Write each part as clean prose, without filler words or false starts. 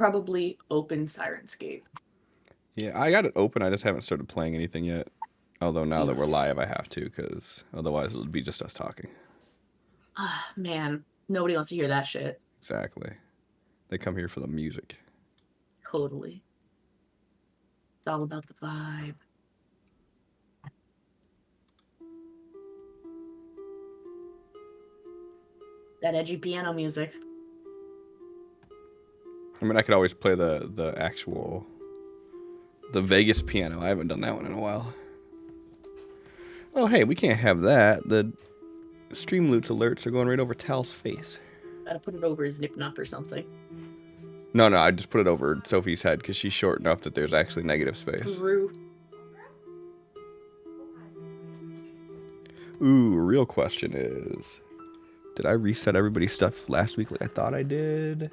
Probably open Sirenscape. Yeah, I got it open. I just haven't started playing anything yet. Although now that we're live, I have to, because otherwise it would be just us talking. Ah, man. Nobody wants to hear that shit. Exactly. They come here for the music. Totally. It's all about the vibe. That edgy piano music. I mean, I could always play the Vegas piano. I haven't done that one in a while. Oh, hey, we can't have that. The Streamloots alerts are going right over Tal's face. Gotta put it over his nip-nup or something. No, I just put it over Sophie's head because she's short enough that there's actually negative space. True. Ooh, real question is, did I reset everybody's stuff last week like I thought I did?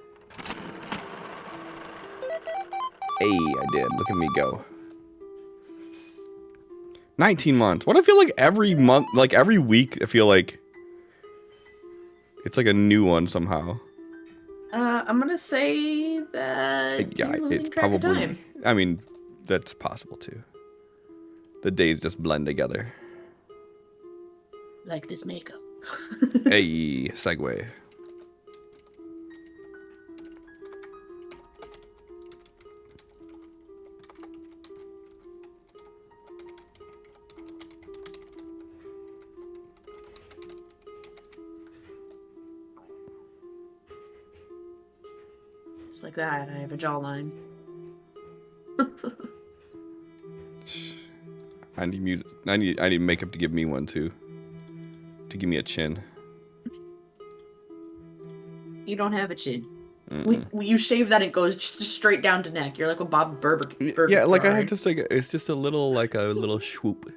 Hey, I did. Look at me go. 19 months. What I feel like every month, like every week, I feel like it's like a new one somehow. I'm gonna say that Yeah, it's probably. I mean, that's possible too. The days just blend together. Like this makeup. Hey, segue. Just like that, I have a jawline. I need music. I need makeup to give me one too. To give me a chin. You don't have a chin. You shave that, it goes just straight down to neck. You're like a Bob Burger. Yeah, like I have just like it's just a little swoop,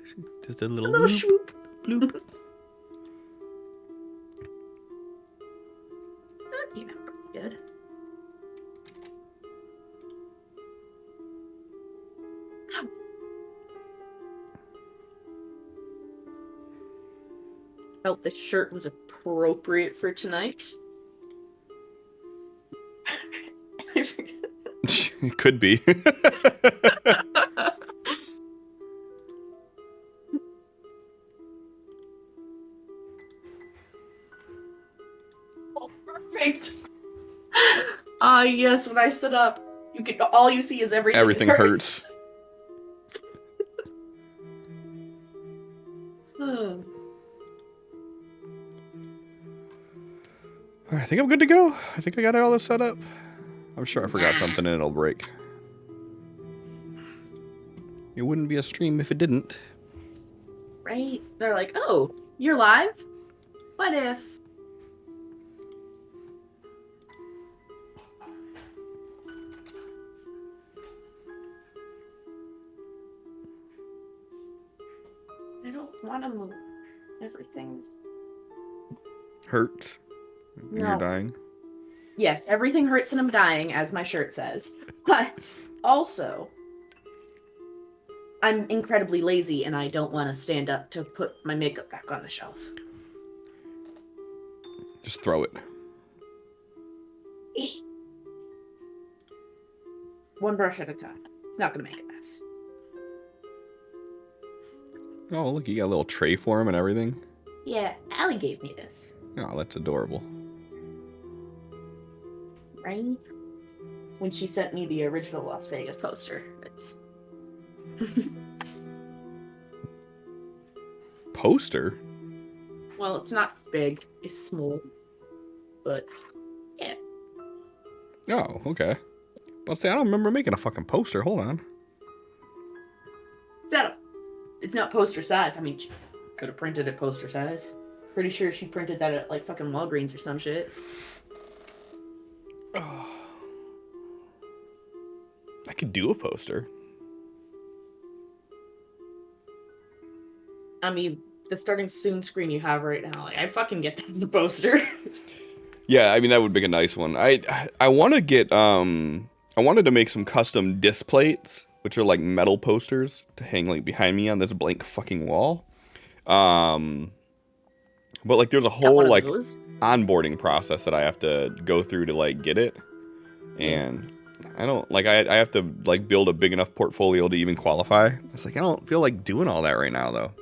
just a little swoop. Bloop. Yeah, good. Felt this shirt was appropriate for tonight. It could be. Oh, perfect. Yes, when I stood up, all you see is everything. Everything hurts. I think I'm good to go. I think I got all this set up. I'm sure I forgot something and it'll break. It wouldn't be a stream if it didn't. Right? They're like, oh, you're live? What if? I don't want to move. Everything's... Hurts? And you're dying? Yes, everything hurts and I'm dying, as my shirt says. But also, I'm incredibly lazy and I don't want to stand up to put my makeup back on the shelf. Just throw it. One brush at a time. Not gonna make a mess. Oh, look, you got a little tray for him and everything. Yeah, Allie gave me this. Oh, that's adorable. Right? When she sent me the original Las Vegas poster. It's... Poster? Well, it's not big. It's small. But, yeah. Oh, okay. But say, I don't remember making a fucking poster. Hold on. It's not poster size. I mean, she could have printed it poster size. Pretty sure she printed that at, like, fucking Walgreens or some shit. I could do a poster. I mean, the starting soon screen you have right now, like, I'd fucking get that as a poster. Yeah, I mean, that would be a nice one. I want to get, I wanted to make some custom disc plates, which are like metal posters to hang like behind me on this blank fucking wall. But like there's a whole like onboarding process that I have to go through to like get it. And I don't like. I have to like build a big enough portfolio to even qualify. It's like I don't feel like doing all that right now though.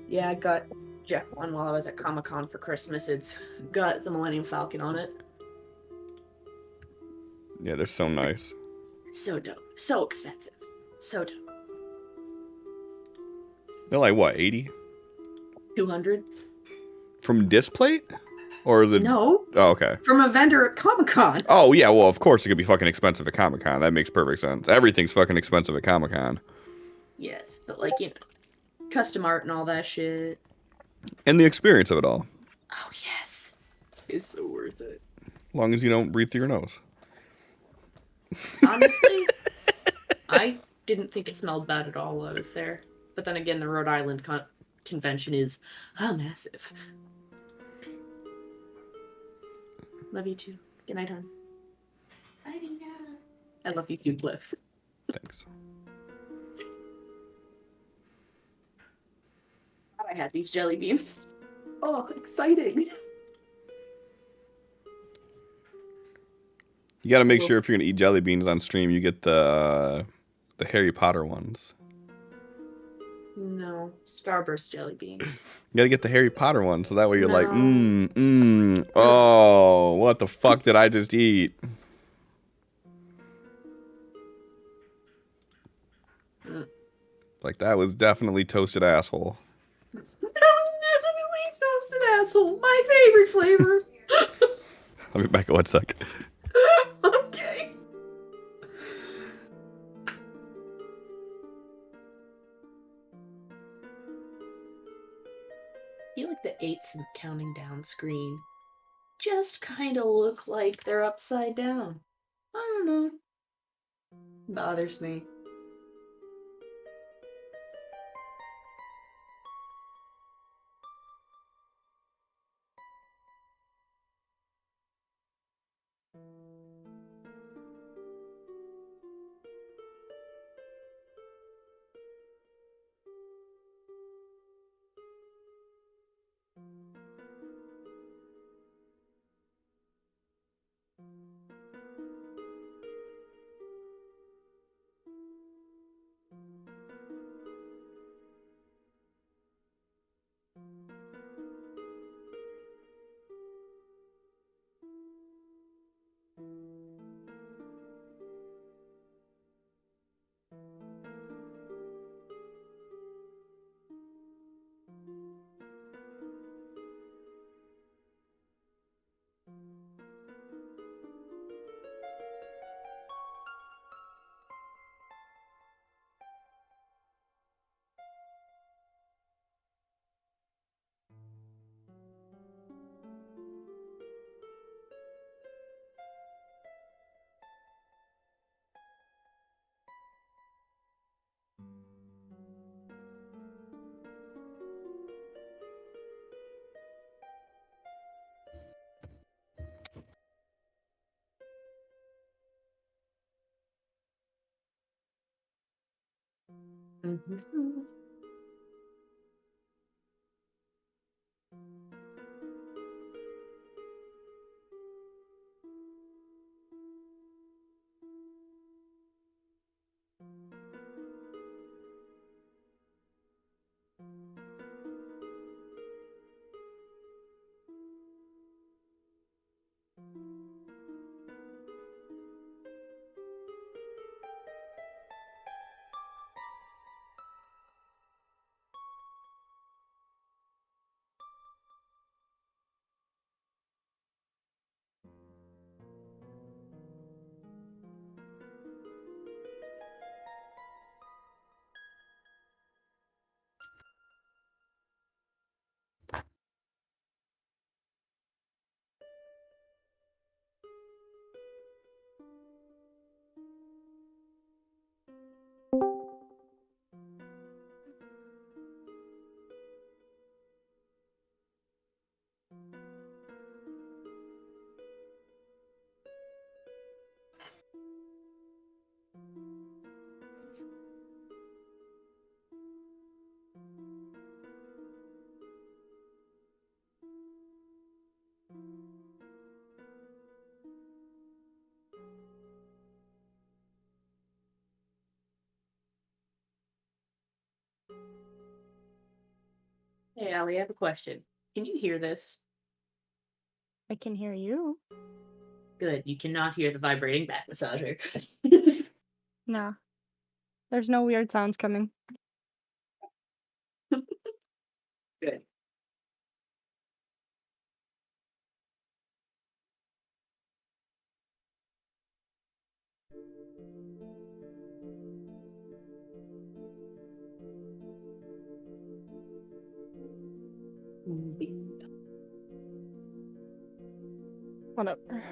Yeah, I got Jeff one while I was at Comic-Con for Christmas. It's got the Millennium Falcon on it. Yeah, they're so nice. So dope. So expensive. So dope. They're like what, 80? 200? From Displate? Or the No. Oh, okay. From a vendor at Comic-Con. Oh yeah, well of course it could be fucking expensive at Comic Con. That makes perfect sense. Everything's fucking expensive at Comic Con. Yes, but like, you know, custom art and all that shit. And the experience of it all. Oh yes. It's so worth it. As long as you don't breathe through your nose. Honestly, I didn't think it smelled bad at all while I was there. But then again, the Rhode Island convention is massive. Love you too. Good night, hon. Bye, Dina. I love you too, Cliff. Thanks. I had these jelly beans. Oh, exciting. You gotta make sure if you're gonna eat jelly beans on stream, you get the Harry Potter ones. No, Starburst jelly beans. You gotta get the Harry Potter one, so that way you're like, oh, what the fuck did I just eat? Like, that was definitely toasted asshole. That was definitely toasted asshole. My favorite flavor. I'll be back in 1 sec. Okay. I feel like the 8s in the counting down screen just kind of look like they're upside down. I don't know. Bothers me. Mm-hmm. Hey, Allie, I have a question. Can you hear this? I can hear you. Good. You cannot hear the vibrating back massager. No. There's no weird sounds coming. Good. Whatever.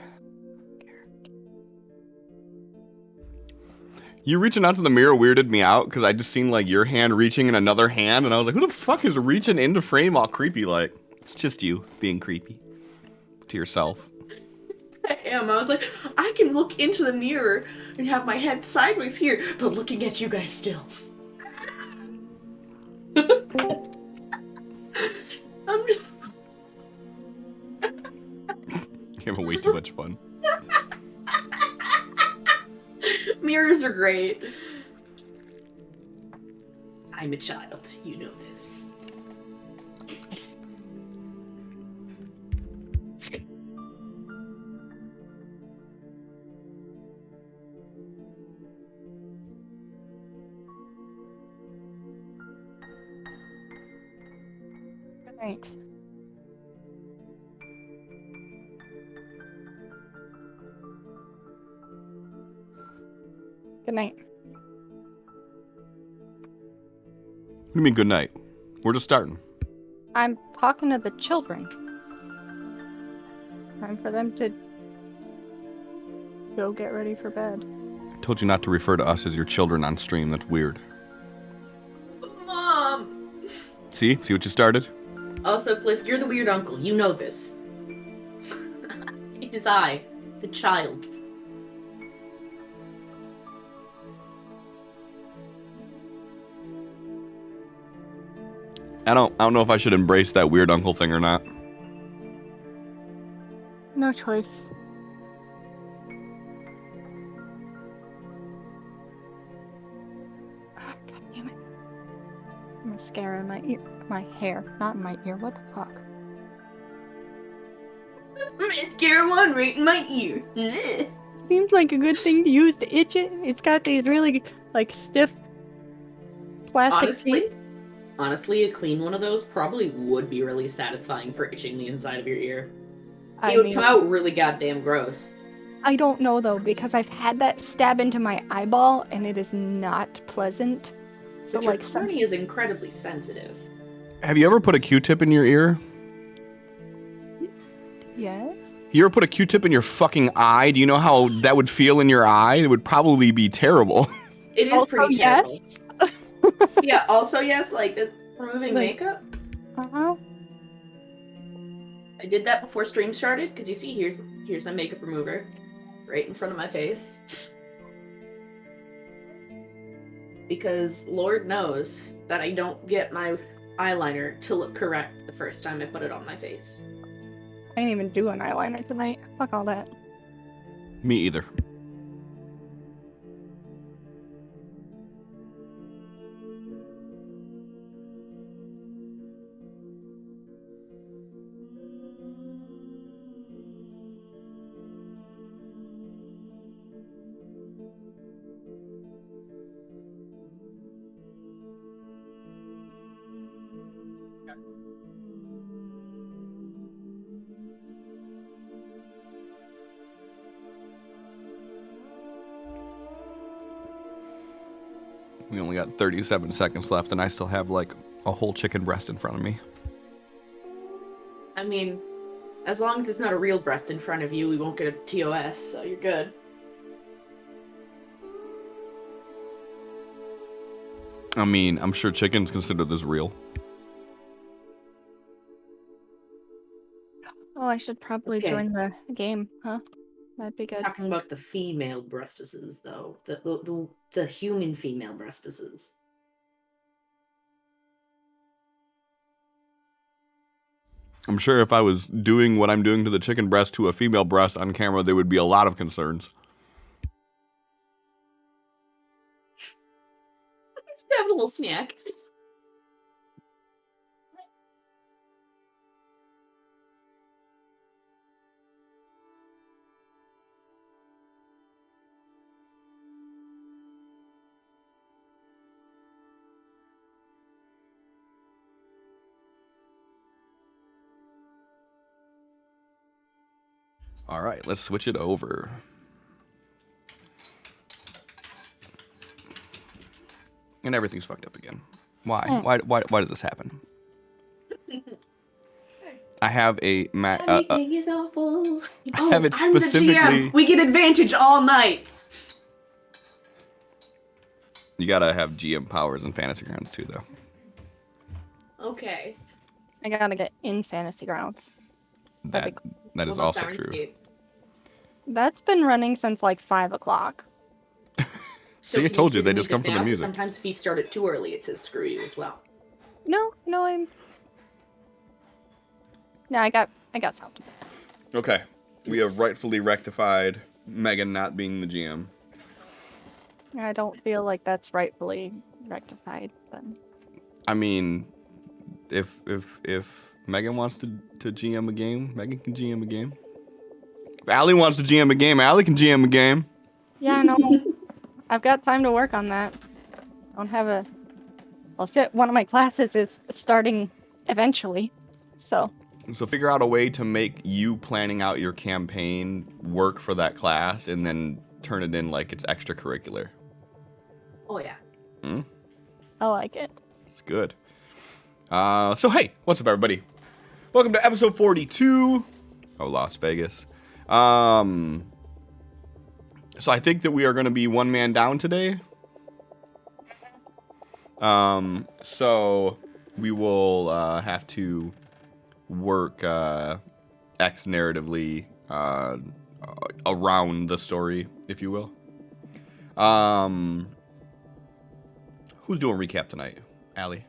You reaching out to the mirror weirded me out because I just seen like your hand reaching in another hand, and I was like, who the fuck is reaching into frame all creepy like? It's just you being creepy to yourself. I am. I was like, I can look into the mirror and have my head sideways here, but looking at you guys still. I'm just... You're having way too much fun. Mirrors are great. I'm a child. You know this. Good night. Good night. What do you mean good night? We're just starting. I'm talking to the children. Time for them to go get ready for bed. I told you not to refer to us as your children on stream. That's weird. Mom! See what you started? Also, Cliff, you're the weird uncle. You know this. It is I, the child. I don't know if I should embrace that weird uncle thing or not. No choice. Ah, God damn it. Mascara in my ear. My hair, not in my ear. What the fuck? Mascara one right in my ear. Seems like a good thing to use to itch it. It's got these really, like, stiff plastic teeth. Honestly, a clean one of those probably would be really satisfying for itching the inside of your ear. I It would mean, come out really goddamn gross. I don't know though, because I've had that stab into my eyeball and it is not pleasant. So But your like cornea is incredibly sensitive. Have you ever put a Q-tip in your ear? Yes. You ever put a Q-tip in your fucking eye? Do you know how that would feel in your eye? It would probably be terrible. It is Also, pretty terrible. yes. Yeah, also yes, like removing Like- makeup. Uh-huh. I did that before stream started, because you see, here's my makeup remover. Right in front of my face. Because Lord knows that I don't get my eyeliner to look correct the first time I put it on my face. I didn't even do an eyeliner tonight. Fuck all that. Me either. We only got 37 seconds left, and I still have, like, a whole chicken breast in front of me. I mean, as long as it's not a real breast in front of you, we won't get a TOS, so you're good. I mean, I'm sure chicken's considered as real. Oh, I should probably Okay. join the game, huh? That'd be good. Talking about the female breastises, though. The human female breastises. I'm sure if I was doing what I'm doing to the chicken breast to a female breast on camera, there would be a lot of concerns. Just have a little snack. All right, let's switch it over. And everything's fucked up again. Why? Why does this happen? I have a Everything is awful. I have it I'm the specifically. GM. We get advantage all night. You gotta have GM powers in Fantasy Grounds too, though. Okay. I gotta get in Fantasy Grounds. That is What about also true. Sirenscape? That's been running since like 5 o'clock. See, I can told you, hear they just come for the now? 'Cause music. Sometimes if you start it too early, it says screw you as well. No, I got sound. Okay, we have rightfully rectified Megan not being the GM. I don't feel like that's rightfully rectified then. I mean, if Megan wants to GM a game, Megan can GM a game. If Allie wants to GM a game, Allie can GM a game. Yeah, no. I've got time to work on that. Don't have a... Well, shit, one of my classes is starting eventually, so... So figure out a way to make you planning out your campaign work for that class, and then turn it in like it's extracurricular. Oh yeah. I like it. It's good. So hey, what's up, everybody? Welcome to episode 42 of Las Vegas. So I think that we are going to be one man down today. So we will have to work X narratively around the story, if you will. Who's doing recap tonight? Allie?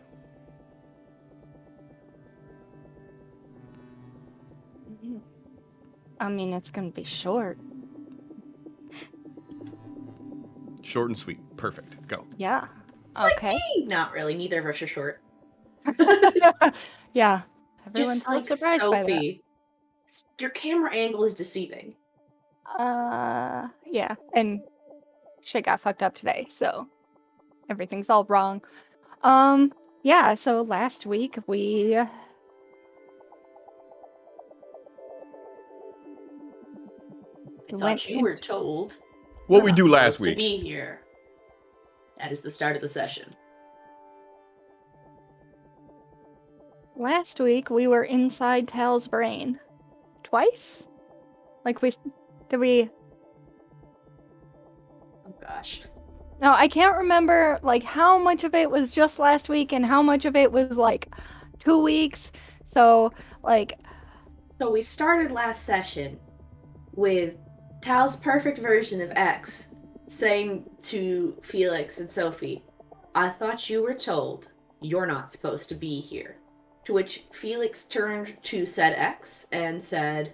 I mean, it's gonna be short. Short and sweet. Perfect. Go. Yeah. It's Okay. like me. Not really. Neither of us are short. Yeah. Everyone's Just like so surprised by that. Sophie. Your camera angle is deceiving. Yeah. And shit got fucked up today, so everything's all wrong. Yeah, so last week we... I thought you were told What we you're do not last supposed week. to be here. That is the start of the session. Last week we were inside Tal's brain. Twice? Did we... Oh gosh. No, I can't remember, like, how much of it was just last week and how much of it was, like, 2 weeks. So, like... So we started last session with Tal's perfect version of X saying to Felix and Sophie, I thought you were told you're not supposed to be here. To which Felix turned to said X and said,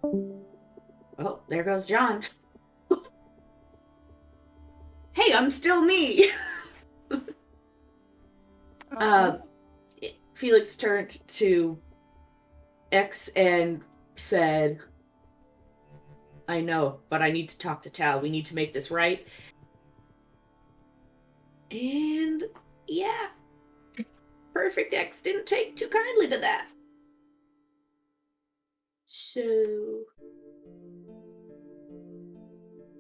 oh, there goes John. Hey, I'm still me. Felix turned to X and said, I know, but I need to talk to Tal. We need to make this right. And yeah, Perfect X didn't take too kindly to that. So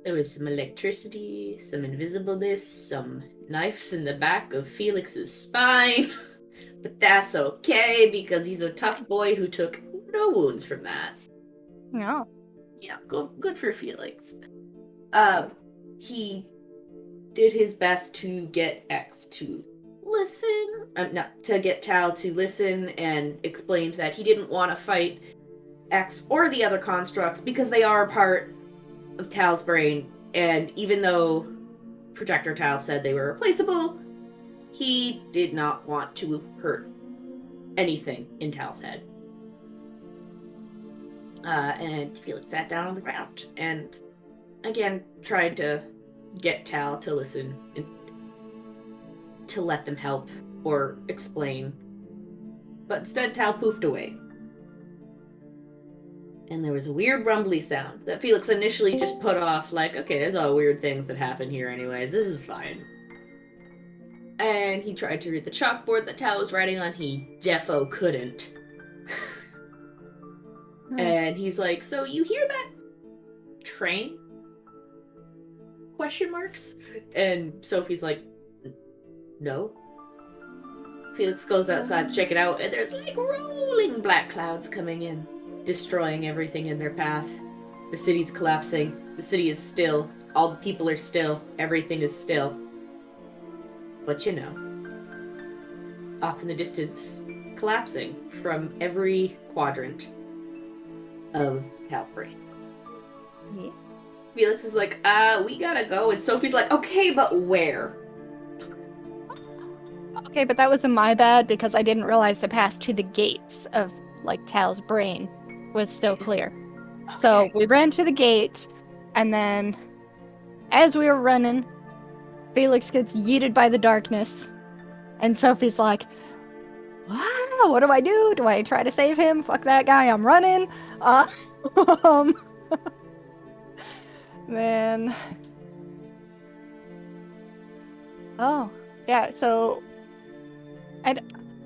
there was some electricity, some invisibleness, some knives in the back of Felix's spine. But that's okay, because he's a tough boy who took no wounds from that. No. Yeah, good for Felix. He did his best to get X to listen, to get Tal to listen, and explained that he didn't want to fight X or the other constructs because they are part of Tal's brain, and even though Projector Tal said they were replaceable, he did not want to hurt anything in Tal's head. And Felix sat down on the ground and again tried to get Tal to listen and to let them help or explain. But instead Tal poofed away. And there was a weird rumbly sound that Felix initially just put off, like, okay, there's all weird things that happen here anyways, this is fine. And he tried to read the chalkboard that Tal was writing on, he defo couldn't. And he's like, so you hear that train? Question marks. And Sophie's like, no. Felix goes outside to check it out, and there's like rolling black clouds coming in, destroying everything in their path. The city's collapsing. The city is still. All the people are still. Everything is still. But you know, off in the distance, collapsing from every quadrant of Hal's brain. Yeah. Felix is like, we gotta go. And Sophie's like, okay, but where? Okay, but that wasn't my bad because I didn't realize the path to the gates of, like, Tal's brain was still clear. Okay. So we ran to the gate, and then as we were running, Felix gets yeeted by the darkness, and Sophie's like, wow, what do I do? Do I try to save him? Fuck that guy, I'm running. Um, then... Oh, yeah, so... I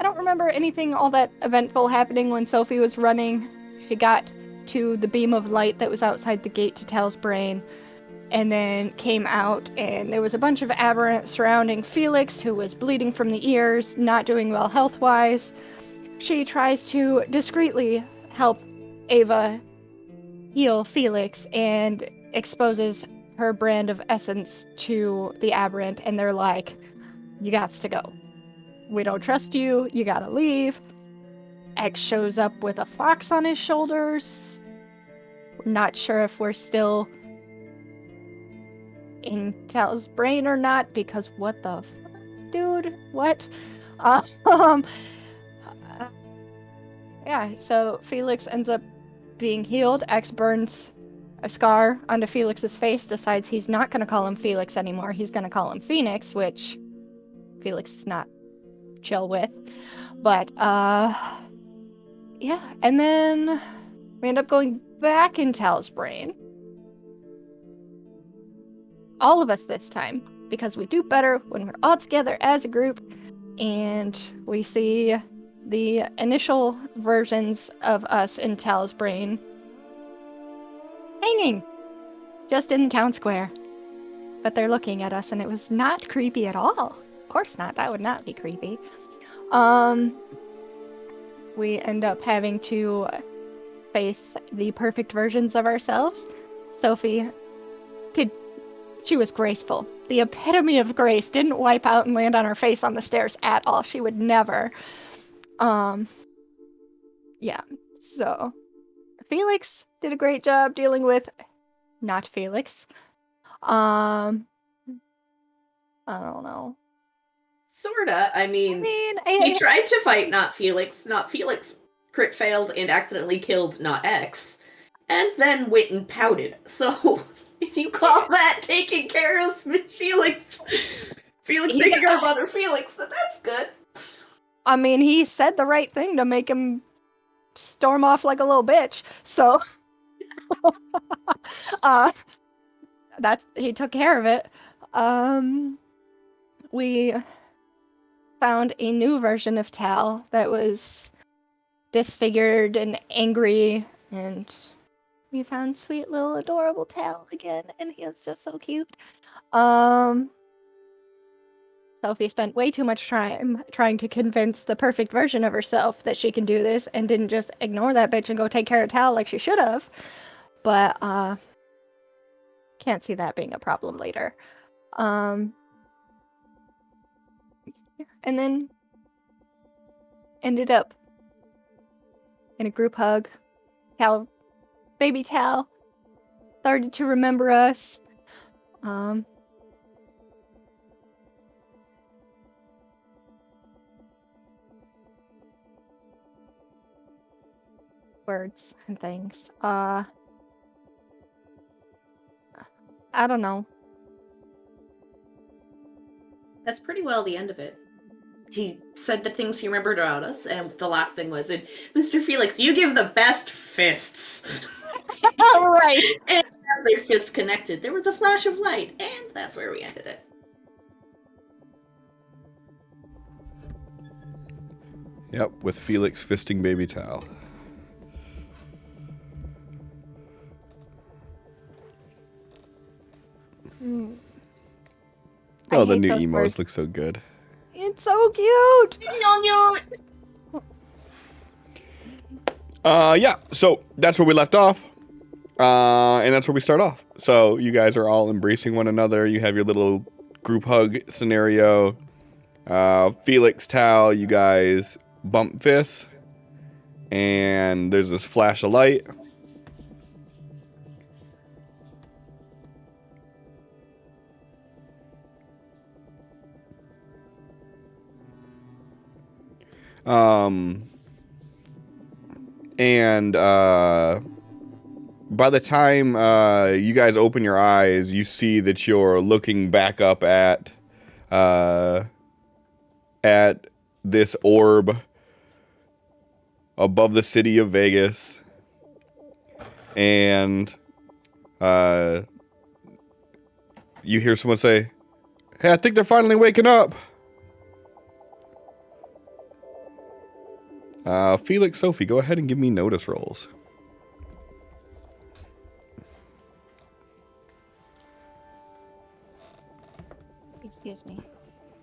don't remember anything all that eventful happening when Sophie was running. She got to the beam of light that was outside the gate to Tal's brain, and then came out, and there was a bunch of aberrants surrounding Felix, who was bleeding from the ears, not doing well health-wise. She tries to discreetly help Ava heal Felix, and exposes her brand of essence to the aberrant, and they're like, you gots to go. We don't trust you, you gotta leave. X shows up with a fox on his shoulders. We're not sure if we're still in Tal's brain or not, because what the fuck, dude? What? Yeah, so Felix ends up being healed. X burns a scar onto Felix's face, decides he's not gonna call him Felix anymore. He's gonna call him Phoenix, which Felix is not chill with. But, yeah. And then we end up going back in Tal's brain. All of us this time, because we do better when we're all together as a group, and we see the initial versions of us in Tal's brain hanging just in town square. But they're looking at us, and it was not creepy at all. Of course not. That would not be creepy. We end up having to face the perfect versions of ourselves. Sophie she was graceful. The epitome of grace. Didn't wipe out and land on her face on the stairs at all. She would never. Yeah. So Felix did a great job dealing with not Felix. I don't know. Sorta. I mean, he tried to fight not Felix. Not Felix crit failed and accidentally killed not X. And then went and pouted. So, if you call that taking care of Felix taking care of other Felix, then that's good. I mean, he said the right thing to make him storm off like a little bitch. So, he took care of it. We found a new version of Tal that was disfigured and angry, and we found sweet little adorable Tal again, and he was just so cute. Sophie spent way too much time trying to convince the perfect version of herself that she can do this, and didn't just ignore that bitch and go take care of Tal like she should have. But can't see that being a problem later. And then ended up in a group hug. Baby Tal started to remember us. Words and things. I don't know. That's pretty well the end of it. He said the things he remembered about us, and the last thing was, Mr. Felix, you give the best fists. Right. And as their fists connected, there was a flash of light, and that's where we ended it. Yep, with Felix fisting baby Tal. I Oh, the hate new those emotes birds. look so good. It's so cute. Yeah, so that's where we left off. And that's where we start off. So you guys are all embracing one another. You have your little group hug scenario. Felix, Tal, you guys bump fists. And there's this flash of light. And by the time you guys open your eyes, you see that you're looking back up at this orb above the city of Vegas. And you hear someone say, "Hey, I think they're finally waking up." Felix, Sophie, go ahead and give me notice rolls. Excuse me.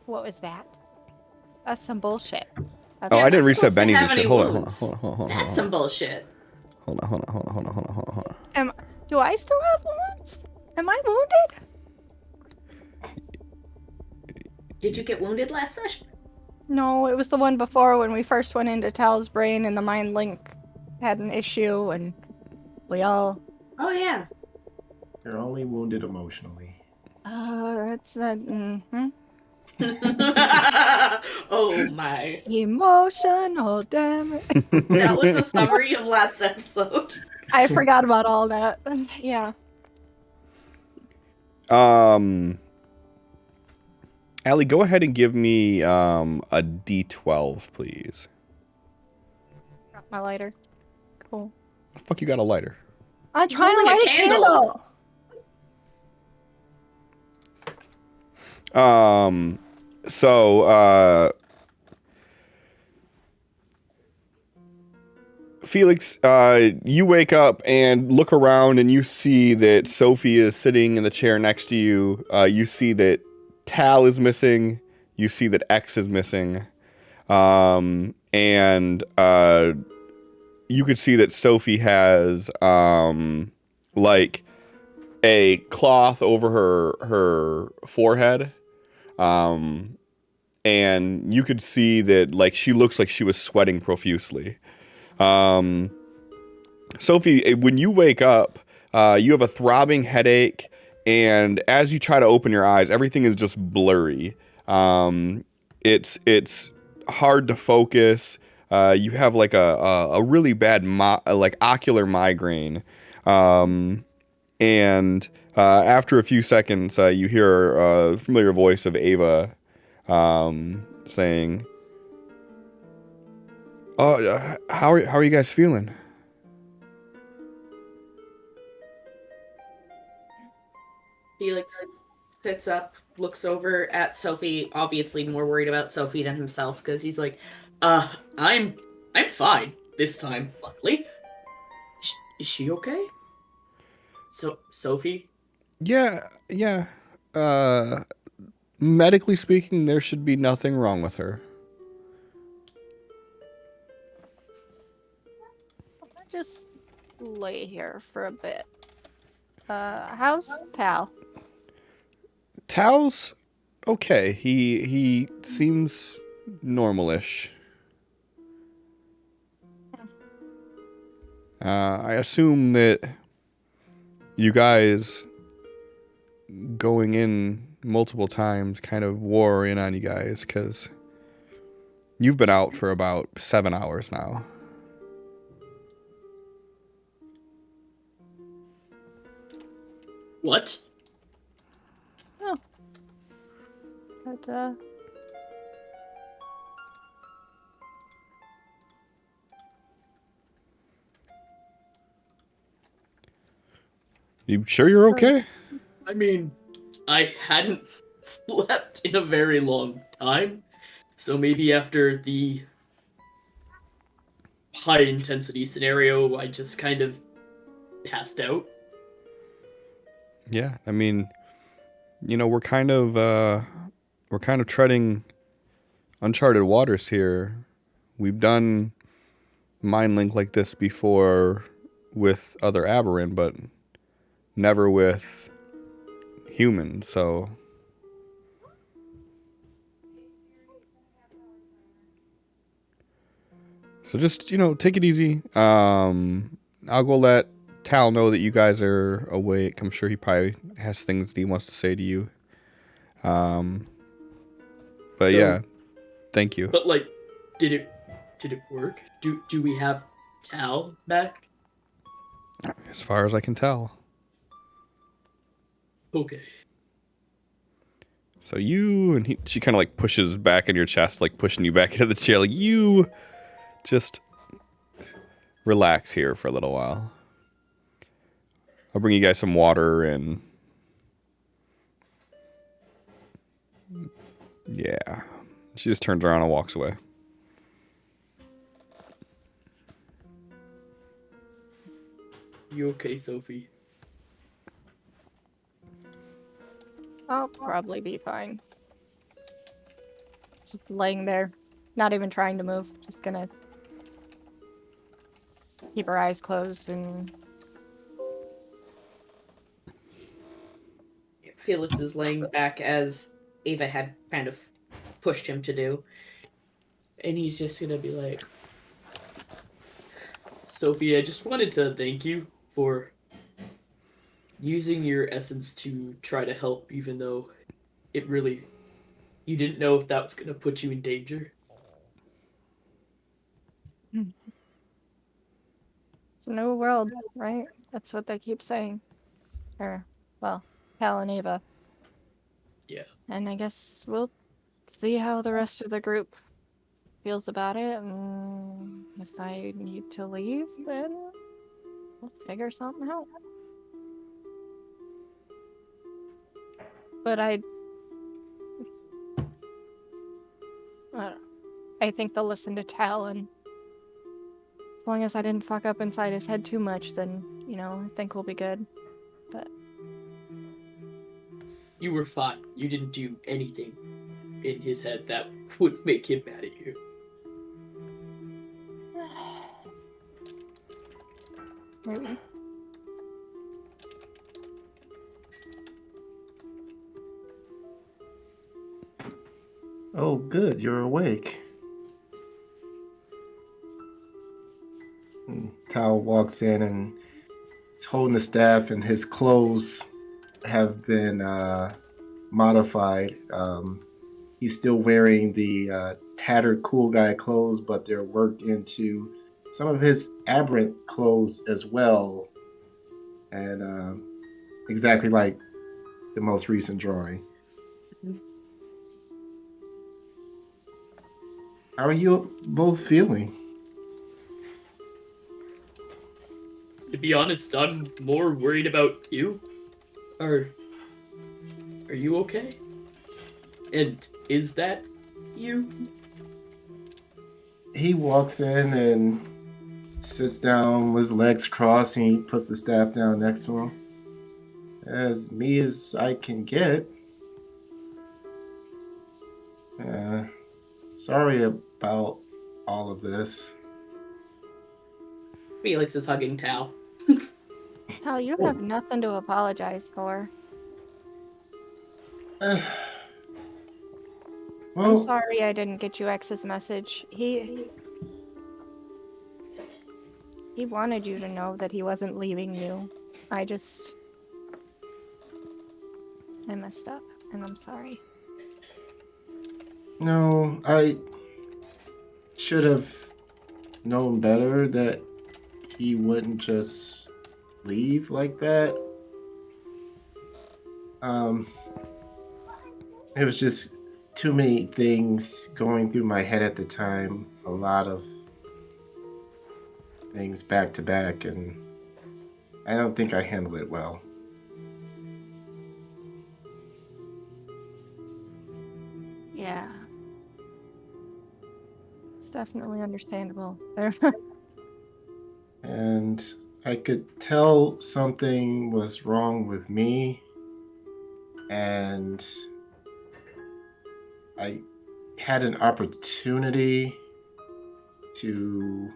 What was that? That's some bullshit. Oh, I didn't Not reset supposed to Benny's have and shit. any Hold on. That's some bullshit. Hold on. Do I still have wounds? Am I wounded? Did you get wounded last session? No, it was the one before when we first went into Tal's brain and the mind link had an issue and we all... Oh, yeah. You're only wounded emotionally. That's that... Oh, my. Emotional damage. That was the summary of last episode. I forgot about all that. Yeah. Allie, go ahead and give me a D12, please. Drop my lighter. Cool. The fuck you got a lighter? I'm trying to holding light a a candle. candle. Felix, you wake up and look around and you see that Sophie is sitting in the chair next to you. You see that Tal is missing. You see that X is missing. And you could see that Sophie has like a cloth over her forehead. And you could see that like she looks like she was sweating profusely. Sophie, when you wake up, you have a throbbing headache, and as you try to open your eyes, everything is just blurry. It's hard to focus. You have like a really bad like ocular migraine. And after a few seconds, you hear a familiar voice of Ava saying, "Oh, how are you guys feeling?" Felix sits up, looks over at Sophie, obviously more worried about Sophie than himself, because he's like, I'm fine this time, luckily. Is she okay? Sophie? Yeah. Medically speaking, there should be nothing wrong with her. I'll just lay here for a bit. How's Tal? Tal's okay. He seems normalish. I assume that you guys going in multiple times kind of wore in on you guys, because you've been out for about 7 hours now. What? Oh. But, You sure you're okay? I mean, I hadn't slept in a very long time, so maybe after the high-intensity scenario, I just kind of passed out. Yeah, I mean, we're kind of treading uncharted waters here. We've done mind link like this before with other aberrant, but never with humans. So just take it easy. I'll go let Tal know that you guys are awake. I'm sure he probably has things that he wants to say to you. But yeah, thank you. But like, did it work? Do we have Tal back? As far as I can tell. Okay. So she kind of like pushes back in your chest, like pushing you back into the chair. Like, you just relax here for a little while. I'll bring you guys some water and yeah. She just turns around and walks away. You okay, Sophie? I'll probably be fine. Just laying there, not even trying to move. Just gonna keep her eyes closed and... Felix is laying back as Ava had kind of pushed him to do. And he's just gonna be like, Sophie, I just wanted to thank you for using your essence to try to help, even though you didn't know if that was gonna put you in danger. It's a new world, right? That's what they keep saying. Or, well, Cal and Ava. Yeah. And I guess we'll see how the rest of the group feels about it. And if I need to leave, then we'll figure something out. But I think they'll listen to Tal, and as long as I didn't fuck up inside his head too much, then, I think we'll be good. But You were fine. You didn't do anything in his head that would make him mad at you. maybe. Oh, good. You're awake. And Tao walks in and he's holding the staff, and his clothes have been modified. He's still wearing the tattered cool guy clothes, but they're worked into some of his aberrant clothes as well. And exactly like the most recent drawing. How are you both feeling? To be honest, I'm more worried about you. Are you okay? And is that you? He walks in and sits down with his legs crossed, and he puts the staff down next to him. As me as I can get. Sorry about all of this. Felix is hugging Tal. Tal, you have nothing to apologize for. Well, I'm sorry I didn't get you X's message. He wanted you to know that he wasn't leaving you. I messed up, and I'm sorry. no, I should have known better that he wouldn't just leave like that. It was just too many things going through my head at the time. A lot of things back to back, and I don't think I handled it well. Yeah. It's definitely understandable. And I could tell something was wrong with me. and I had an opportunity to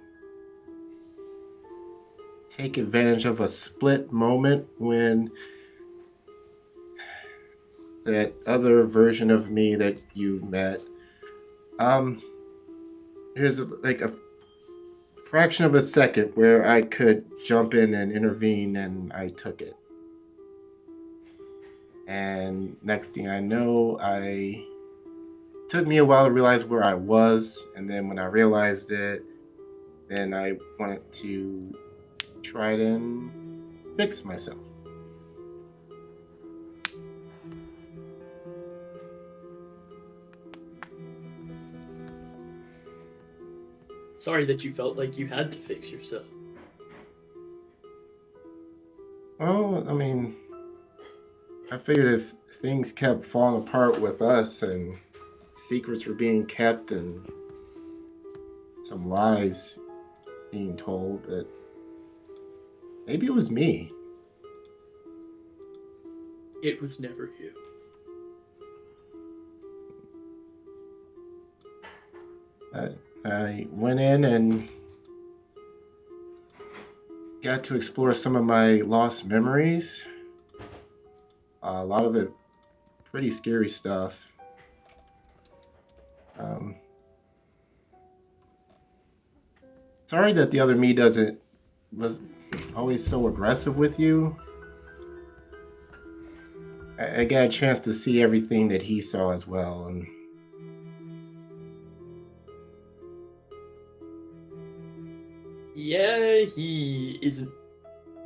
take advantage of a split moment when that other version of me that you met, here's like a fraction of a second where I could jump in and intervene, and I took it. And next thing I know, I took me a while to realize where I was, and then when I realized it, then I wanted to try it and fix myself. Sorry that you felt like you had to fix yourself. Well, I mean, I figured if things kept falling apart with us and secrets were being kept and some lies being told, that maybe it was me. It was never you. I went in and got to explore some of my lost memories. A lot of it pretty scary stuff. Sorry that the other me was always so aggressive with you. I got a chance to see everything that he saw as well, and Yeah, he isn't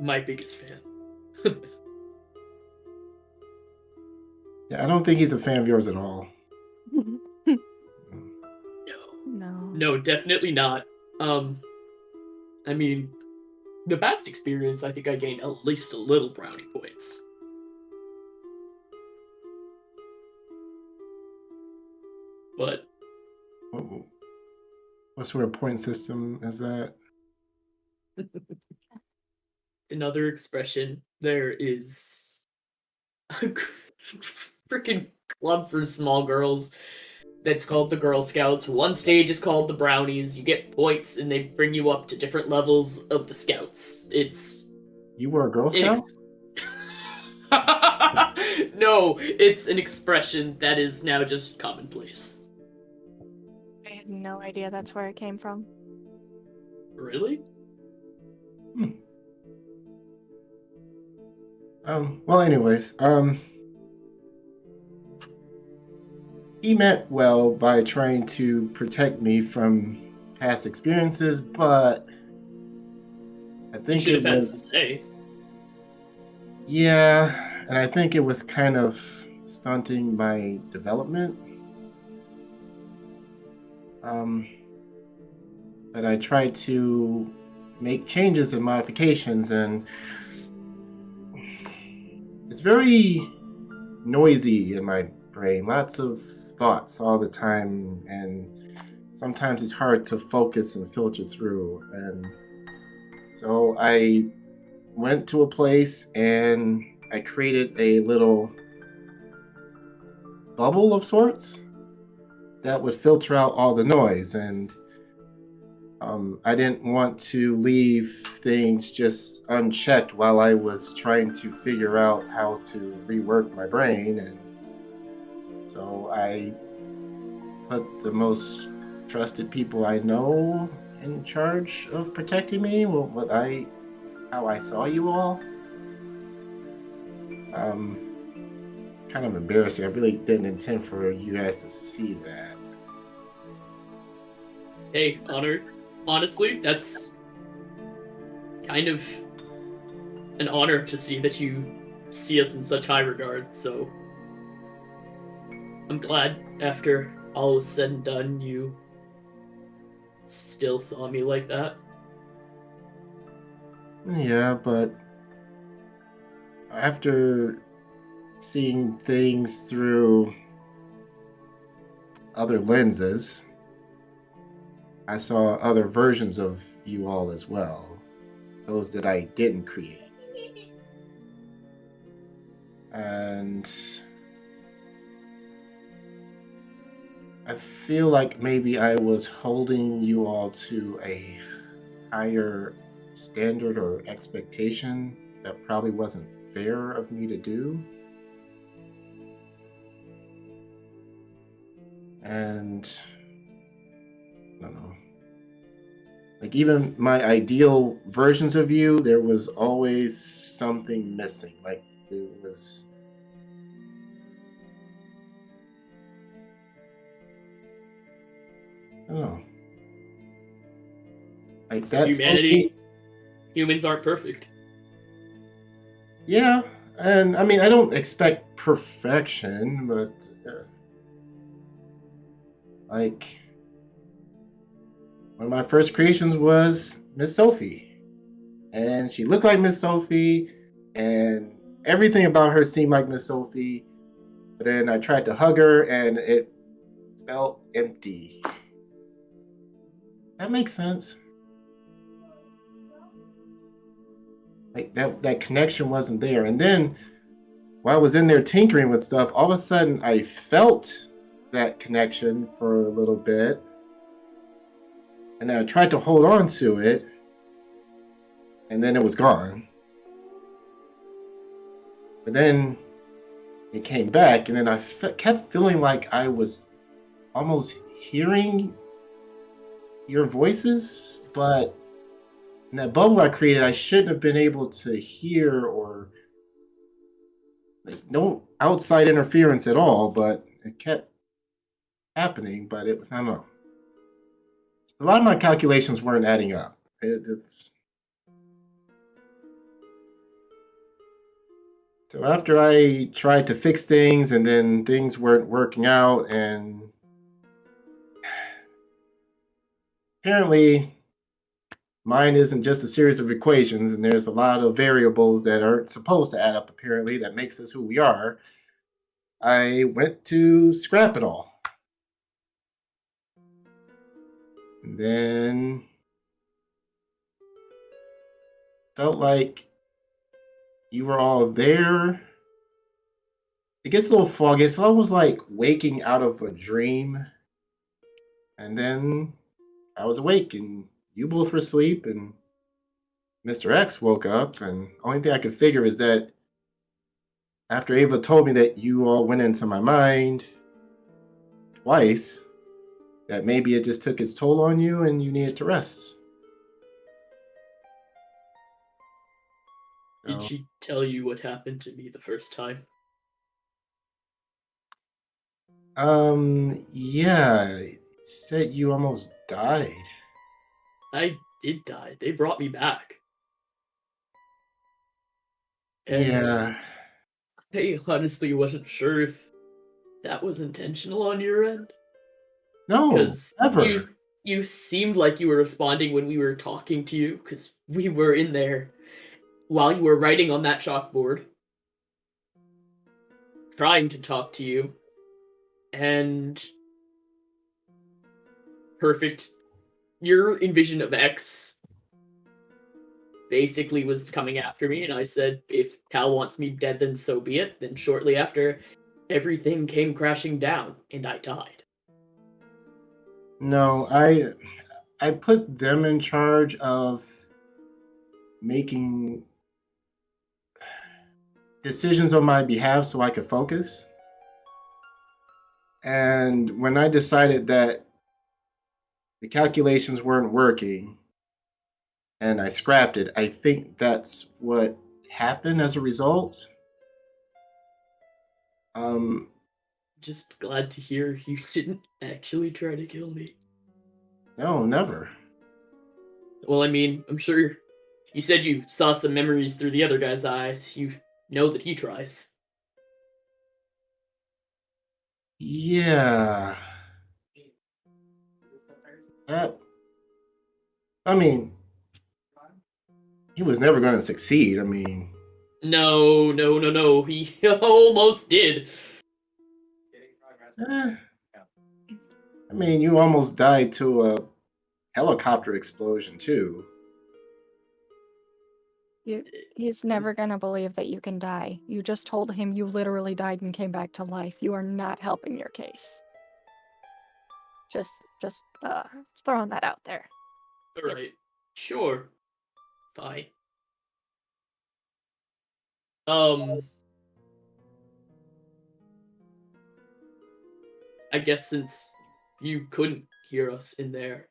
my biggest fan. yeah, I don't think he's a fan of yours at all. No. No. No, definitely not. I mean, the past experience, I think I gained at least a little brownie points. But What sort of point system is that? another expression, there is a freaking club for small girls that's called the Girl Scouts. One stage is called the Brownies. You get points, and they bring you up to different levels of the Scouts. It's You were a Girl Scout? No, it's an expression that is now just commonplace. I had no idea that's where it came from. Really? Well, anyways, he meant well by trying to protect me from past experiences, but I You think should it have had some was, say. yeah, and I think it was kind of stunting my development. But I tried to make changes and modifications, and it's very noisy in my brain, lots of thoughts all the time, and sometimes it's hard to focus and filter through. And so I went to a place and I created a little bubble of sorts that would filter out all the noise. And I didn't want to leave things just unchecked while I was trying to figure out how to rework my brain. And so I put the most trusted people I know in charge of protecting me. Well, how I saw you all. Kind of embarrassing. I really didn't intend for you guys to see that. Hey, honestly, that's kind of an honor to see that you see us in such high regard, so I'm glad after all was said and done, you still saw me like that. Yeah, but after seeing things through other lenses, I saw other versions of you all as well, those that I didn't create. And I feel like maybe I was holding you all to a higher standard or expectation that probably wasn't fair of me to do. And I don't know. Like even my ideal versions of you, there was always something missing. Like there was I don't know. Like that something. Humanity, humans aren't perfect. Yeah, and I mean I don't expect perfection, but like one of my first creations was Miss Sophie, and she looked like Miss Sophie, and everything about her seemed like Miss Sophie. But then I tried to hug her, and it felt empty. That makes sense. Like that connection wasn't there. And then while I was in there tinkering with stuff, all of a sudden I felt that connection for a little bit. And then I tried to hold on to it, and then it was gone. But then it came back, and then I kept feeling like I was almost hearing your voices, but in that bubble I created, I shouldn't have been able to hear or like no outside interference at all, but it kept happening. But I don't know. A lot of my calculations weren't adding up. So after I tried to fix things and then things weren't working out, and apparently mine isn't just a series of equations, and there's a lot of variables that aren't supposed to add up, apparently, that makes us who we are. I went to scrap it all. And then felt like you were all there. It gets a little foggy. It's almost like waking out of a dream. And then I was awake, and you both were asleep, and Mr. X woke up, and only thing I could figure is that after Ava told me that you all went into my mind twice, that maybe it just took its toll on you and you needed to rest. Did So, she tell you what happened to me the first time? yeah, it said you almost died. I did die. They brought me back. And Yeah, I honestly wasn't sure if that was intentional on your end. no, Because never. you seemed like you were responding when we were talking to you, because we were in there while you were writing on that chalkboard, trying to talk to you, and perfect. Your envision of X basically was coming after me, and I said, if Cal wants me dead, then so be it. Then shortly after, everything came crashing down, and I died. No, I put them in charge of making decisions on my behalf so I could focus. And when I decided that the calculations weren't working and I scrapped it, I think that's what happened as a result. Um, Just glad to hear you didn't actually try to kill me. no, never. Well, I mean, I'm sure you said you saw some memories through the other guy's eyes. You know that he tries. Yeah. That, I mean, he was never going to succeed. I mean, No, no, no, no. He almost did. eh, I mean, you almost died to a helicopter explosion too. He's never gonna believe that you can die. You just told him you literally died and came back to life. You are not helping your case. Just throwing that out there. Alright. Sure. Fine. I guess since you couldn't hear us in there,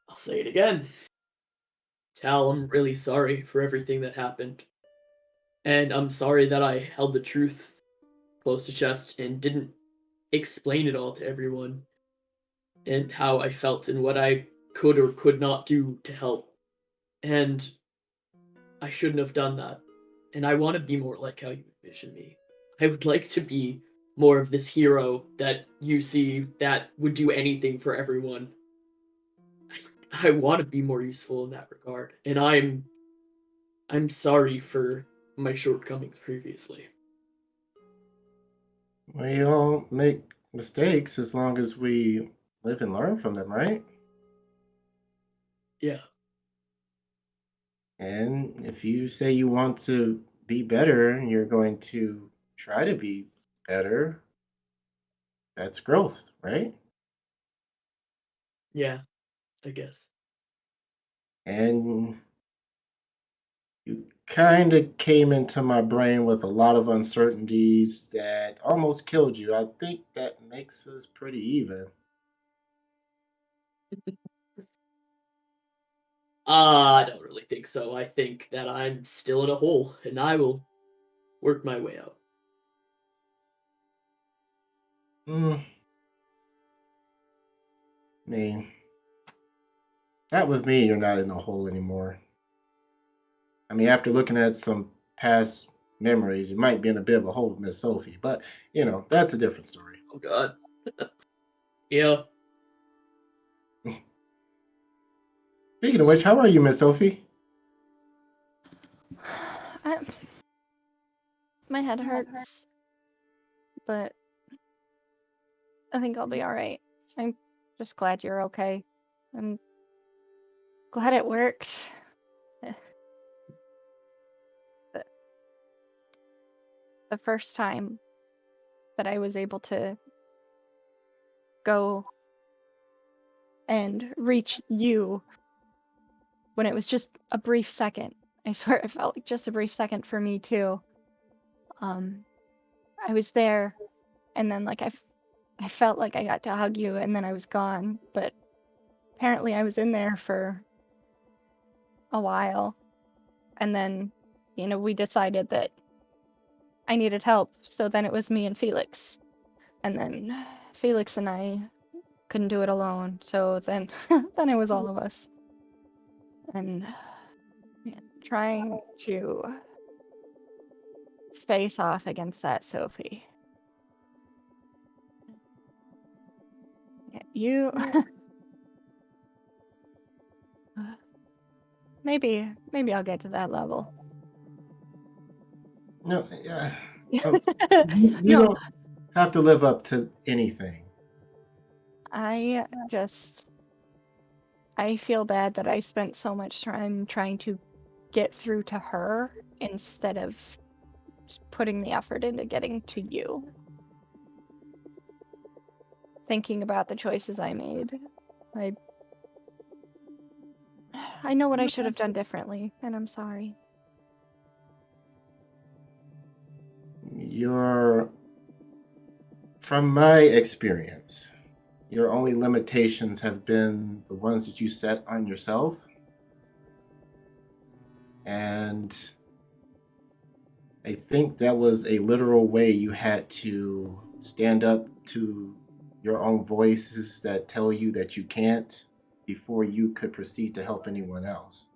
I'll say it again. Tal, I'm really sorry for everything that happened. And I'm sorry that I held the truth close to chest and didn't explain it all to everyone. And how I felt and what I could or could not do to help. And I shouldn't have done that. And I want to be more like how you envision me. I would like to be more of this hero that you see that would do anything for everyone. I want to be more useful in that regard. And I'm sorry for my shortcomings previously. We all make mistakes as long as we live and learn from them, right? Yeah. And if you say you want to be better and you're going to try to be better, that's growth, right? Yeah, I guess. And you kind of came into my brain with a lot of uncertainties that almost killed you. I think that makes us pretty even. I don't really think so. I think that I'm still in a hole, and I will work my way out. I mean, not with me, you're not in a hole anymore. I mean, after looking at some past memories, you might be in a bit of a hole with Miss Sophie, but that's a different story. Oh god. Yeah. Speaking of which, how are you, Miss Sophie? My head hurts, but I think I'll be all right. I'm just glad you're okay. I'm glad it worked. The first time that I was able to go and reach you when it was just a brief second. I swear it felt like just a brief second for me too. I was there, and then like I felt like I got to hug you, and then I was gone. But apparently, I was in there for a while, and then we decided that I needed help. So then it was me and Felix, and then Felix and I couldn't do it alone. So then then it was all of us, and trying to face off against that Sophie. Yeah, you maybe I'll get to that level. No, yeah. You No, don't have to live up to anything. I feel bad that I spent so much time trying to get through to her instead of putting the effort into getting to you. Thinking about the choices I made. I know what I should have done differently, and I'm sorry. From my experience, your only limitations have been the ones that you set on yourself. And I think that was a literal way you had to stand up to your own voices that tell you that you can't before you could proceed to help anyone else.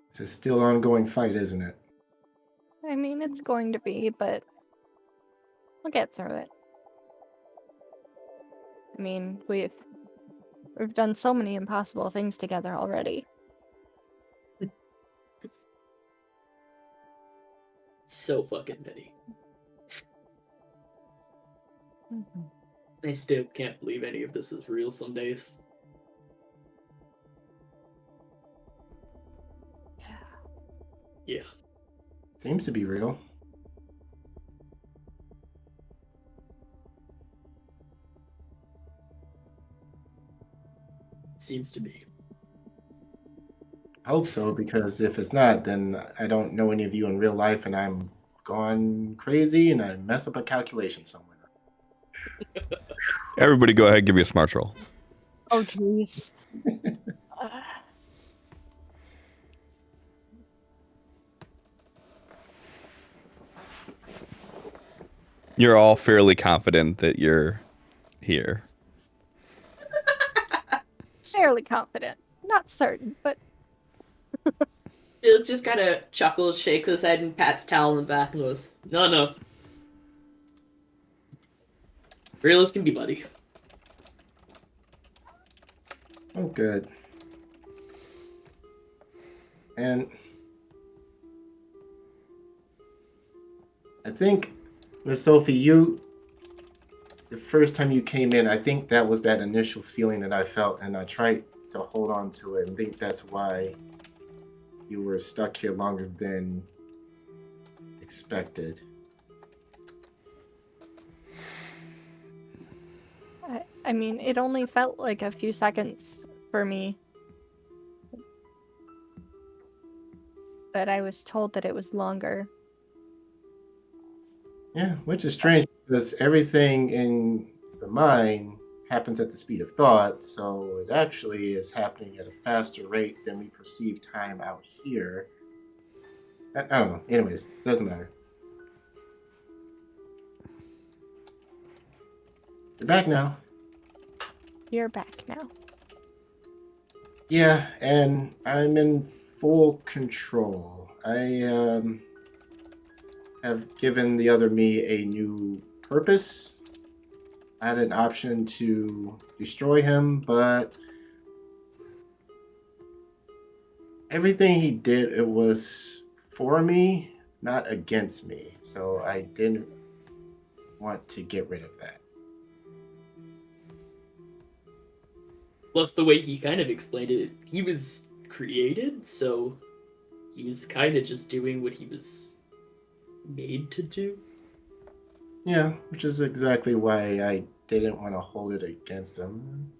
It's a still ongoing fight, isn't it? I mean, it's going to be, but we'll get through it. I mean, we've done so many impossible things together already. So fucking many. Mm-hmm. I still can't believe any of this is real some days. Yeah. Yeah. Seems to be real. Seems to be. I hope so, because if it's not, then I don't know any of you in real life, and I'm gone crazy, and I mess up a calculation somewhere. Everybody, go ahead, give me a smart roll. Oh, jeez. You're all fairly confident that you're here. Fairly confident. Not certain, but Felix just kind of chuckles, shakes his head, and pats Tal on the back and goes, No. Realist can be buddy. Oh, good. And I think, Miss Sophie, the first time you came in, I think that was that initial feeling that I felt, and I tried to hold on to it, and think that's why you were stuck here longer than expected. I mean, it only felt like a few seconds for me. But I was told that it was longer. Yeah, which is strange because everything in the mind happens at the speed of thought, so it actually is happening at a faster rate than we perceive time out here. I don't know. Anyways, doesn't matter. You're back now. You're back now. Yeah, and I'm in full control. I have given the other me a new purpose. I had an option to destroy him, but everything he did, it was for me, not against me. So I didn't want to get rid of that. Plus, the way he kind of explained it, he was created, so he was kind of just doing what he was made to do. Yeah, which is exactly why I didn't want to hold it against him.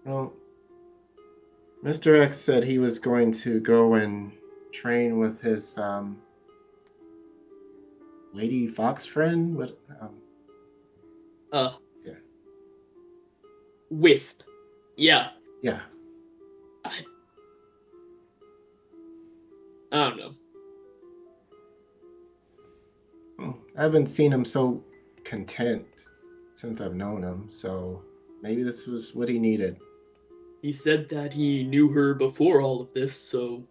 Well, Mr. X said he was going to go and train with his Lady Fox friend. What? Uh, Yeah. Wisp. Yeah. Yeah. I don't know. Well, I haven't seen him so content since I've known him, so maybe this was what he needed. He said that he knew her before all of this, so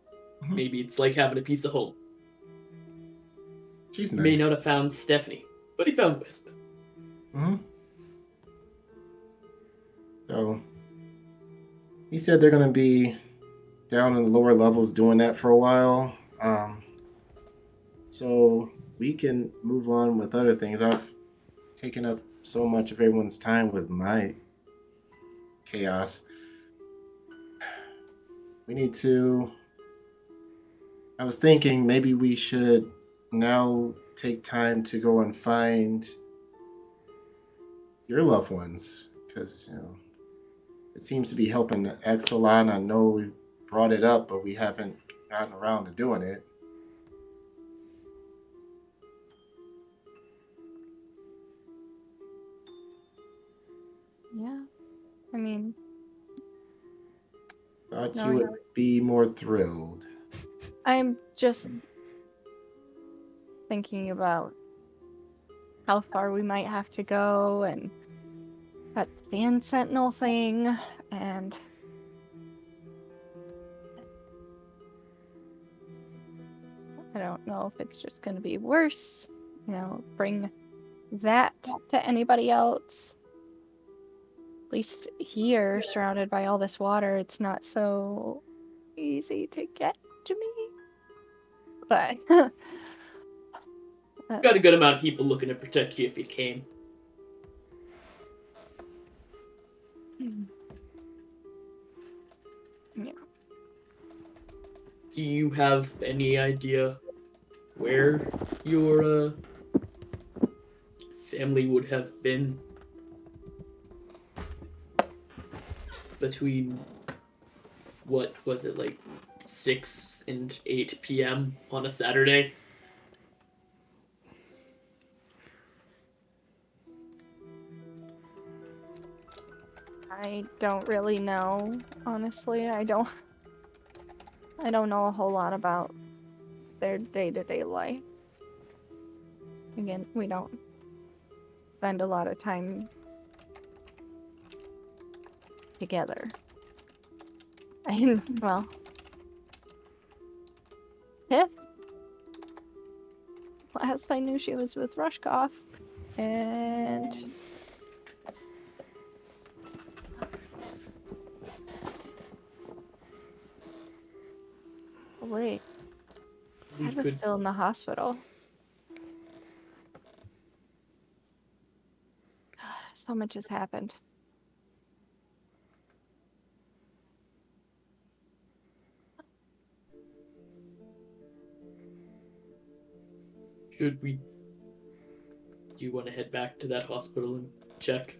Mhm. maybe it's like having a piece of home. She's He may nice. not have found Stephanie, but he found Wisp. Hmm. So he said they're going to be down in the lower levels doing that for a while. So we can move on with other things. I've taken up so much of everyone's time with my chaos. We need to. I was thinking maybe we should now take time to go and find your loved ones, because it seems to be helping X a lot. I know we brought it up, but we haven't gotten around to doing it. Yeah. I mean, Thought no, you would be more thrilled. I'm just thinking about how far we might have to go and that sand sentinel thing, and I don't know if it's just going to be worse, bring that to anybody else. At least here, surrounded by all this water, it's not so easy to get to me. But Got a good amount of people looking to protect you if you came. Yeah. Do you have any idea where your family would have been between, what was it, like 6 and 8 p.m. on a Saturday? I don't really know, honestly. I don't know a whole lot about their day-to-day life. Again, we don't spend a lot of time together. Well, Tiff, last I knew she was with Rushkoff, and oh, wait, We Dad was could still in the hospital. So much has happened. Should we? Do you want to head back to that hospital and check?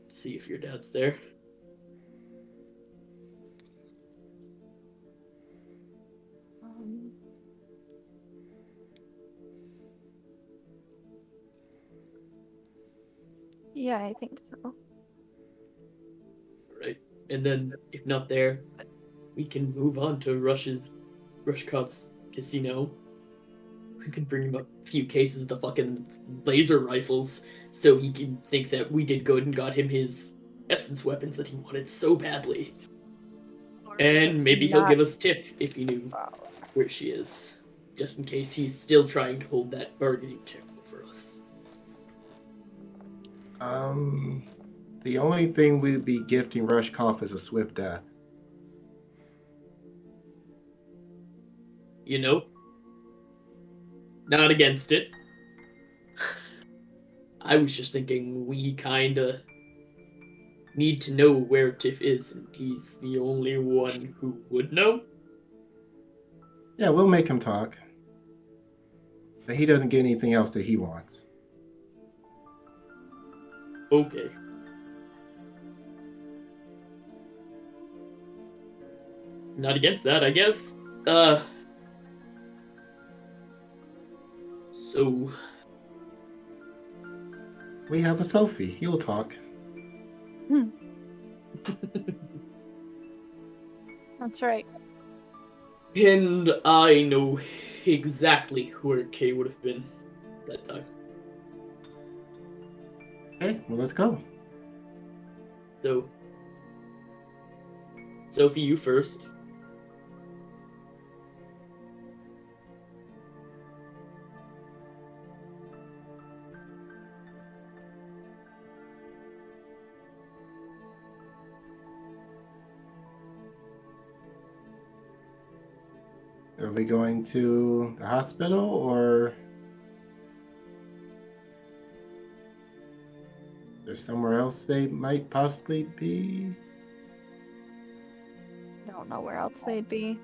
See if your dad's there? Um, yeah, I think so. Right. And then, if not there, we can move on to Rushkov's casino. We can bring him a few cases of the fucking laser rifles so he can think that we did good and got him his essence weapons that he wanted so badly. And maybe he'll Not give us Tiff if he knew where she is, just in case he's still trying to hold that bargaining chip over us. The only thing we'd be gifting Rushkoff is a swift death. You know? Not against it. I was just thinking we kinda need to know where Tiff is, and he's the only one who would know. Yeah, we'll make him talk. But he doesn't get anything else that he wants. Okay. Not against that, I guess. So We have a Sophie. He'll talk. That's right. and I know exactly where Kay would have been that time. Okay, well, let's go. So, Sophie, you first. Are we going to the hospital or there's somewhere else they might possibly be? I don't know where else they'd be.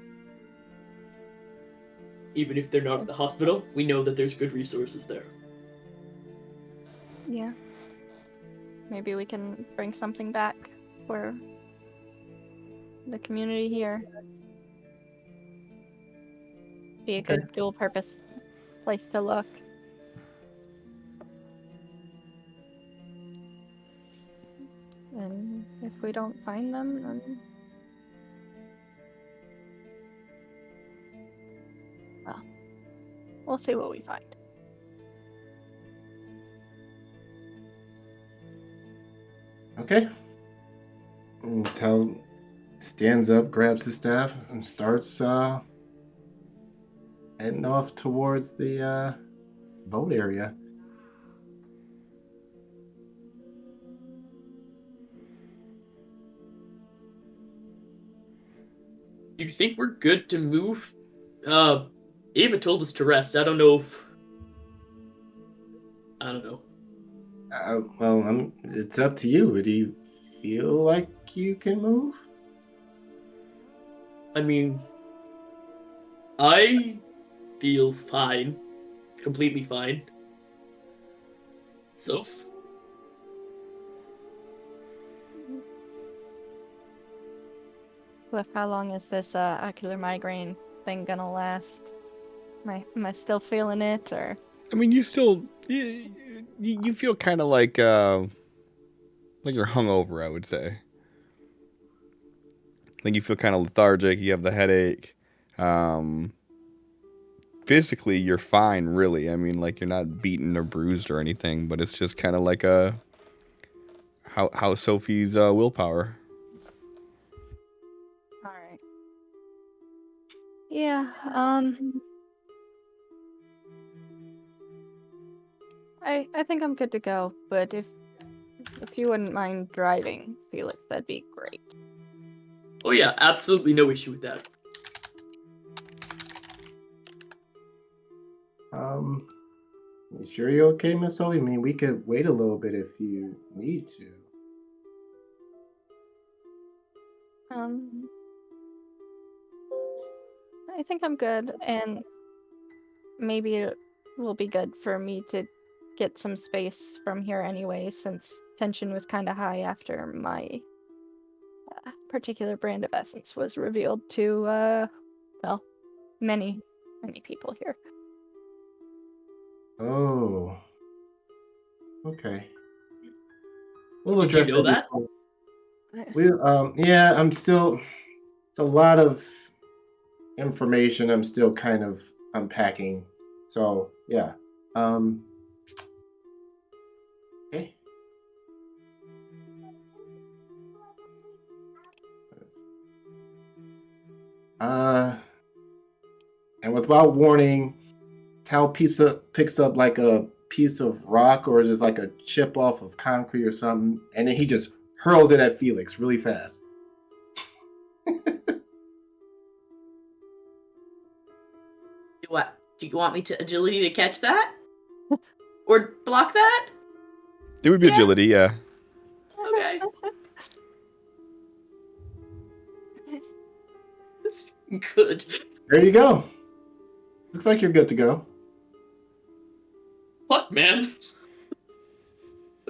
Even if they're not at the hospital, we know that there's good resources there. Yeah. Maybe we can bring something back for the community here. Be a good dual-purpose place to look. And if we don't find them, then... well, we'll see what we find. Okay. Tell stands up, grabs his staff, and starts heading off towards the boat area. You think we're good to move? Ava told us to rest. I don't know. Well, it's up to you. Do you feel like you can move? I mean, I feel fine. Completely fine. Soph? Cliff, how long is this ocular migraine thing gonna last? Am I still feeling it, or? I mean, you feel kind of like you're hungover, I would say. Like you feel kind of lethargic. You have the headache. Physically, you're fine, really. I mean, like you're not beaten or bruised or anything, but it's just kind of like how Sophie's willpower. All right. Yeah. I think I'm good to go. But if you wouldn't mind driving, Felix, that'd be great. Oh yeah, absolutely no issue with that. You sure you're okay, Miss Sophie? I mean, we could wait a little bit if you need to. I think I'm good, and maybe it will be good for me to get some space from here anyway, since tension was kind of high after my particular brand of essence was revealed to, well, many people here. Oh. Okay. We'll Did you address know that? before. Yeah, I'm still. It's a lot of information. I'm still kind of unpacking. So yeah. Okay. Uh, and without warning, Tal picks up like a piece of rock or just like a chip off of concrete or something, and then he just hurls it at Felix really fast. What? Do you want me to agility to catch that? Or block that? It would be Yeah. agility, yeah. Okay. Good. There you go. Looks like you're good to go. Fuck, man.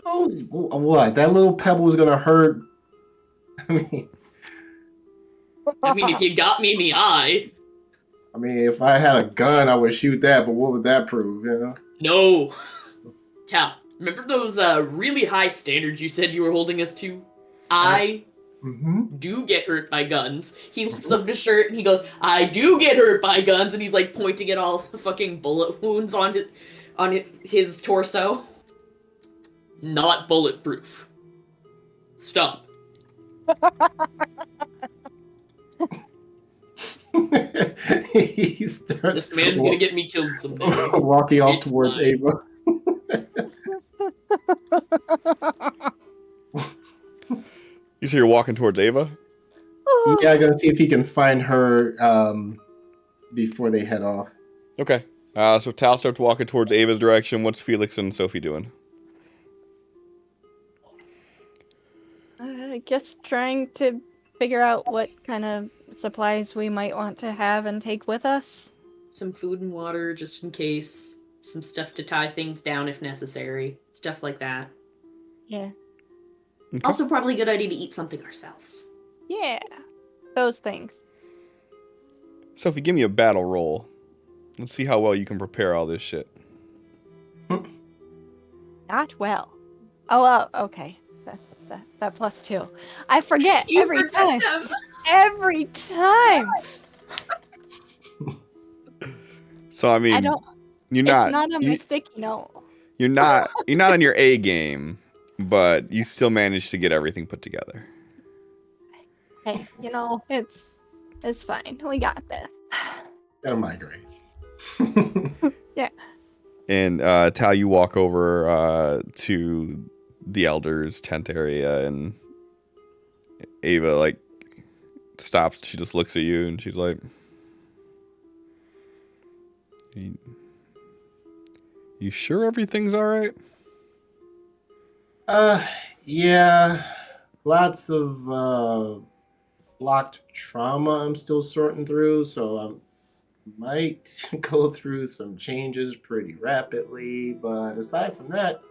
Oh, what? That little pebble is gonna hurt. I I mean, if you got me in the eye. mean, if I had a gun, I would shoot that. But what would that prove? You know? No. Tal, remember those really high standards you said you were holding us to? I do get hurt by guns. He lifts up his shirt and he goes, I do get hurt by guns, and he's like pointing at all the fucking bullet wounds on his torso. Not bulletproof. Stop. He starts. This man's gonna get me killed someday. Walking off It's towards fine. Ava. You say you're walking towards Ava? Yeah, I'm gonna see if he can find her before they head off. Okay. So Tal starts walking towards Ava's direction. What's Felix and Sophie doing? I guess trying to figure out what kind of supplies we might want to have and take with us. Some food and water just in case. Some stuff to tie things down if necessary. Stuff like that. Yeah. Okay. Also, probably a good idea to eat something ourselves. Yeah. Those things. Sophie, give me a battle roll. Let's see how well you can prepare all this shit. Not well. Oh, okay. That +2. I forget You every forget time. them. Every time. So I mean, I don't. you're It's not. not on my sticky note. You're not on your A game, but you still managed to get everything put together. Hey, it's fine. We got this. Got a migraine. Yeah. And Tal, you walk over to the elders' tent area, and Ava like stops. She just looks at you, and she's like, "You sure everything's all right?" Uh, yeah, lots of blocked trauma I'm still sorting through, so I might go through some changes pretty rapidly. But aside from that,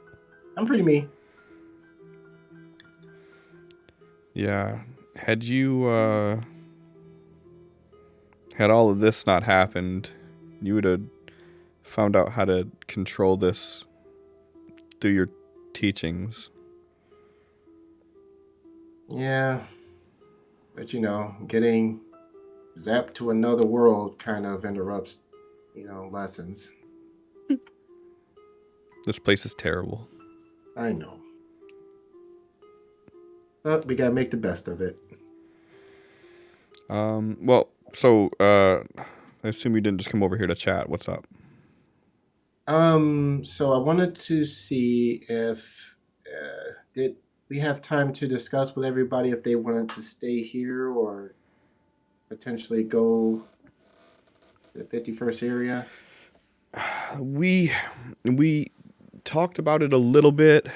I'm pretty me. Yeah. Had you had all of this not happened, you would have found out how to control this through your teachings. Yeah, but getting zapped to another world kind of interrupts, lessons. This place is terrible. I know. But we gotta make the best of it. Well, so I assume you didn't just come over here to chat. What's up? So I wanted to see if did we have time to discuss with everybody if they wanted to stay here or potentially go to the 51st area. We talked about it a little bit,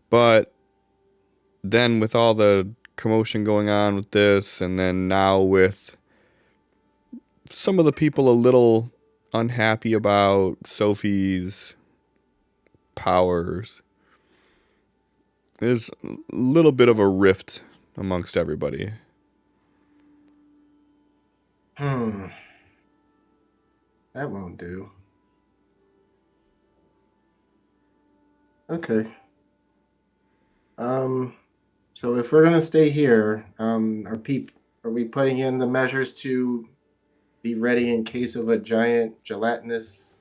but then with all the commotion going on with this, and then now with some of the people a little unhappy about Sophie's powers, there's a little bit of a rift amongst everybody. That won't do. Okay. So if we're gonna stay here, are we putting in the measures to be ready in case of a giant gelatinous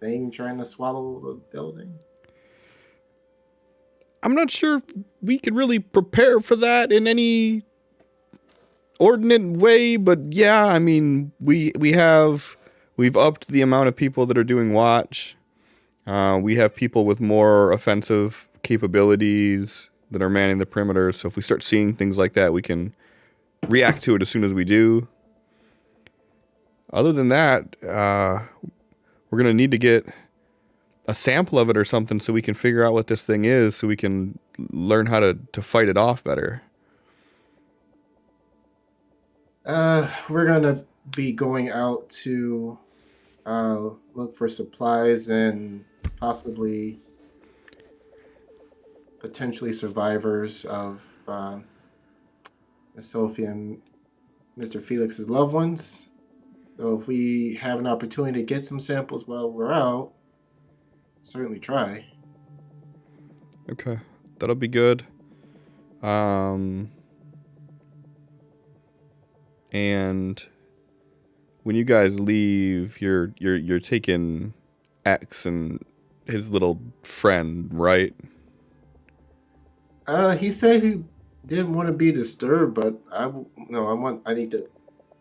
thing trying to swallow the building? I'm not sure if we could really prepare for that in any ordinate way, but yeah, I mean, we've upped the amount of people that are doing watch. We have people with more offensive capabilities that are manning the perimeter, so if we start seeing things like that, we can react to it as soon as we do. Other than that, we're going to need to get a sample of it or something so we can figure out what this thing is, so we can learn how to fight it off better. We're gonna be going out to look for supplies and possibly potentially survivors of Miss Sophie and Mr. Felix's loved ones. So if we have an opportunity to get some samples while we're out, certainly try. Okay, that'll be good. And when you guys leave, you're taking X and his little friend, right? He said he didn't want to be disturbed, but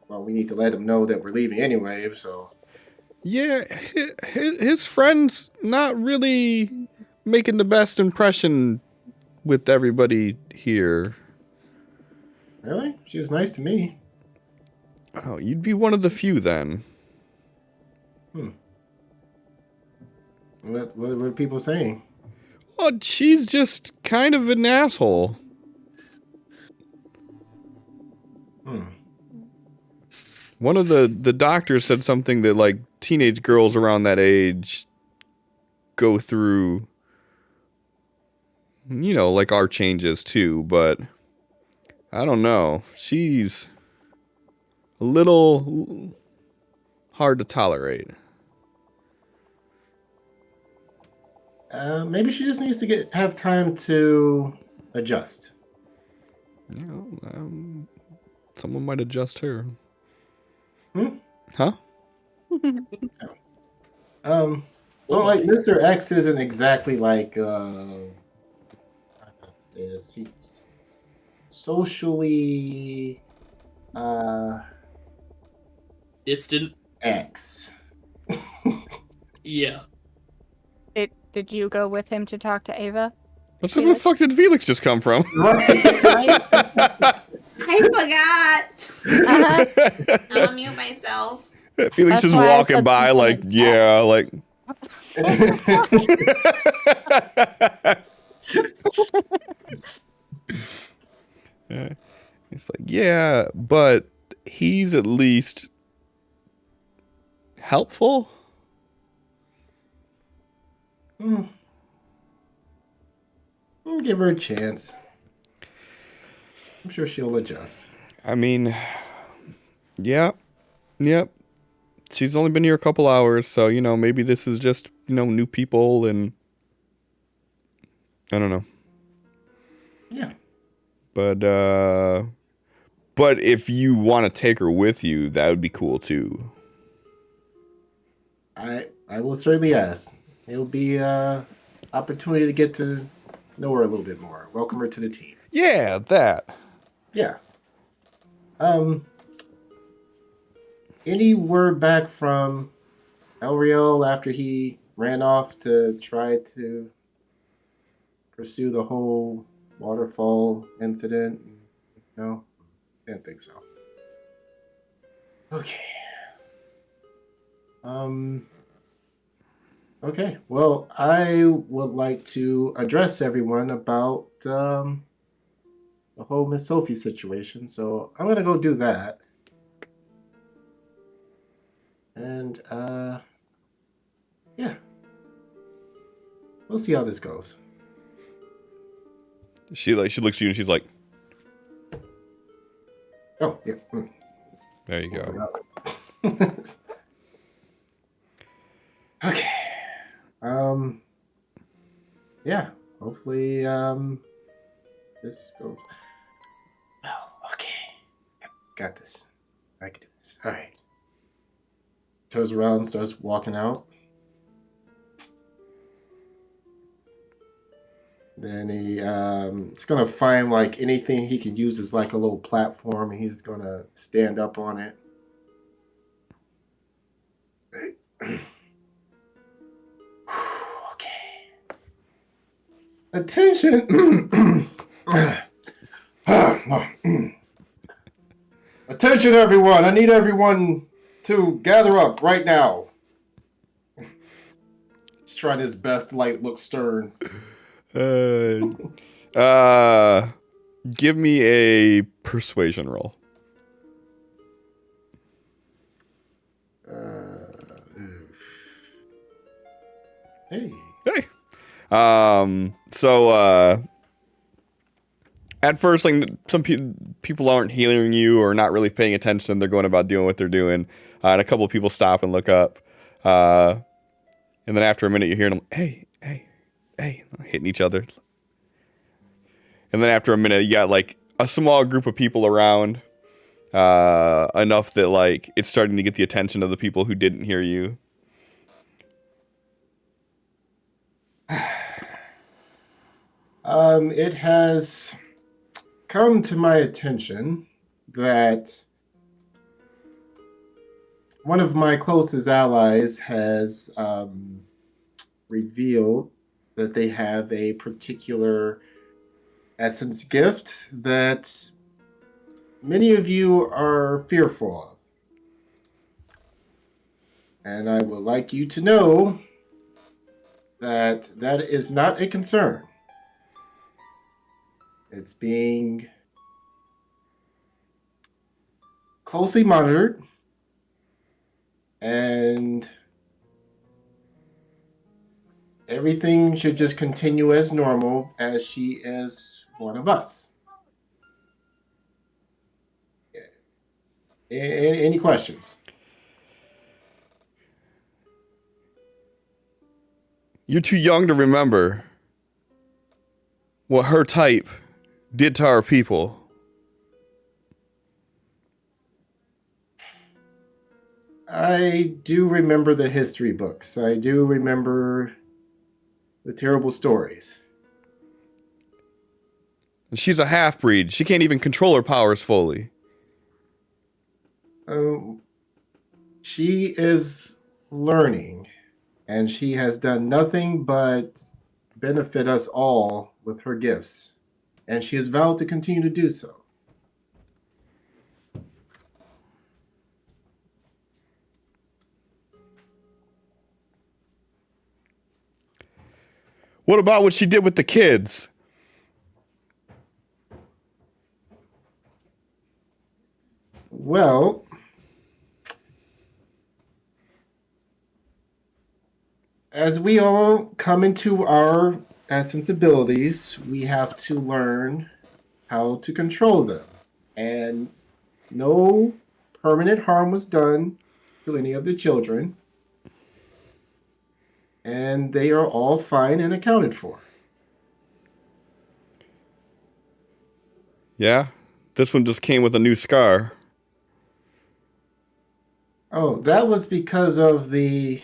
we need to let him know that we're leaving anyway, so. Yeah, his friend's not really making the best impression with everybody here. Really? She was nice to me. Oh, you'd be one of the few then. What are people saying? Oh, she's just kind of an asshole. One of the doctors said something that, like, teenage girls around that age go through, like our changes too, but I don't know. She's a little hard to tolerate. Maybe she just needs to have time to adjust. Someone might adjust her. Huh? Well, like Mr. X isn't exactly like how to say this. He's socially distant. X. Yeah. Did you go with him to talk to Ava? Where the fuck did Felix just come from? I forgot. I'll mute myself. Felix just walking by like, yeah, like. It's like, yeah, but he's at least helpful. Give her a chance. I'm sure she'll adjust. I mean, yeah, yep. She's only been here a couple hours, so maybe this is just new people, and I don't know. Yeah. But if you want to take her with you, that would be cool too. I will certainly ask. It'll be opportunity to get to know her a little bit more. Welcome her to the team. Yeah, that. Yeah. Any word back from Elriel after he ran off to try to pursue the whole waterfall incident? No? Didn't think so. Okay. Okay. Well, I would like to address everyone about the whole Miss Sophie situation. So I'm gonna go do that. And yeah. We'll see how this goes. She looks at you and she's like, Oh, yeah. there you go. Okay. Yeah. Hopefully, this goes well. Okay. Yep, got this. I can do this. All right. Turns around, starts walking out. Then he's gonna find like anything he can use as like a little platform, and he's gonna stand up on it. Okay. Attention. Attention, everyone. I need everyone to gather up right now. He's trying his best to like look stern. Give me a persuasion roll. Hey. Hey. At first, like, some people aren't hearing you or not really paying attention. They're going about doing what they're doing. And a couple of people stop and look up. And then after a minute, you hear them, hey, hitting each other. And then after a minute, you got like a small group of people around, enough that like it's starting to get the attention of the people who didn't hear you. It has come to my attention that one of my closest allies has revealed that they have a particular essence gift that many of you are fearful of. And I would like you to know that that is not a concern. It's being closely monitored, and everything should just continue as normal, as she is one of us. Any questions? You're too young to remember what her type did to our people. I do remember the history books. I do remember the terrible stories. And she's a half-breed. She can't even control her powers fully. She is learning, and she has done nothing but benefit us all with her gifts, and she has vowed to continue to do so. What about what she did with the kids? Well, as we all come into our essence abilities, we have to learn how to control them. And no permanent harm was done to any of the children. And they are all fine and accounted for. Yeah, this one just came with a new scar. Oh, that was because of the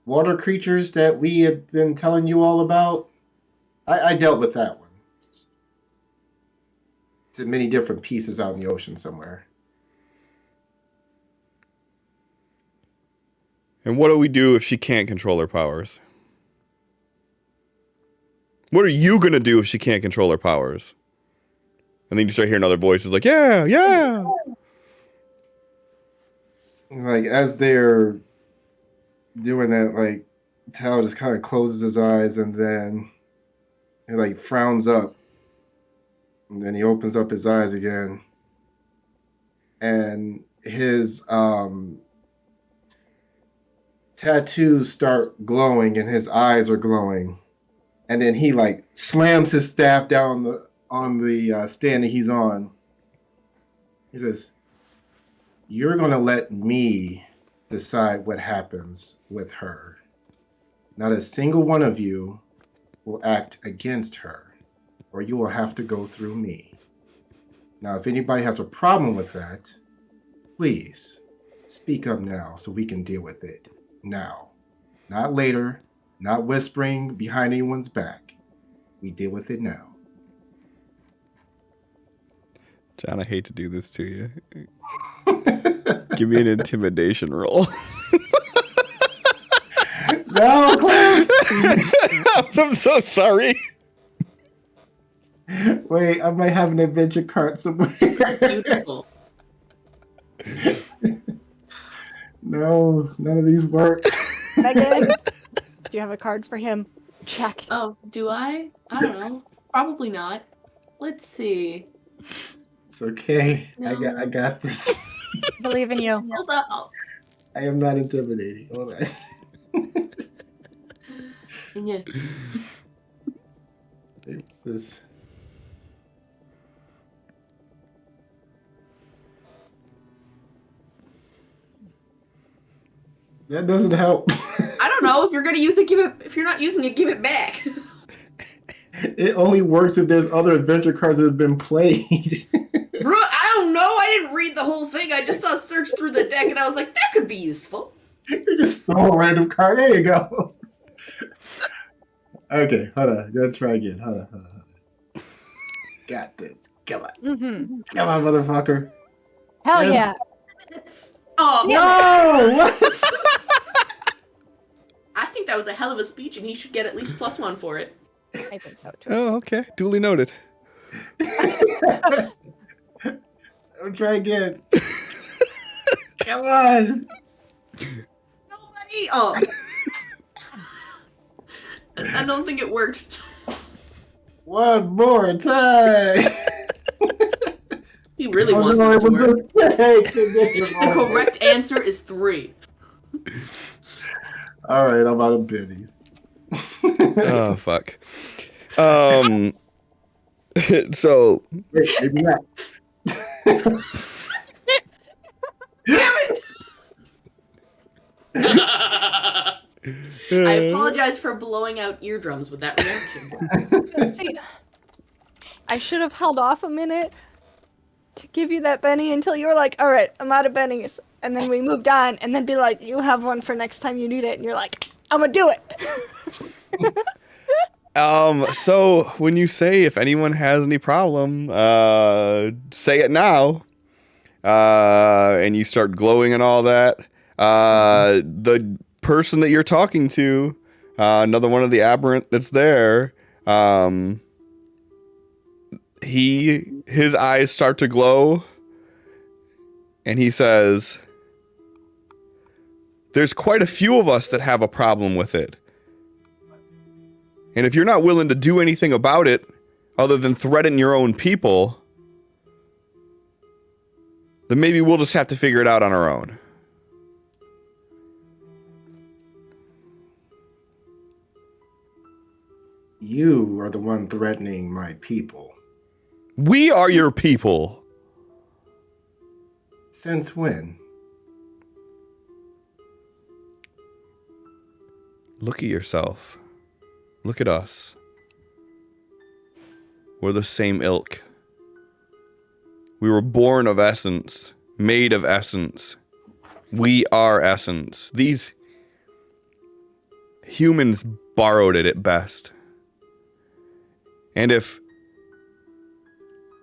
water creatures that we have been telling you all about. I dealt with that one. It's in many different pieces out in the ocean somewhere. And what do we do if she can't control her powers? What are you gonna do if she can't control her powers? And then you start hearing other voices like, yeah, yeah. Like, as they're doing that, like, Tao just kind of closes his eyes and then he, like, frowns up. And then he opens up his eyes again. And his tattoos start glowing and his eyes are glowing. And then he, like, slams his staff down on the stand that he's on. He says, "You're going to let me decide what happens with her. Not a single one of you will act against her, or you will have to go through me. Now, if anybody has a problem with that, please speak up now so we can deal with it now. Not later, not whispering behind anyone's back. We deal with it now." John, I hate to do this to you. Give me an intimidation roll. No, Cliff! I'm so sorry. Wait, I might have an adventure card somewhere. This is beautiful. No, none of these work. Megan, do you have a card for him? Check. Oh, do I? I don't know. Probably not. Let's see. It's okay. No. I got this. Believe in you. Hold up. Oh, I am not intimidating. Hold on. and yeah. What's this? That doesn't help. I don't know. If you're gonna use it, give it. If you're not using it, give it back. It only works if there's other adventure cards that have been played. Bro, I don't know. I didn't read the whole thing. I just saw search through the deck, and I was like, that could be useful. You just stole a random card. There you go. Okay, hold on. Gotta try again. Hold on. Got this. Come on. Mm-hmm. Come on, motherfucker. Hell Yeah. yeah. Oh, No! What? I think that was a hell of a speech, and he should get at least +1 for it. I think so too. Oh, okay. Duly noted. I'll try again. Come on. Nobody. Oh. I don't think it worked. One more time. He really wants this to work. The The correct answer is 3. All right, I'm out of biddies. Oh, fuck. So. Wait, maybe not. I apologize for blowing out eardrums with that reaction. See, I should have held off a minute to give you that Benny until you were like, all right, I'm out of Bennies. And then we moved on, and then be like, you have one for next time you need it. And you're like, I'm going to do it. So when you say if anyone has any problem, say it now. And you start glowing and all that. The person that you're talking to, another one of the aberrant that's there, his eyes start to glow, and he says, "There's quite a few of us that have a problem with it. And if you're not willing to do anything about it, other than threaten your own people, then maybe we'll just have to figure it out on our own. You are the one threatening my people. We are your people. Since when? Look at yourself. Look at us. We're the same ilk. We were born of essence, made of essence. We are essence. These humans borrowed it at best. And if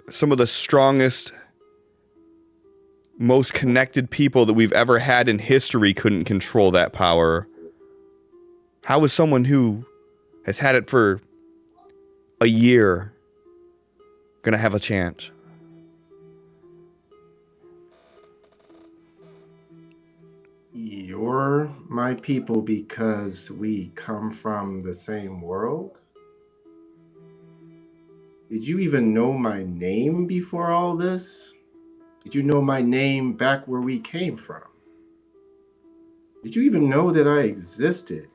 some of the strongest, most connected people that we've ever had in history couldn't control that power, how is someone who has had it for a year gonna have a chance? You're my people because we come from the same world? Did you even know my name before all this? Did you know my name back where we came from? Did you even know that I existed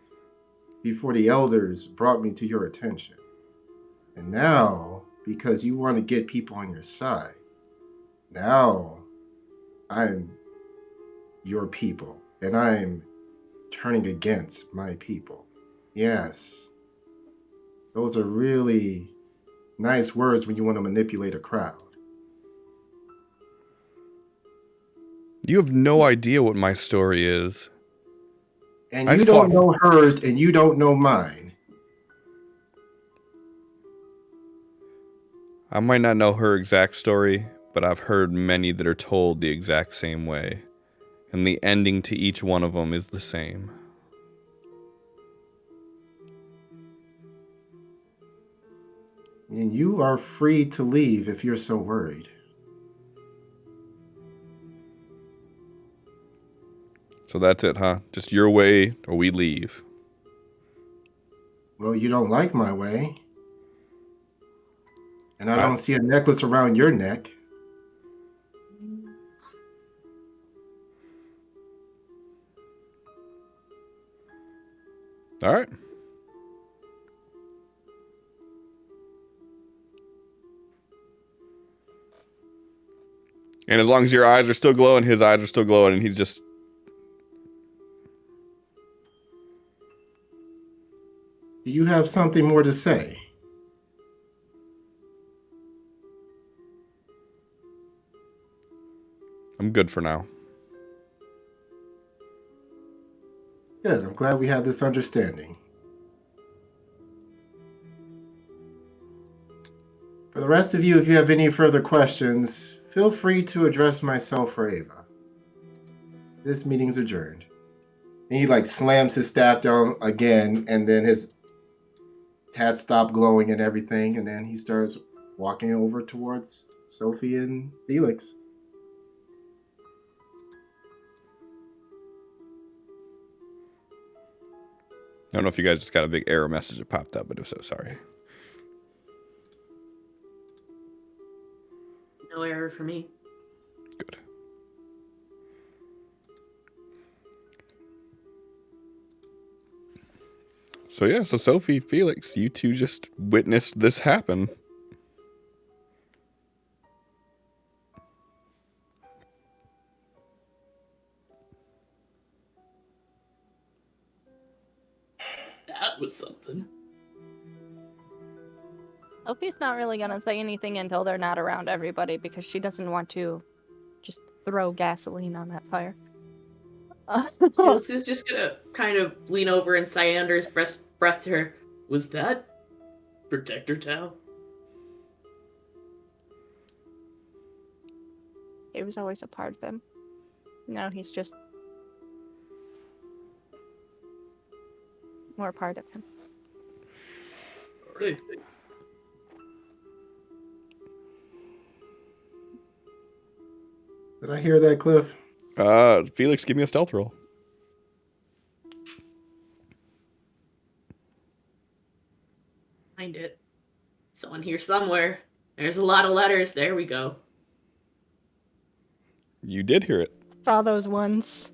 before the elders brought me to your attention? And now, because you want to get people on your side, now I'm your people, and I'm turning against my people. Yes, those are really nice words when you want to manipulate a crowd. You have no idea what my story is. And I you fought- don't know hers, and you don't know mine. I might not know her exact story, but I've heard many that are told the exact same way. And the ending to each one of them is the same. And you are free to leave if you're so worried. So that's it, huh? Just your way or we leave. Well, you don't like my way. And I I- don't see a necklace around your neck. All right. And as long as your eyes are still glowing, his eyes are still glowing, and he's just... Do you have something more to say? I'm good for now. Good, I'm glad we have this understanding. For the rest of you, if you have any further questions, feel free to address myself or Ava. This meeting's adjourned. And he slams his staff down again, and then his tats stop glowing and everything, and then he starts walking over towards Sophie and Felix. I don't know if you guys just got a big error message that popped up, but I'm so sorry. No error for me. Good. So yeah, so Sophie, Felix, you two just witnessed this happen. That was something. Sophie's not really gonna say anything until they're not around everybody because she doesn't want to just throw gasoline on that fire. Felix is just gonna kind of lean over and sigh under his breath to her. Was that Protector Tau? He was always a part of him. No, he's just more part of him. Alright. Did I hear that, Cliff? Felix, give me a stealth roll. Find it. Someone here somewhere. There's a lot of letters. There we go. You did hear it. Saw those ones.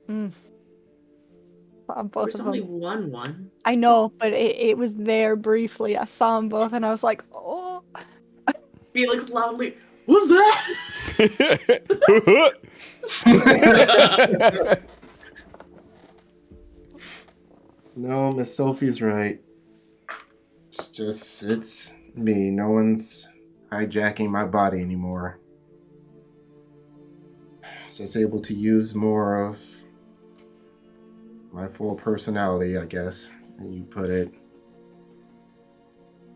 Saw both There's of only them. one. I know, but it was there briefly. I saw them both, and I was like, oh. Felix loudly, what's that? No, Miss Sophie's right. It's me. No one's hijacking my body anymore. Just able to use more of my full personality, I guess, you put it.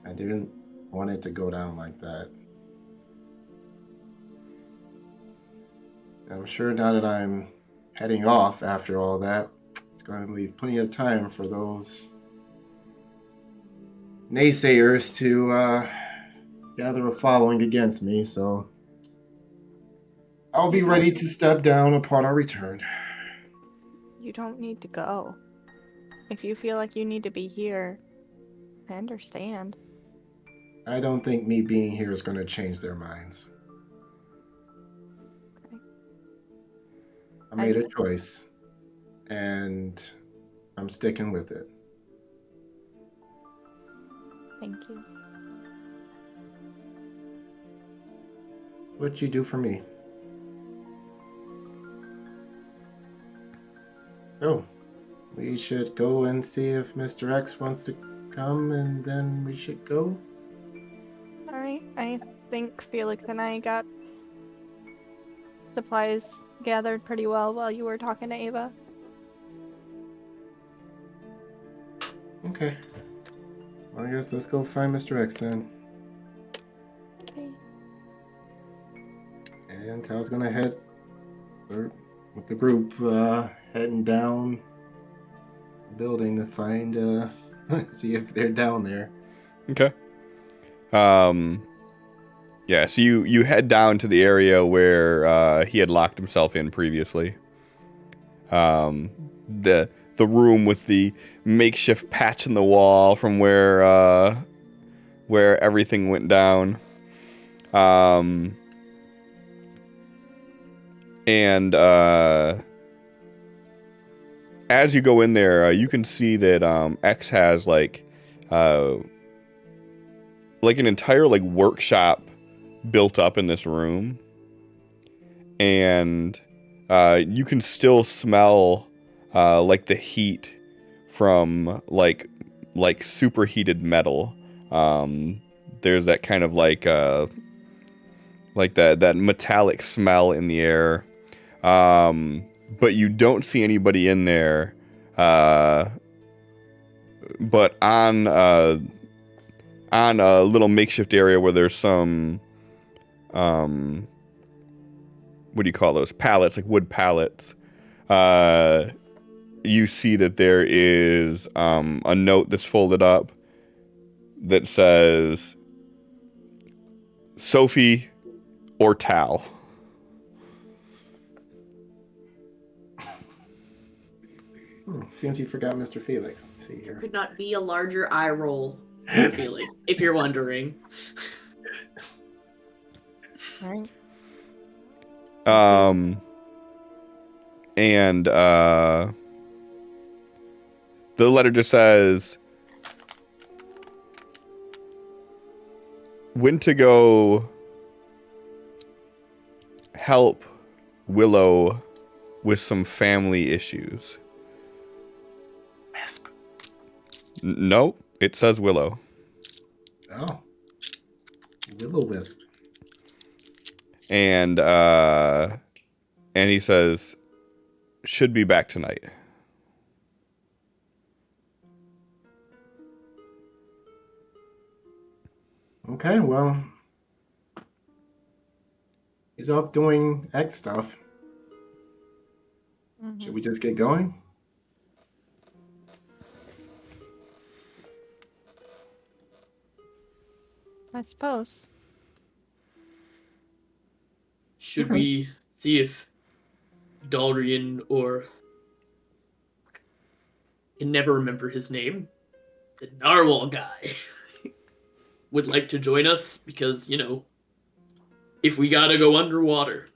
I didn't want it to go down like that. I'm sure now that I'm heading off after all that, it's going to leave plenty of time for those naysayers to gather a following against me, so I'll be ready to step down upon our return. You don't need to go. If you feel like you need to be here, I understand. I don't think me being here is going to change their minds. Okay. I made a choice, and I'm sticking with it. Thank you. What'd you do for me? Oh, we should go and see if Mr. X wants to come, and then we should go. Alright, I think Felix and I got supplies gathered pretty well while you were talking to Ava. Okay. Well, I guess let's go find Mr. X then. Okay. And Tal's gonna head with the group heading down the building to find see if they're down there. Okay. Yeah, so you head down to the area where he had locked himself in previously. The room with the makeshift patch in the wall from where everything went down. And as you go in there, you can see that X has like an entire like workshop built up in this room, and you can still smell like the heat from like superheated metal. There's that kind of like that metallic smell in the air. But you don't see anybody in there. But on a little makeshift area where there's some what do you call those pallets, like wood pallets, you see that there is a note that's folded up that says Sophie or Tal. Seems you forgot Mr. Felix. Let's see here. Could not be a larger eye roll for Felix, if you're wondering. Right. And the letter just says when to go help Willow with some family issues. Wisp. No, it says Willow. Oh. Will-o-wisp. And he says should be back tonight. Okay, well, he's off doing X stuff. Mm-hmm. Should we just get going? I suppose. Should we see if Dalrian or I can never remember his name. the narwhal guy would like to join us because, if we gotta go underwater,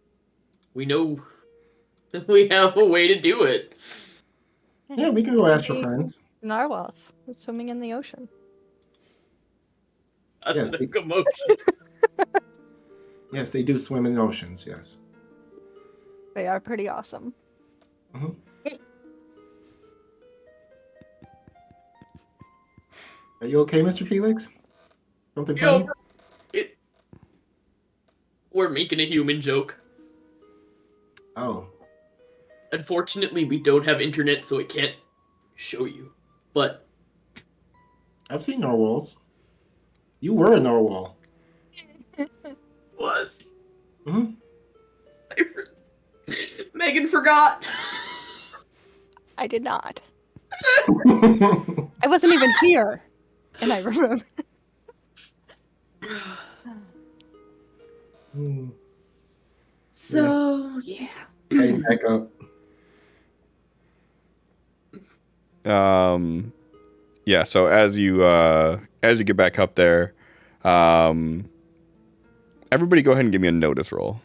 we know we have a way to do it. Yeah, we can go ask for Maybe friends. Narwhals swimming in the ocean. That's Yes, an commotion. Yes, they do swim in oceans, yes. They are pretty awesome. Mhm. Are you okay, Mr. Felix? Something funny? We're making a human joke. Oh. Unfortunately, we don't have internet, so it can't show you. But I've seen narwhals. You were a narwhal. was Mm-hmm. Megan forgot. I did not. I wasn't even here, and I remember. So, yeah. Hey, back up. Yeah, so as you get back up there, everybody go ahead and give me a notice roll.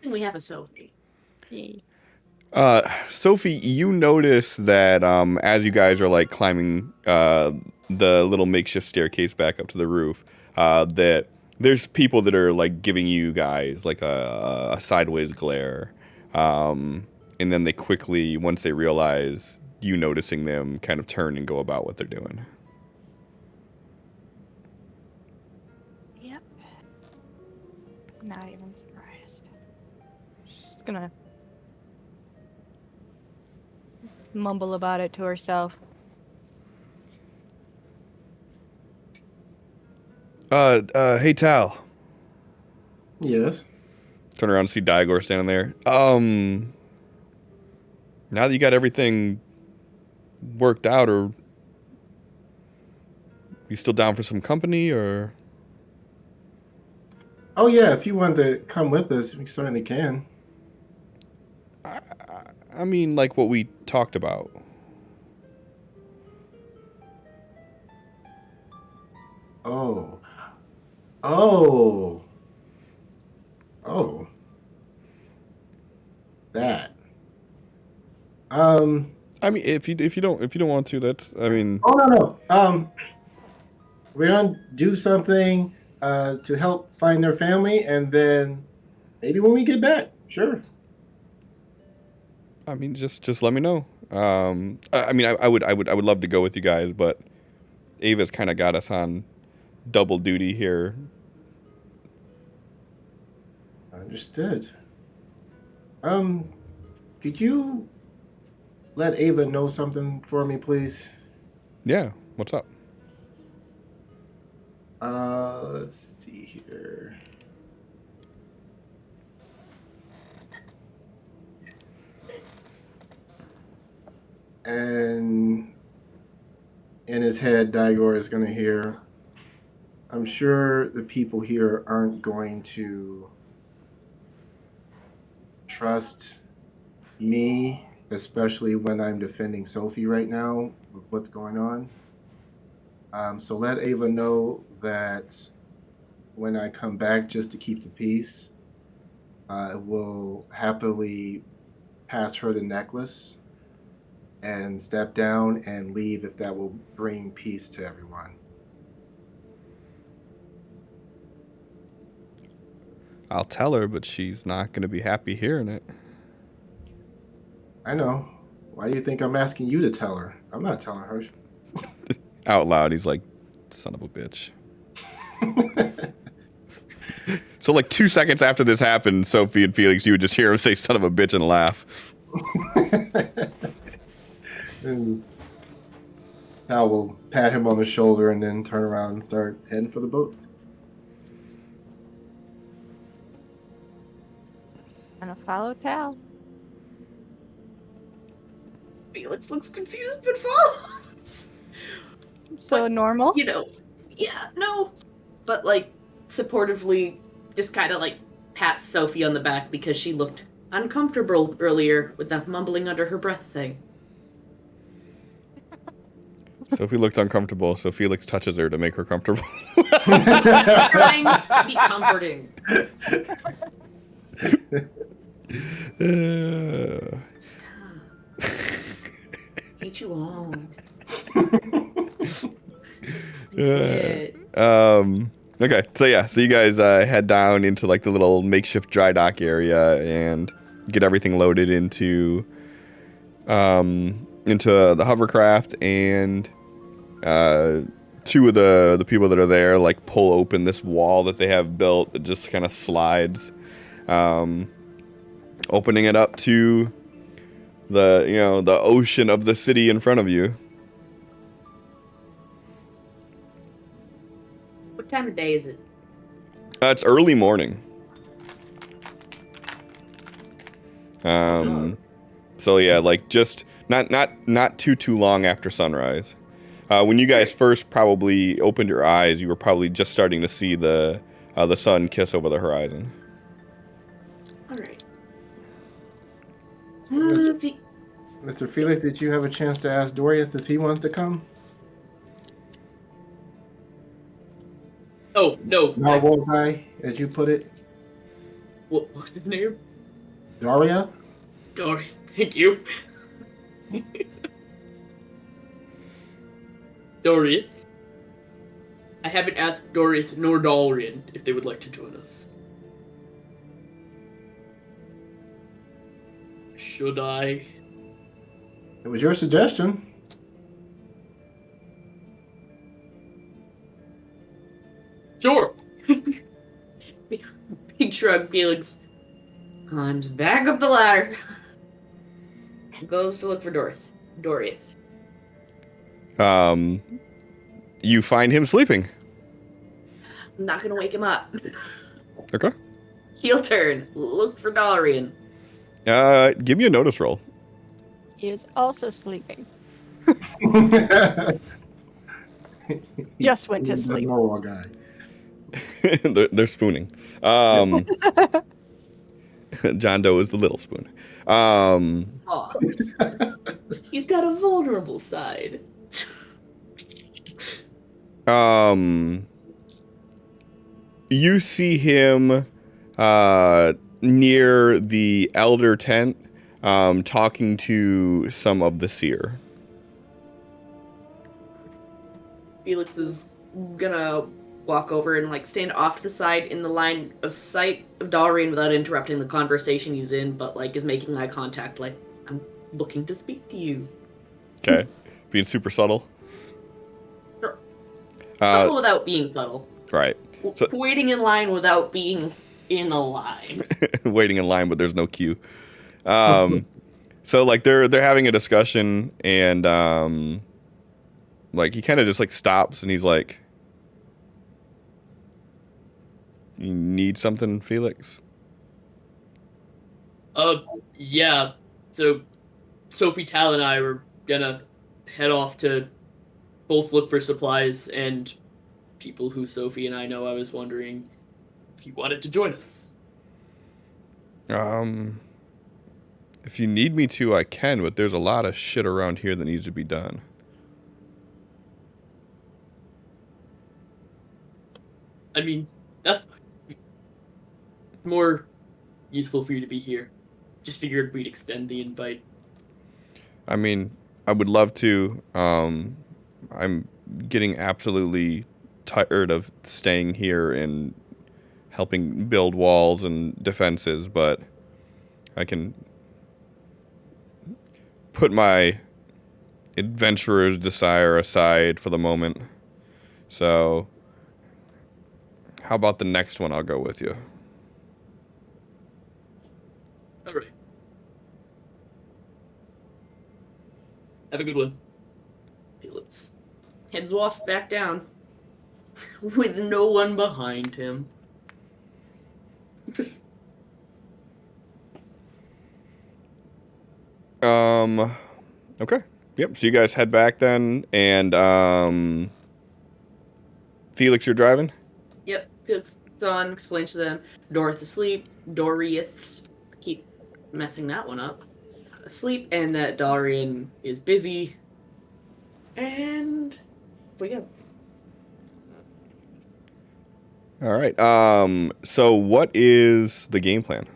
And we have a Sophie. Yay. Sophie, you notice that as you guys are like climbing the little makeshift staircase back up to the roof, that there's people that are like giving you guys like a sideways glare, and then they quickly, once they realize you noticing them, kind of turn and go about what they're doing. Yep. Not even surprised. She's gonna mumble about it to herself. Hey Tal. Yes. Turn around and see Diagor standing there. Now that you got everything worked out, or you still down for some company, or? Oh, yeah, if you want to come with us, we certainly can. I mean, like what we talked about. Oh. Oh. Oh. That. I mean, if you don't want to, that's. I mean. Oh, no. We're gonna do something to help find their family, and then maybe when we get back, sure. I mean, just let me know. I mean, I would love to go with you guys, but Ava's kind of got us on double duty here. Understood. Could you let Ava know something for me, please? Yeah. What's up? Let's see here. And in his head, Daigor is going to hear, I'm sure the people here aren't going to trust me, especially when I'm defending Sophie right now with what's going on. So let Ava know that when I come back just to keep the peace, I will happily pass her the necklace and step down and leave if that will bring peace to everyone. I'll tell her, but she's not going to be happy hearing it. I know. Why do you think I'm asking you to tell her? I'm not telling her. Out loud, he's like, son of a bitch. So like 2 seconds after this happened, Sophie and Felix, you would just hear him say son of a bitch and laugh. And Hal will pat him on the shoulder and then turn around and start heading for the boats. Gonna follow Tal. Felix looks confused but follows. So But, normal. Yeah, no. But, like, supportively just kind of, like, pats Sophie on the back because she looked uncomfortable earlier with the mumbling under her breath thing. Sophie looked uncomfortable, so Felix touches her to make her comfortable. Trying to be comforting. Stop. Hate you all. Okay, so yeah, so you guys head down into like the little makeshift dry dock area and get everything loaded into the hovercraft, and two of the people that are there like pull open this wall that they have built that just kind of slides, opening it up to the ocean of the city in front of you. What time of day is it? It's early morning. So yeah, like just not too long after sunrise. When you guys first probably opened your eyes, you were probably just starting to see the sun kiss over the horizon. All right. Mr. Felix, did you have a chance to ask Doriath if he wants to come? Oh, no. Narwhal guy, as you put it. What's his name? Doriath? Dory, thank you. Doriath. I haven't asked Doriath nor Dalrian if they would like to join us. Should I? It was your suggestion. Sure. Big shrug. Felix climbs back up the ladder. Goes to look for Doriath. You find him sleeping. I'm not gonna wake him up. Okay. Heel turn. Look for Dalrian. Give me a notice roll. He is also sleeping. He's Just went to the sleep. Narwhal guy. they're spooning. John Doe is the little spoon. Aw. He's got a vulnerable side. You see him near the elder tent, talking to some of the seer. Felix is gonna walk over and like stand off to the side in the line of sight of Dalrian without interrupting the conversation he's in, but like is making eye contact like, I'm looking to speak to you. Okay. Being super subtle. Sure. Subtle without being subtle. Right. So, Waiting in line without being in a line. waiting in line, but there's no queue. So like they're having a discussion, and like he kind of just like stops and he's like, "You need something, Felix?" Yeah. So, Sophie, Tal, and I were gonna head off to both look for supplies and people who Sophie and I know. I was wondering if you wanted to join us. If you need me to, I can, but there's a lot of shit around here that needs to be done. I mean, that's more useful for you to be here. Just figured we'd extend the invite. I mean, I would love to. I'm getting absolutely tired of staying here and helping build walls and defenses, but I can put my adventurer's desire aside for the moment. So, how about the next one? I'll go with you. All right. Have a good one. Felix heads off back down with no one behind him. Okay. Yep. So you guys head back then, and Felix, you're driving? Yep, Felix is on, explains to them. Doriath's asleep. Doriath's messing that one up, asleep, and that Darian is busy. And we go. All right. So what is the game plan?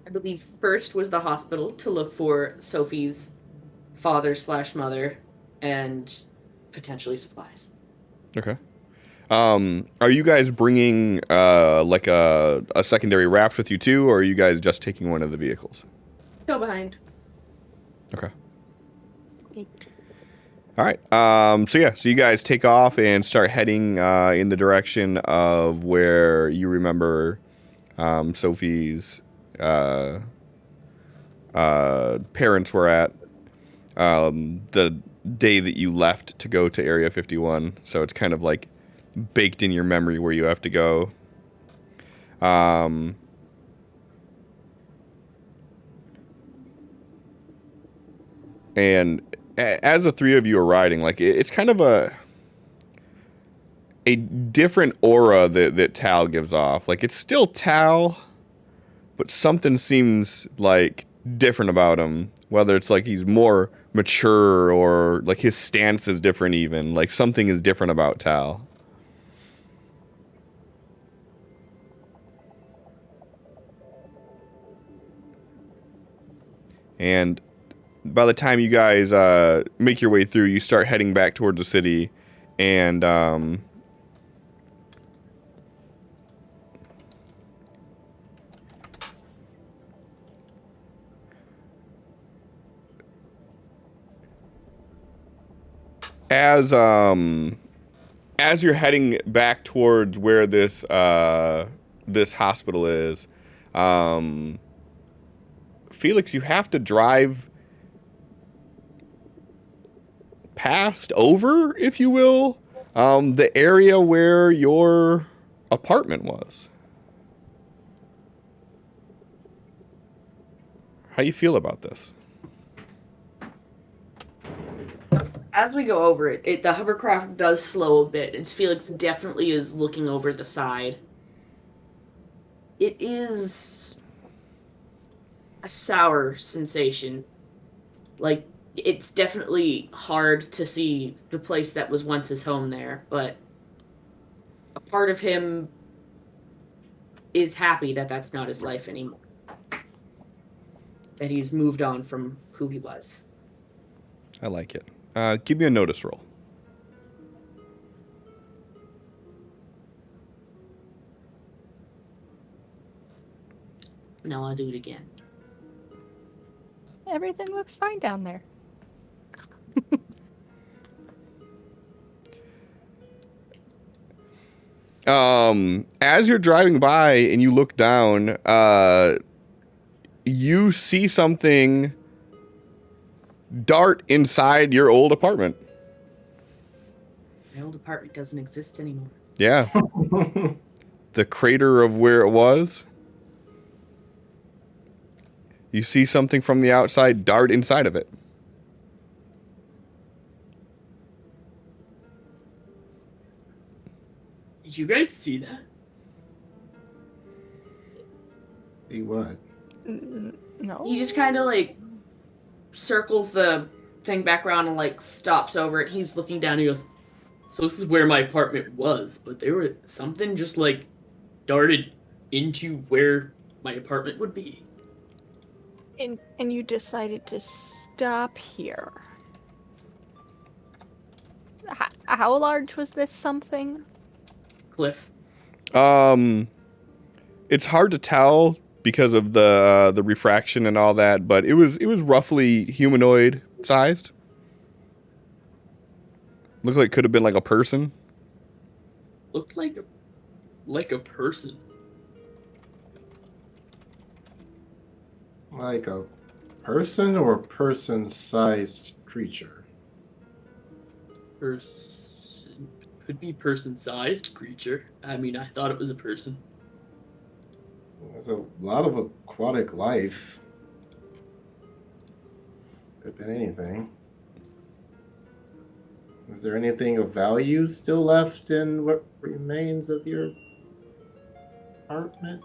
I believe first was the hospital to look for Sophie's father/mother and potentially supplies. Okay. Are you guys bringing like a secondary raft with you too, or are you guys just taking one of the vehicles? Go behind. Okay. Okay. All right. So you guys take off and start heading in the direction of where you remember Sophie's parents were at the day that you left to go to Area 51. So it's kind of like baked in your memory where you have to go. And as the three of you are riding, like it's kind of a different aura that Tal gives off. Like it's still Tal, but something seems like different about him. Whether it's like he's more mature or like his stance is different, even like something is different about Tal. And by the time you guys make your way through, you start heading back towards the city, and as you're heading back towards where this this hospital is, Felix, you have to drive past over, if you will, the area where your apartment was. How you feel about this? As we go over it, the hovercraft does slow a bit, and Felix definitely is looking over the side. It is a sour sensation. Like, it's definitely hard to see the place that was once his home there, but a part of him is happy that that's not his life anymore. That he's moved on from who he was. I like it. Give me a notice roll. Now I'll do it again. Everything looks fine down there. As you're driving by and you look down, you see something dart inside your old apartment. My old apartment doesn't exist anymore. Yeah. The crater of where it was. You see something from the outside dart inside of it. Did you guys see that? See what? No. He just kind of like circles the thing back around and like stops over it. He's looking down. He goes, So this is where my apartment was, but there were something just like darted into where my apartment would be. And you decided to stop here. How large was this something? Cliff. It's hard to tell because of the refraction and all that, but it was roughly humanoid sized. Looked like it could have been like a person. Looked like a person. Like a person or a person-sized creature? Person could be person-sized creature. I mean, I thought it was a person. There's a lot of aquatic life. Could have been anything. Is there anything of value still left in what remains of your apartment?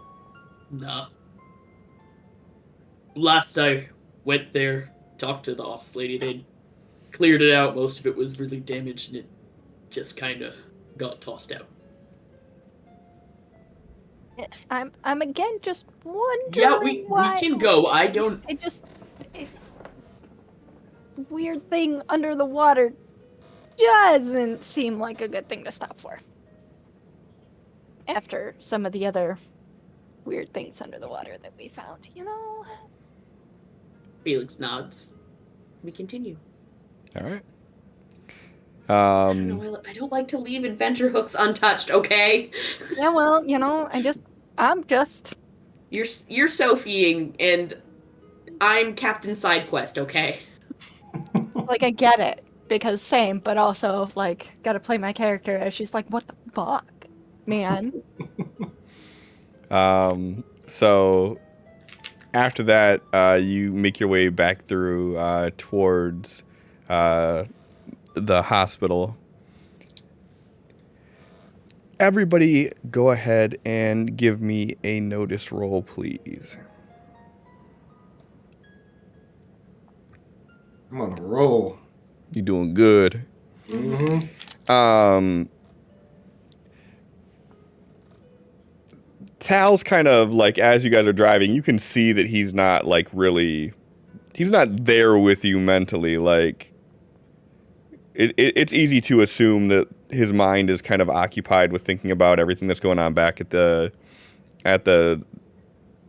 Nah. last I went there, talked to the office lady, they'd cleared it out. Most of it was really damaged, and it just kind of got tossed out. I'm again just wondering Yeah, we why. can go. I don't. It, weird thing under the water doesn't seem like a good thing to stop for. After some of the other weird things under the water that we found, you know? Felix nods. We continue. All right. I don't know. I don't like to leave adventure hooks untouched. Okay. Yeah, well, you know, I'm just. You're Sophieing, and I'm Captain Sidequest. Okay. Like, I get it, because same, but also, like, gotta play my character as she's like, what the fuck, man? So after that, you make your way back through towards the hospital. Everybody, go ahead and give me a notice roll, please. I'm on a roll. You're doing good. Mm-hmm. Tal's kind of like, as you guys are driving, you can see that he's not like really, he's not there with you mentally. Like, it's easy to assume that his mind is kind of occupied with thinking about everything that's going on back at the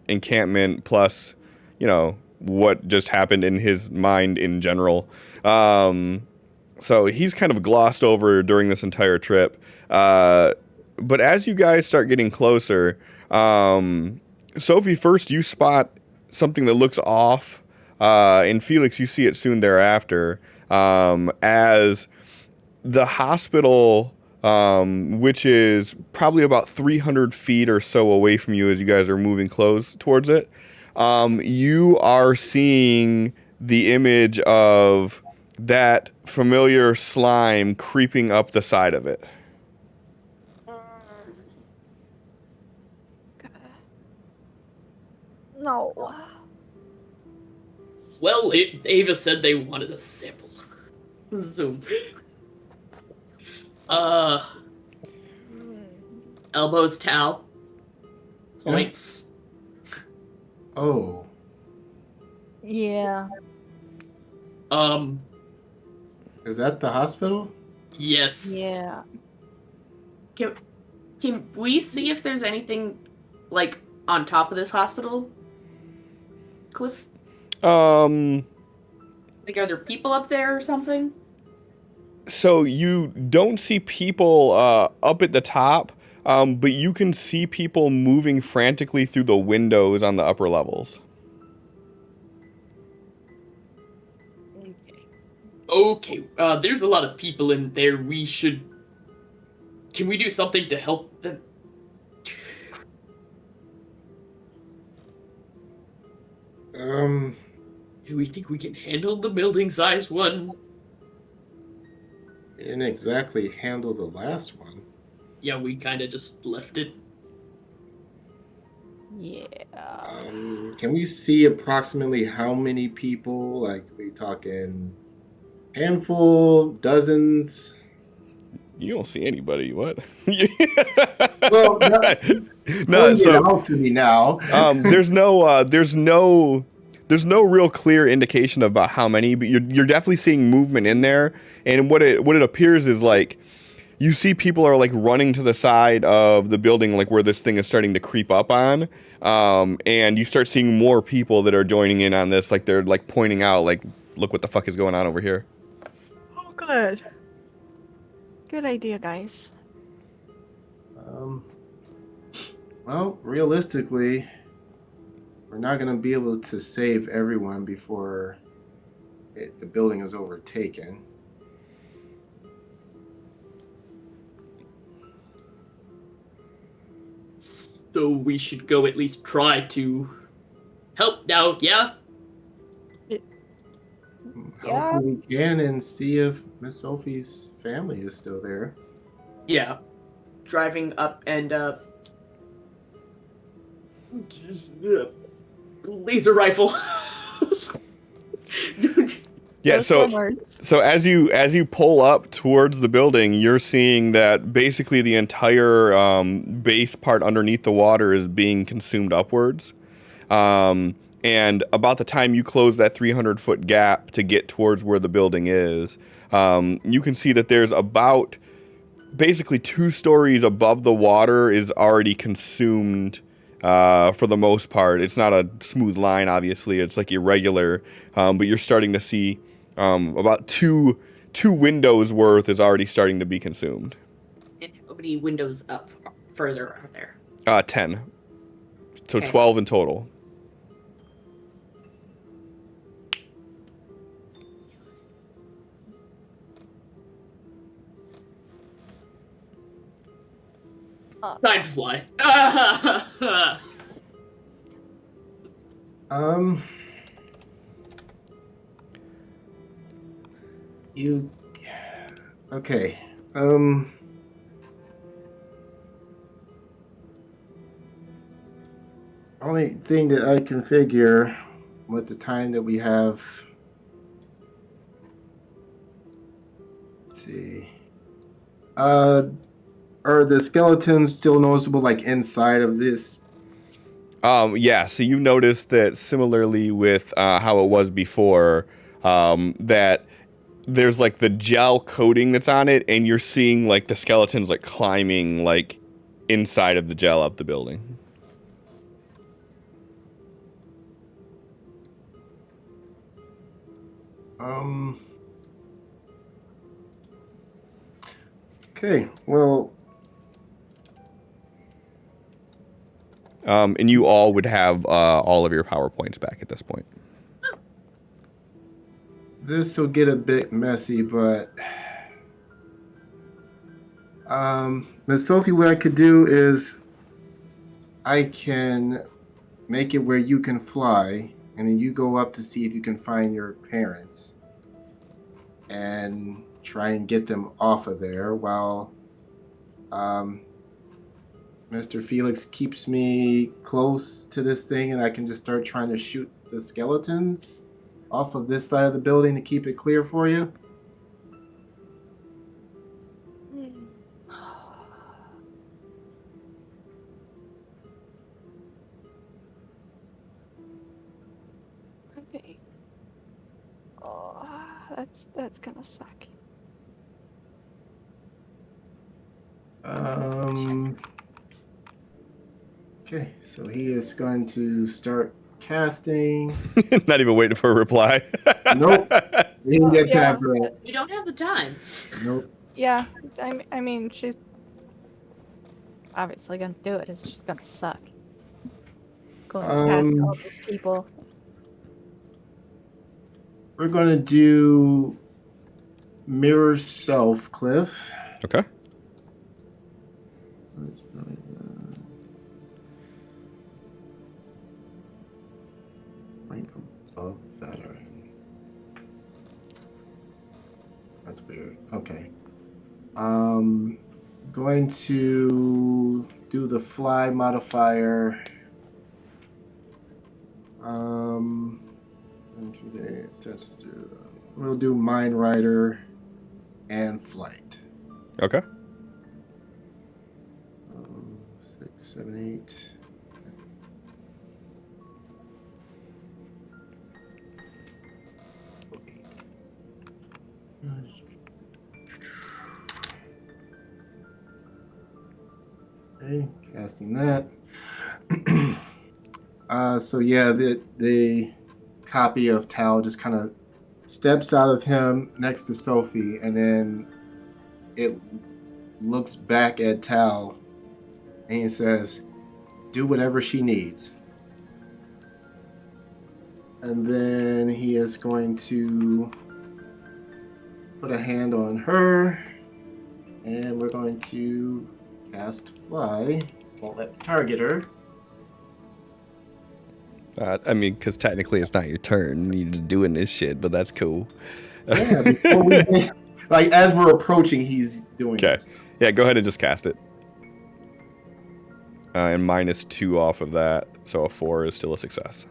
encampment, plus, you know, what just happened in his mind in general. So he's kind of glossed over during this entire trip. But as you guys start getting closer, Sophie, first you spot something that looks off, and Felix, you see it soon thereafter, as the hospital, which is probably about 300 feet or so away from you as you guys are moving close towards it, you are seeing the image of that familiar slime creeping up the side of it. No. Well, Ava said they wanted a sample. Zoom. Elbows, towel. Points. Oh. Yeah. Is that the hospital? Yes. Yeah. Can we see if there's anything like on top of this hospital, Cliff? Like, are there people up there or something? So you don't see people up at the top, but you can see people moving frantically through the windows on the upper levels. Okay. There's a lot of people in there. We should. Can we do something to help them? Do we think we can handle the building-sized one? We didn't exactly handle the last one. Yeah, we kind of just left it. Yeah. Can we see approximately how many people? Like, we talking handful, dozens? You don't see anybody. What? Well, No. it out to me now. There's no real clear indication about how many, but you're definitely seeing movement in there. And what it appears is like you see people are like running to the side of the building, like where this thing is starting to creep up on. And you start seeing more people that are joining in on this, like they're like pointing out, like, look what the fuck is going on over here. Oh, good. Good idea, guys. Well, realistically, we're not going to be able to save everyone before the building is overtaken. So we should go at least try to help now, yeah? Yeah. Hopefully we can and see if Miss Sophie's family is still there. Yeah. Driving up and Laser rifle. Yeah, Those so were words. so as you pull up towards the building, you're seeing that basically the entire base part underneath the water is being consumed upwards. And about the time you close that 300-foot gap to get towards where the building is, you can see that there's about basically 2 stories above the water is already consumed for the most part. It's not a smooth line, obviously. It's like irregular, but you're starting to see about two windows worth is already starting to be consumed. And how many windows up further are there? 10. So Okay. 12 in total. Time to fly. You. Okay. Only thing that I can figure with the time that we have. Let's see. Are the skeletons still noticeable, like inside of this? Yeah, so you noticed that similarly with how it was before, that there's like the gel coating that's on it, and you're seeing like the skeletons like climbing like inside of the gel up the building. Okay, well, And you all would have all of your PowerPoints back at this point. this will get a bit messy, but Miss Sophie, what I could do is I can make it where you can fly, and then you go up to see if you can find your parents and try and get them off of there while Mr. Felix keeps me close to this thing, and I can just start trying to shoot the skeletons off of this side of the building to keep it clear for you. Okay. Oh, that's gonna suck. Okay, so he is going to start casting. Not even waiting for a reply. Nope. We didn't get Yeah. time for that. You don't have the time. Nope. Yeah, I mean, she's obviously gonna do it. It's just gonna suck. Going past all these people. We're going to do mirror self, Cliff. Okay. Rank above veteran. That's weird. Okay. Going to do the fly modifier. We'll do Mind Rider and Flight. Okay. 6, 7, 8. Okay, casting that. So yeah, the copy of Tal just kind of steps out of him next to Sophie, and then it looks back at Tal, and he says, "Do whatever she needs." And then he is going to put a hand on her, and we're going to cast Fly. Won't let me target her. I mean, because technically it's not your turn. You're just doing this shit, but that's cool. Yeah, before we like as we're approaching, he's doing Okay. this. Yeah, go ahead and just cast it. And -2 off of that, so a 4 is still a success.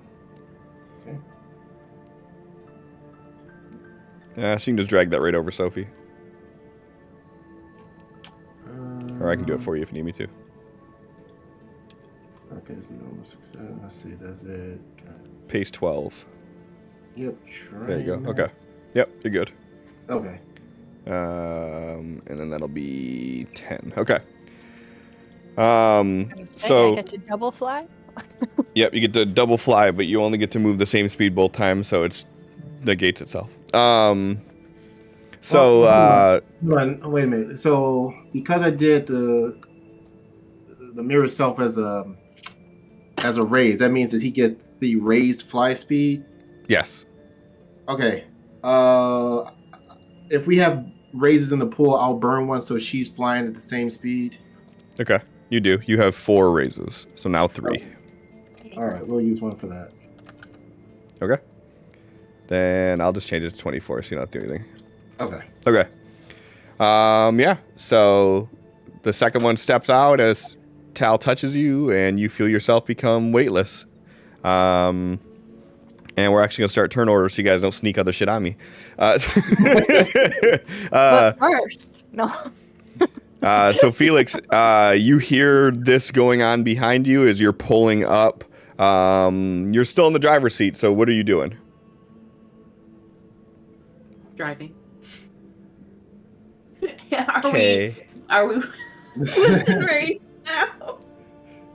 Okay. So you can just drag that right over Sophie. Or I can do it for you if you need me to. Okay, it's normal success. Let's see, does it... Pace 12. Yep, There you go. Okay. Yep, you're good. Okay. And then that'll be 10. Okay. I So get to double fly. yep, you get to double fly, but you only get to move the same speed both times, so it's negates itself. Hold on, wait a minute. So because I did the mirror itself as a raise, that means that he get the raised fly speed. Yes. Okay. If we have raises in the pool, I'll burn one so she's flying at the same speed. Okay. You do. You have 4 raises, so now 3. Okay. All right, we'll use one for that. Okay. Then I'll just change it to 24 so you don't have to do anything. Okay. Okay. Yeah. So the second one steps out as Tal touches you, and you feel yourself become weightless. And we're actually gonna start turn order so you guys don't sneak other shit on me. But first, no. So Felix, you hear this going on behind you as you're pulling up. You're still in the driver's seat. So what are you doing? Driving. Are we within range now?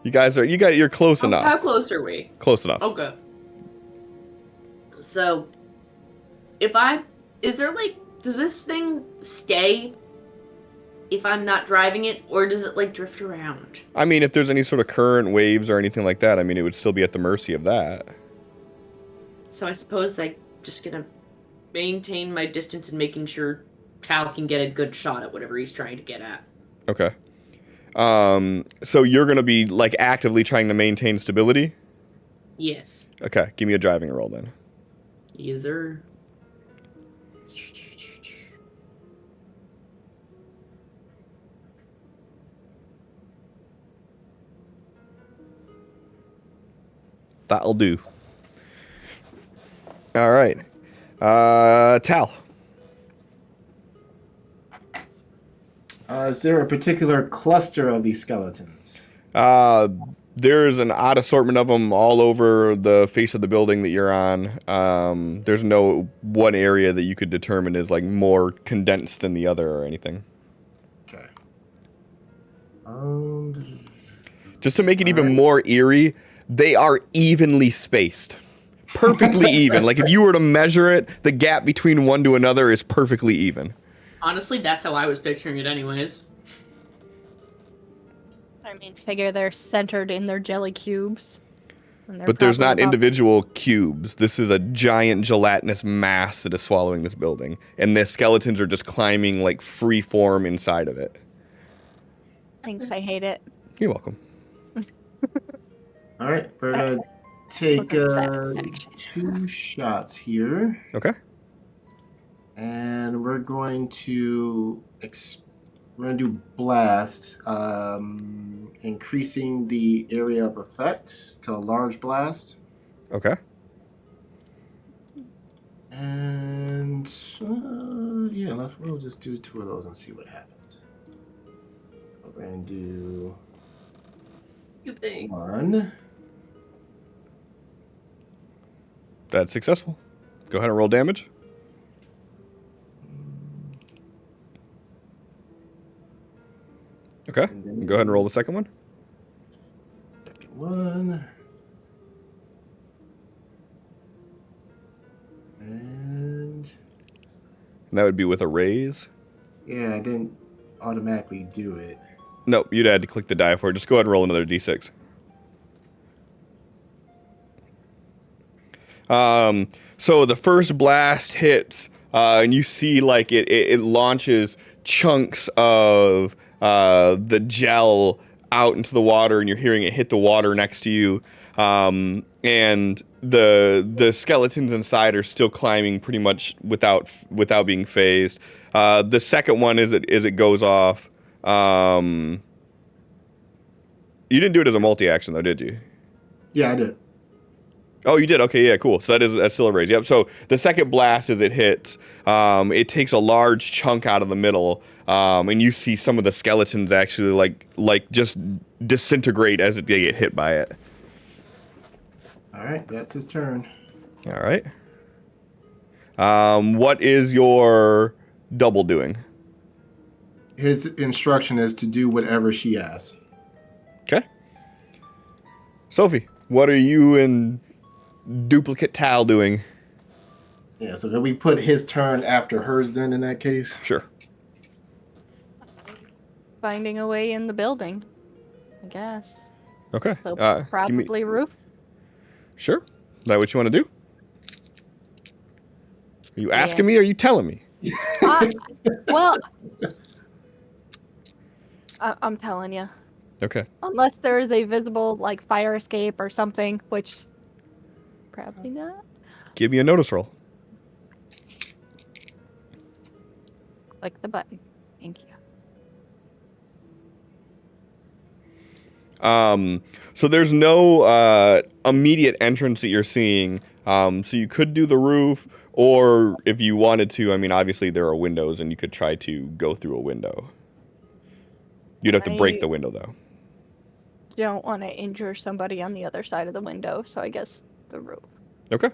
You're close enough. How close are we? Close enough. Okay. So, does this thing stay if I'm not driving it, or does it like drift around? I mean, if there's any sort of current waves or anything like that, I mean, it would still be at the mercy of that. So I suppose I'm just gonna maintain my distance and making sure Cal can get a good shot at whatever he's trying to get at. Okay. So you're gonna be like actively trying to maintain stability? Yes. Okay, give me a driving roll then. Yes, sir. That'll do. All right. Tal. Is there a particular cluster of these skeletons? There's an odd assortment of them all over the face of the building that you're on. There's no one area that you could determine is like more condensed than the other or anything. Okay. Just to make it even more eerie, they are evenly spaced. Perfectly even. Like if you were to measure it, the gap between one to another is perfectly even. Honestly, that's how I was picturing it anyways. I mean, figure they're centered in their jelly cubes. But there's not individual cubes. This is a giant gelatinous mass that is swallowing this building. And the skeletons are just climbing like free form inside of it. Thanks, I hate it. You're welcome. All right, we're going to take 2 shots here. Okay. And we're going to do blast, increasing the area of effect to a large blast. Okay. And yeah, we'll just do 2 of those and see what happens. We're going to do Good thing. 1. That's successful. Go ahead and roll damage. Okay. Go ahead and roll the second one. Second one. And that would be with a raise. yeah, I didn't automatically do it. Nope, you'd had to click the die for it. Just go ahead and roll another d6. So the first blast hits, and you see like it launches chunks of the gel out into the water, and you're hearing it hit the water next to you. And the skeletons inside are still climbing pretty much without being phased. The second one is it goes off. You didn't do it as a multi-action though, did you? Yeah, I did. Oh, you did? Okay, yeah, cool. So that's still a raise. Yep. So the second blast as it hits, it takes a large chunk out of the middle, and you see some of the skeletons actually like just disintegrate as they get hit by it. All right, that's his turn. All right. What is your double doing? His instruction is to do whatever she asks. Okay. Sophie, what are you and duplicate Tal doing? Yeah, so can we put his turn after hers then in that case? Sure. Finding a way in the building, I guess. Okay. So Give probably roof. Sure. Is that what you want to do? Are you asking me or are you telling me? Well, I'm telling you. Okay. Unless there's a visible, like, fire escape or something, which probably not. Give me a notice roll. Click the button. Thank you. So there's no immediate entrance that you're seeing. So you could do the roof, or if you wanted to, I mean, obviously there are windows, and you could try to go through a window. You'd have to break the window, though. Don't want to injure somebody on the other side of the window, so I guess the roof. Okay.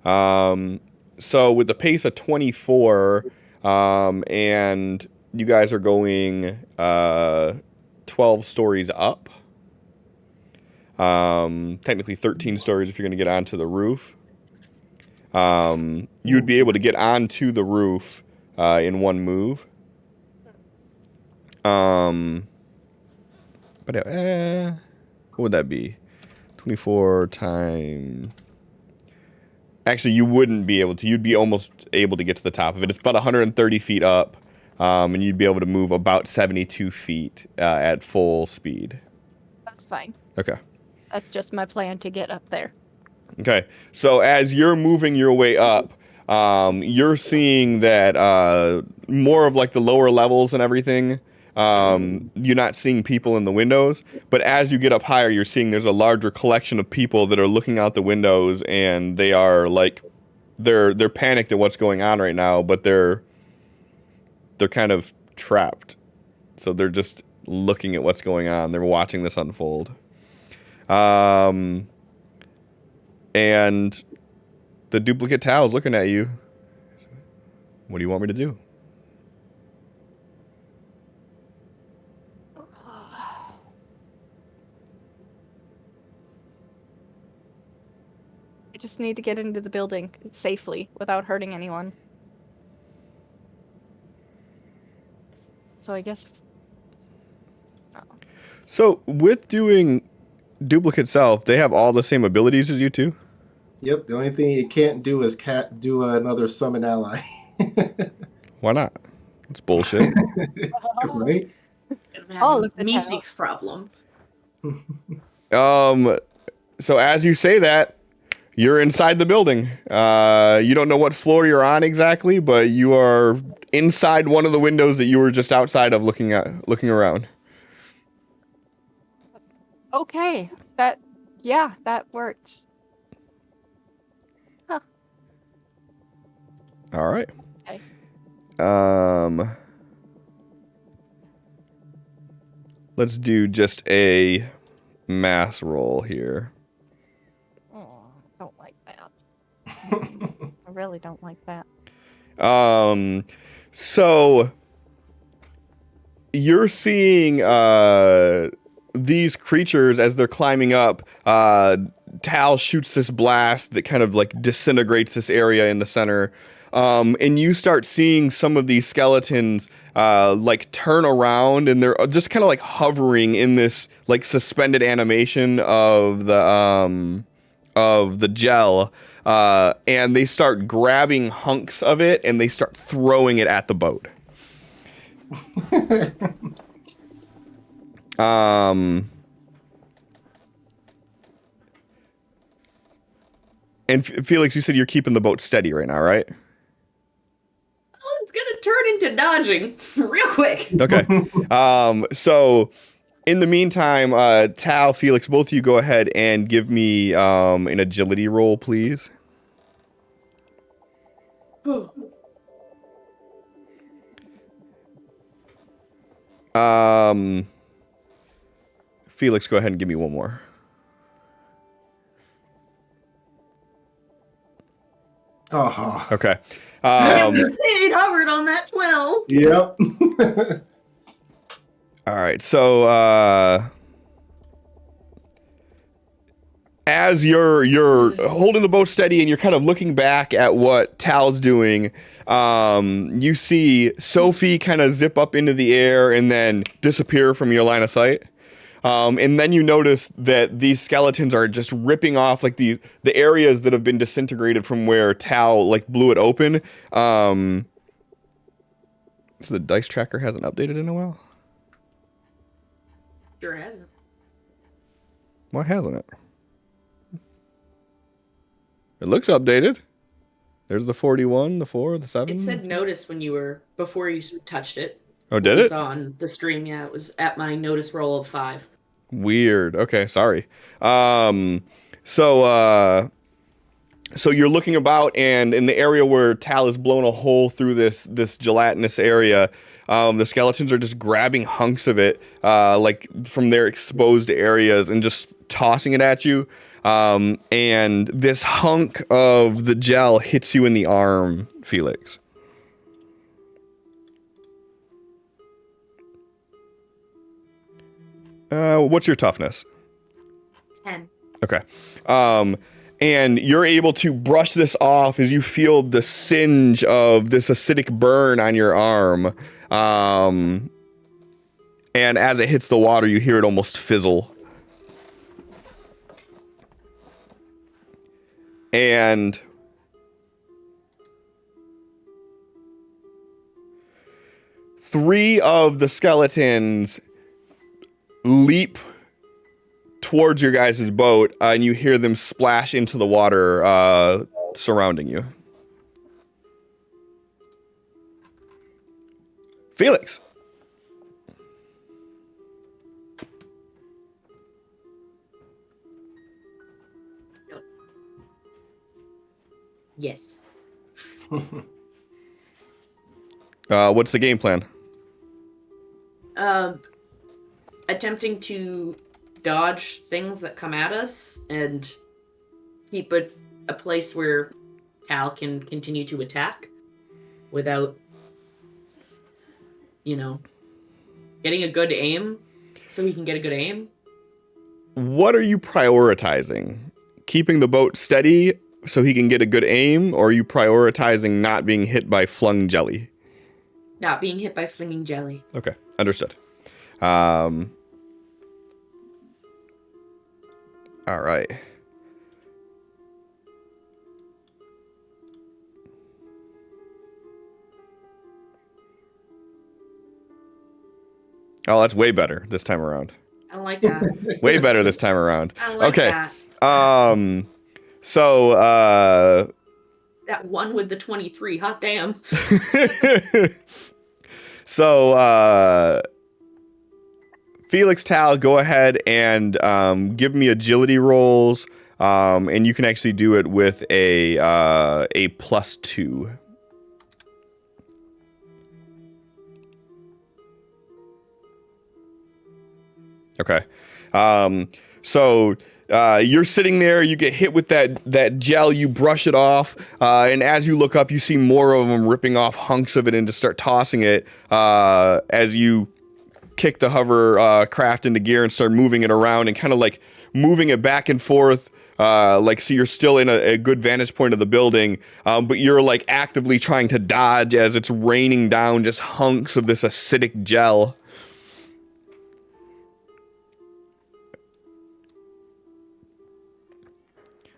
So with the pace of 24, and you guys are going 12 stories up. Technically 13 stories if you're going to get onto the roof. You'd be able to get onto the roof in one move. But what would that be? 24 times... Actually, you wouldn't be able to. You'd be almost able to get to the top of it. It's about 130 feet up, and you'd be able to move about 72 feet at full speed. That's fine. Okay. That's just my plan to get up there. Okay. So as you're moving your way up, you're seeing that more of like the lower levels and everything. You're not seeing people in the windows, but as you get up higher, you're seeing there's a larger collection of people that are looking out the windows, and they are like, they're panicked at what's going on right now, but they're kind of trapped. So they're just looking at what's going on. They're watching this unfold. And the duplicate Tal is looking at you. What do you want me to do? I just need to get into the building safely without hurting anyone. So I guess... So with doing duplicate self, they have all the same abilities as you two? Yep, the only thing you can't do is do another summon ally. Why not? It's bullshit. Right? All of the Meeseek's problem. So as you say that, you're inside the building. You don't know what floor you're on exactly, but you are inside one of the windows that you were just outside of looking around. Okay, that worked. Huh. All right. Okay. Let's do just a mass roll here. Oh, I don't like that. I really don't like that. So you're seeing these creatures as they're climbing up. Tal shoots this blast that kind of like disintegrates this area in the center. And you start seeing some of these skeletons like turn around, and they're just kind of like hovering in this like suspended animation of the gel. And they start grabbing hunks of it, and they start throwing it at the boat. And Felix, you said you're keeping the boat steady right now, right? Oh, it's gonna turn into dodging real quick. Okay. So In the meantime, Tal, Felix, both of you go ahead and give me an agility roll, please. Felix, go ahead and give me one more. Oh. Okay. It hovered on that 12. Yep. All right. So as you're holding the boat steady and you're kind of looking back at what Tal's doing, you see Sophie kind of zip up into the air and then disappear from your line of sight. And then you notice that these skeletons are just ripping off like the areas that have been disintegrated from where Tal like blew it open. So the dice tracker hasn't updated in a while. Sure hasn't. Why hasn't it? It looks updated. There's the 41, the 4, the 7. It said notice when you were, before you touched it. Oh, did We it? saw on the stream, yeah, it was at my notice roll of 5. Weird. Okay, sorry. So you're looking about, and in the area where Tal has blown a hole through this gelatinous area, the skeletons are just grabbing hunks of it, like from their exposed areas, and just tossing it at you. And this hunk of the gel hits you in the arm, Felix. What's your toughness? 10. Okay. And you're able to brush this off as you feel the singe of this acidic burn on your arm. And as it hits the water, you hear it almost fizzle. And three of the skeletons leap towards your guys' boat, and you hear them splash into the water surrounding you. Felix. Yes. What's the game plan? Attempting to dodge things that come at us and keep a place where Cal can continue to attack without, getting a good aim so he can get a good aim. What are you prioritizing? Keeping the boat steady so he can get a good aim, or are you prioritizing not being hit by flung jelly? Not being hit by flinging jelly. Okay, understood. All right. Oh, that's way better this time around. I don't like that. Way better this time around. I don't like okay. that. So That one with the 23. Hot damn. So Felix, Tal, go ahead and give me agility rolls, and you can actually do it with a +2. Okay. So you're sitting there, you get hit with that gel, you brush it off, and as you look up, you see more of them ripping off hunks of it and just start tossing it as you kick the hover craft into gear and start moving it around and kind of like moving it back and forth. So you're still in a good vantage point of the building, but you're like actively trying to dodge as it's raining down just hunks of this acidic gel.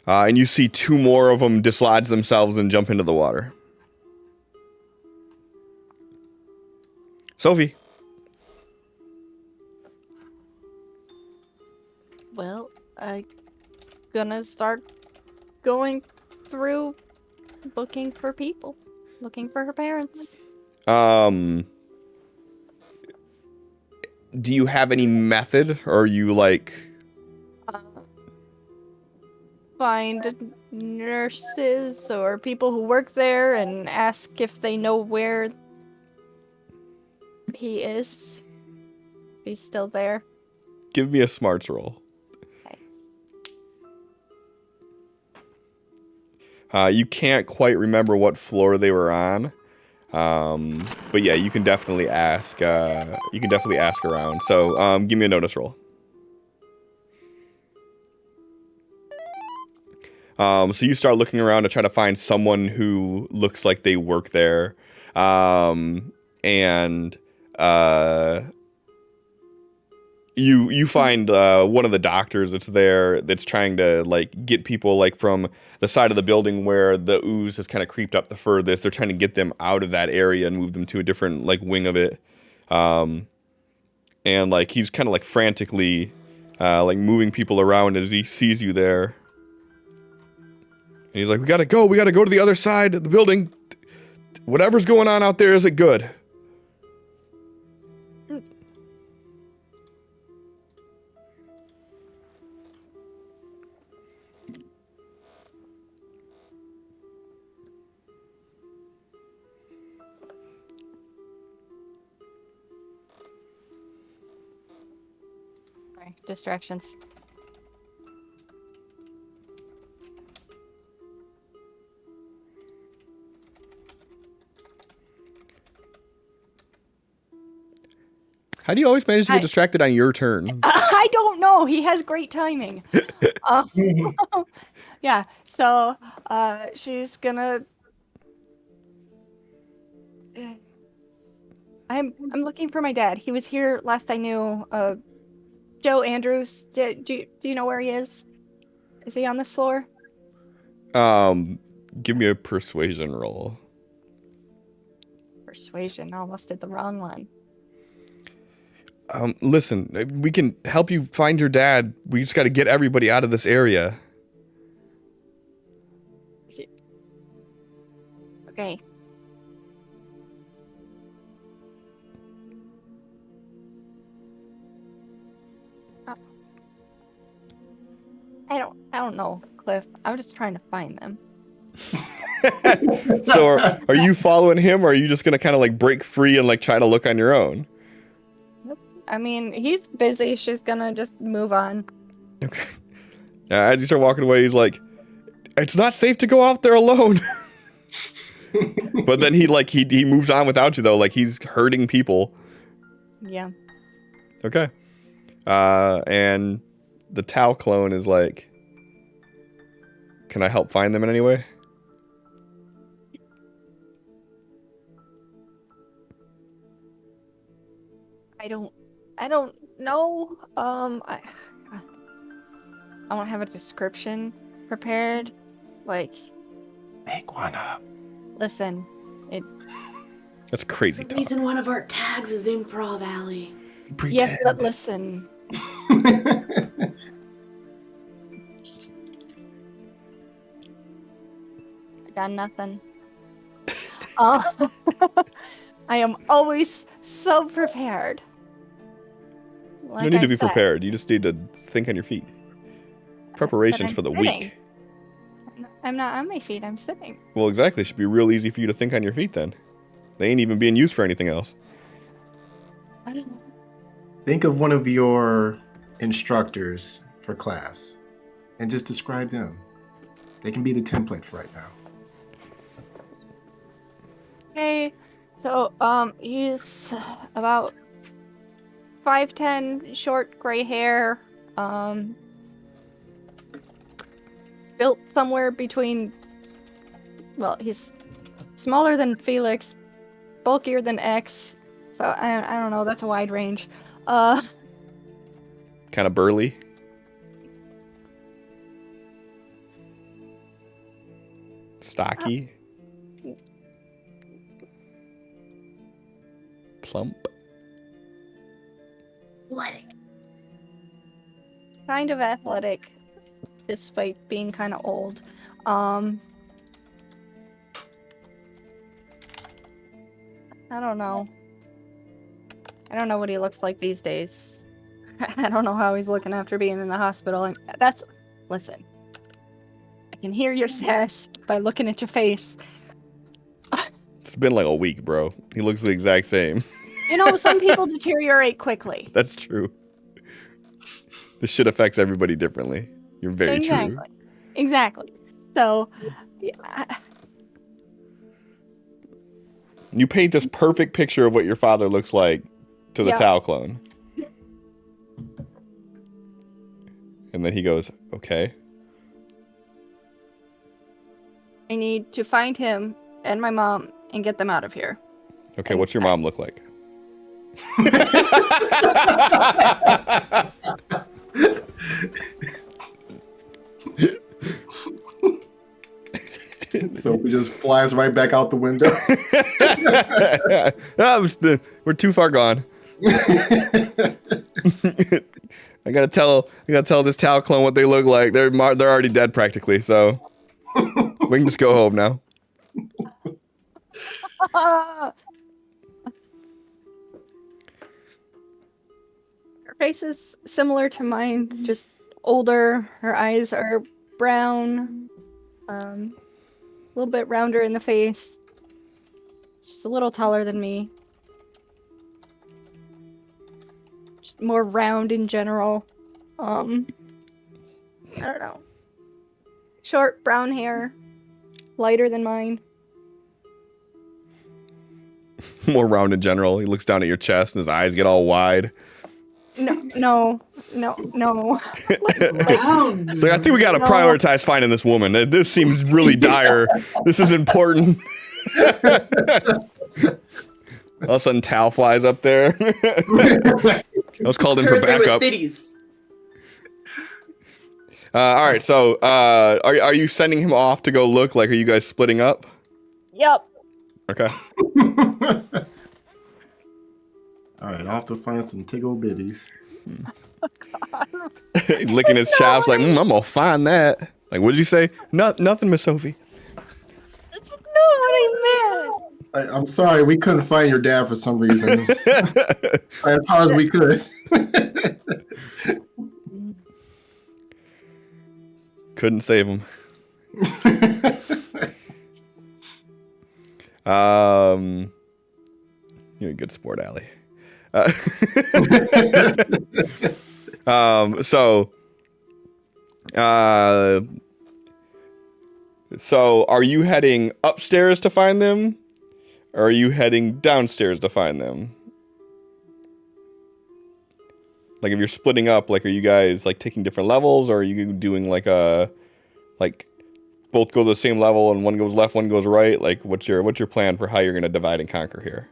And you see two more of them dislodge themselves and jump into the water. Sophie. Well, I'm gonna start going through looking for people, looking for her parents. Do you have any method, or are you like? Find nurses or people who work there and ask if they know where he is. If he's still there. Give me a smarts roll. Okay. You can't quite remember what floor they were on, but yeah, you can definitely ask. You can definitely ask around. So, give me a notice roll. So you start looking around to try to find someone who looks like they work there, and you find one of the doctors that's there that's trying to like get people like from the side of the building where the ooze has kind of creeped up the furthest. They're trying to get them out of that area and move them to a different like wing of it, and like he's kind of like frantically like moving people around as he sees you there. And he's like, we gotta go to the other side of the building. Whatever's going on out there isn't good. Sorry, distractions. How do you always manage to get distracted on your turn? I don't know. He has great timing. Yeah. So, she's gonna. I'm looking for my dad. He was here last I knew. Joe Andrews. Do you know where he is? Is he on this floor? Give me a persuasion roll. Persuasion. Almost did the wrong one. Listen, we can help you find your dad. We just got to get everybody out of this area. Okay. I don't know, Cliff. I'm just trying to find them. So are you following him, or are you just gonna kind of like break free and like try to look on your own? I mean, he's busy. She's gonna just move on. Okay. As you start walking away, he's like, "It's not safe to go out there alone." But then he moves on without you though. Like he's hurting people. Yeah. Okay. And the Tau clone is like, "Can I help find them in any way?" I don't know. I don't have a description prepared. Like, Make one up. listen, That's crazy The talk. reason one of our tags is Improv Alley. Pretend. yes, but listen. I got nothing. I am always so prepared. Like No need I to be said. prepared. You just need to think on your feet. Preparations I'm for the sitting. week. I'm not on my feet. I'm sitting. Well, exactly. It should be real easy for you to think on your feet then. They ain't even being used for anything else. I don't know. Think of one of your instructors for class and just describe them. They can be the template for right now. Okay, so he's about 5'10", short gray hair, built somewhere between. Well, he's smaller than Felix, bulkier than X, so I don't know. That's a wide range. Kind of burly. Stocky. Plump. Athletic. Kind of athletic, despite being kind of old. I don't know. I don't know what he looks like these days. I don't know how he's looking after being in the hospital. And listen, I can hear your sass by looking at your face. It's been like a week, bro. He looks the exact same. Some people deteriorate quickly. That's true. This shit affects everybody differently. You're very true. Exactly. So, yeah. You paint this perfect picture of what your father looks like to the Tao clone. And then he goes, okay. I need to find him and my mom and get them out of here. Okay, what's your mom look like? Sophie just flies right back out the window. We're too far gone. I gotta tell this Tao clone what they look like. They're already dead practically, so we can just go home now. Her face is similar to mine, just older. Her eyes are brown, a little bit rounder in the face. She's a little taller than me. Just more round in general. I don't know. Short brown hair, lighter than mine. More round in general. He looks down at your chest and his eyes get all wide. No. Round. So I think we gotta prioritize finding this woman. This seems really dire. This is important. All of a sudden, Tao flies up there. I was called in for backup. All right, so are you sending him off to go look? Like, are you guys splitting up? Yep. Okay. All right, I'll have to find some tiggle bitties. Licking his chops like, I'm gonna find that. Like, what did you say? Nothing, Miss Sophie. That's not what I meant. I'm sorry, we couldn't find your dad for some reason. As far as we could. Couldn't save him. You're a good sport, Allie. So are you heading upstairs to find them? Or are you heading downstairs to find them? Like, if you're splitting up, like, are you guys, like, taking different levels? Or are you doing, like, both go to the same level and one goes left, one goes right? Like, what's your plan for how you're going to divide and conquer here?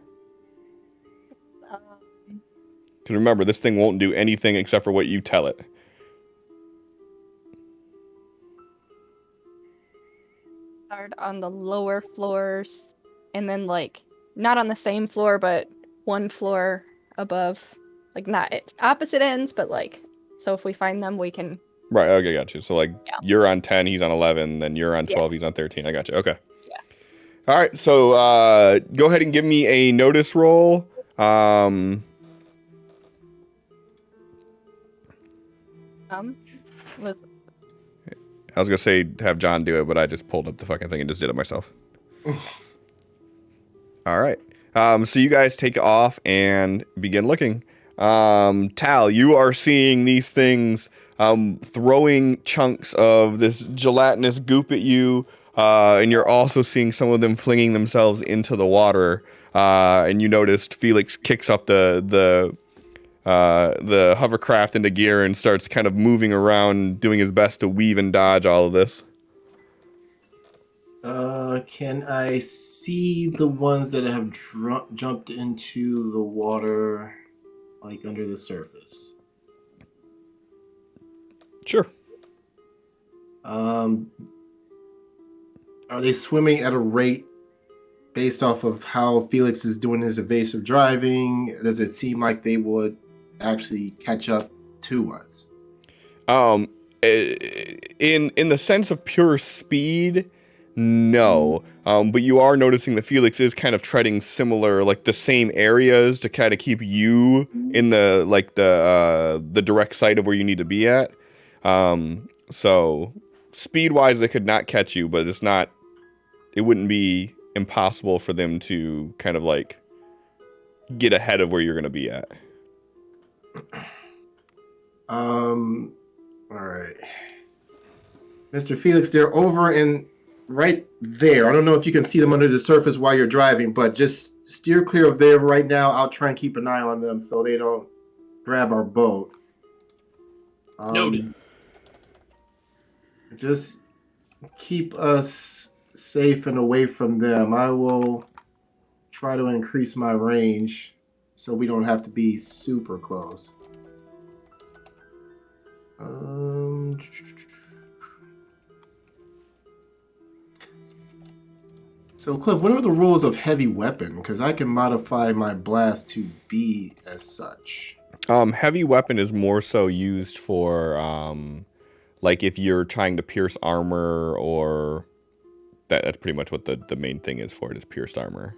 Because remember, this thing won't do anything except for what you tell it. Start on the lower floors, and then, like, not on the same floor, but one floor above. Like, not at opposite ends, but, like, so if we find them, we can... Right, okay, got you. So, like, you're on 10, he's on 11, then you're on 12, he's on 13. I got you, okay. Yeah. All right, so go ahead and give me a notice roll. I was gonna say have John do it, but I just pulled up the fucking thing and just did it myself. All right. So you guys take off and begin looking. Tal, you are seeing these things throwing chunks of this gelatinous goop at you, and you're also seeing some of them flinging themselves into the water. And you noticed Felix kicks up the hovercraft into gear and starts kind of moving around, doing his best to weave and dodge all of this. Can I see the ones that have jumped into the water, like under the surface? Sure. Are they swimming at a rate based off of how Felix is doing his evasive driving? Does it seem like they would actually catch up to us? In the sense of pure speed, No, but you are noticing that Felix is kind of treading similar, like the same areas to kind of keep you in the the direct sight of where you need to be at. So speed-wise, they could not catch you, but it wouldn't be impossible for them to kind of like get ahead of where you're gonna be at. All right, Mr. Felix, they're over in right there. I don't know if you can see them under the surface while you're driving, but just steer clear of there right now. I'll try and keep an eye on them so they don't grab our boat. Noted. Just keep us safe and away from them. I will try to increase my range so we don't have to be super close. So, Cliff, what are the rules of heavy weapon? Because I can modify my blast to be as such. Heavy weapon is more so used for, like if you're trying to pierce armor, or that's pretty much what the main thing is for it, is pierced armor.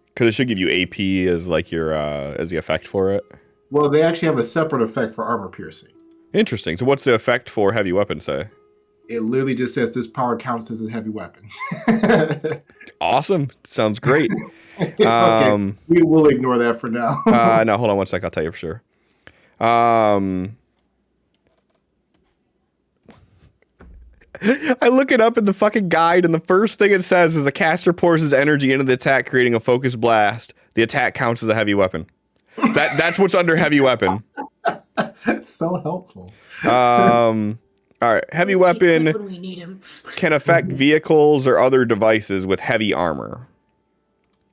Because it should give you AP as like your as the effect for it. Well, they actually have a separate effect for armor piercing. Interesting. So what's the effect for heavy weapon say? It literally just says this power counts as a heavy weapon. Awesome. Sounds great. Okay, we will ignore that for now. No, hold on one sec. I'll tell you for sure. I look it up in the fucking guide, and the first thing it says is a caster pours his energy into the attack, creating a focused blast. The attack counts as a heavy weapon. That's what's under heavy weapon. That's so helpful. All right, heavy weapon When we need him. can affect vehicles or other devices with heavy armor.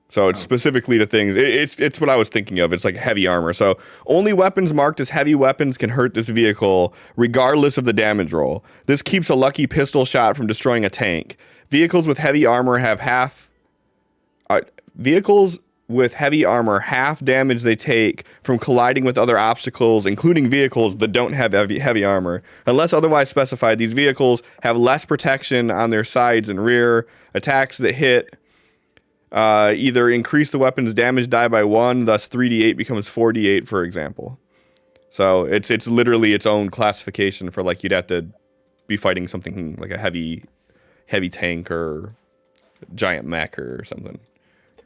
So it's specifically to things. It's what I was thinking of. It's like heavy armor. So only weapons marked as heavy weapons can hurt this vehicle, regardless of the damage roll. This keeps a lucky pistol shot from destroying a tank. Vehicles with heavy armor have half damage they take from colliding with other obstacles, including vehicles that don't have heavy armor. Unless otherwise specified, these vehicles have less protection on their sides and rear. Attacks that hit either increase the weapon's damage die by 1, thus 3d8 becomes 4d8, for example. So it's literally its own classification for, like, you'd have to be fighting something like a heavy tank or giant mech or something.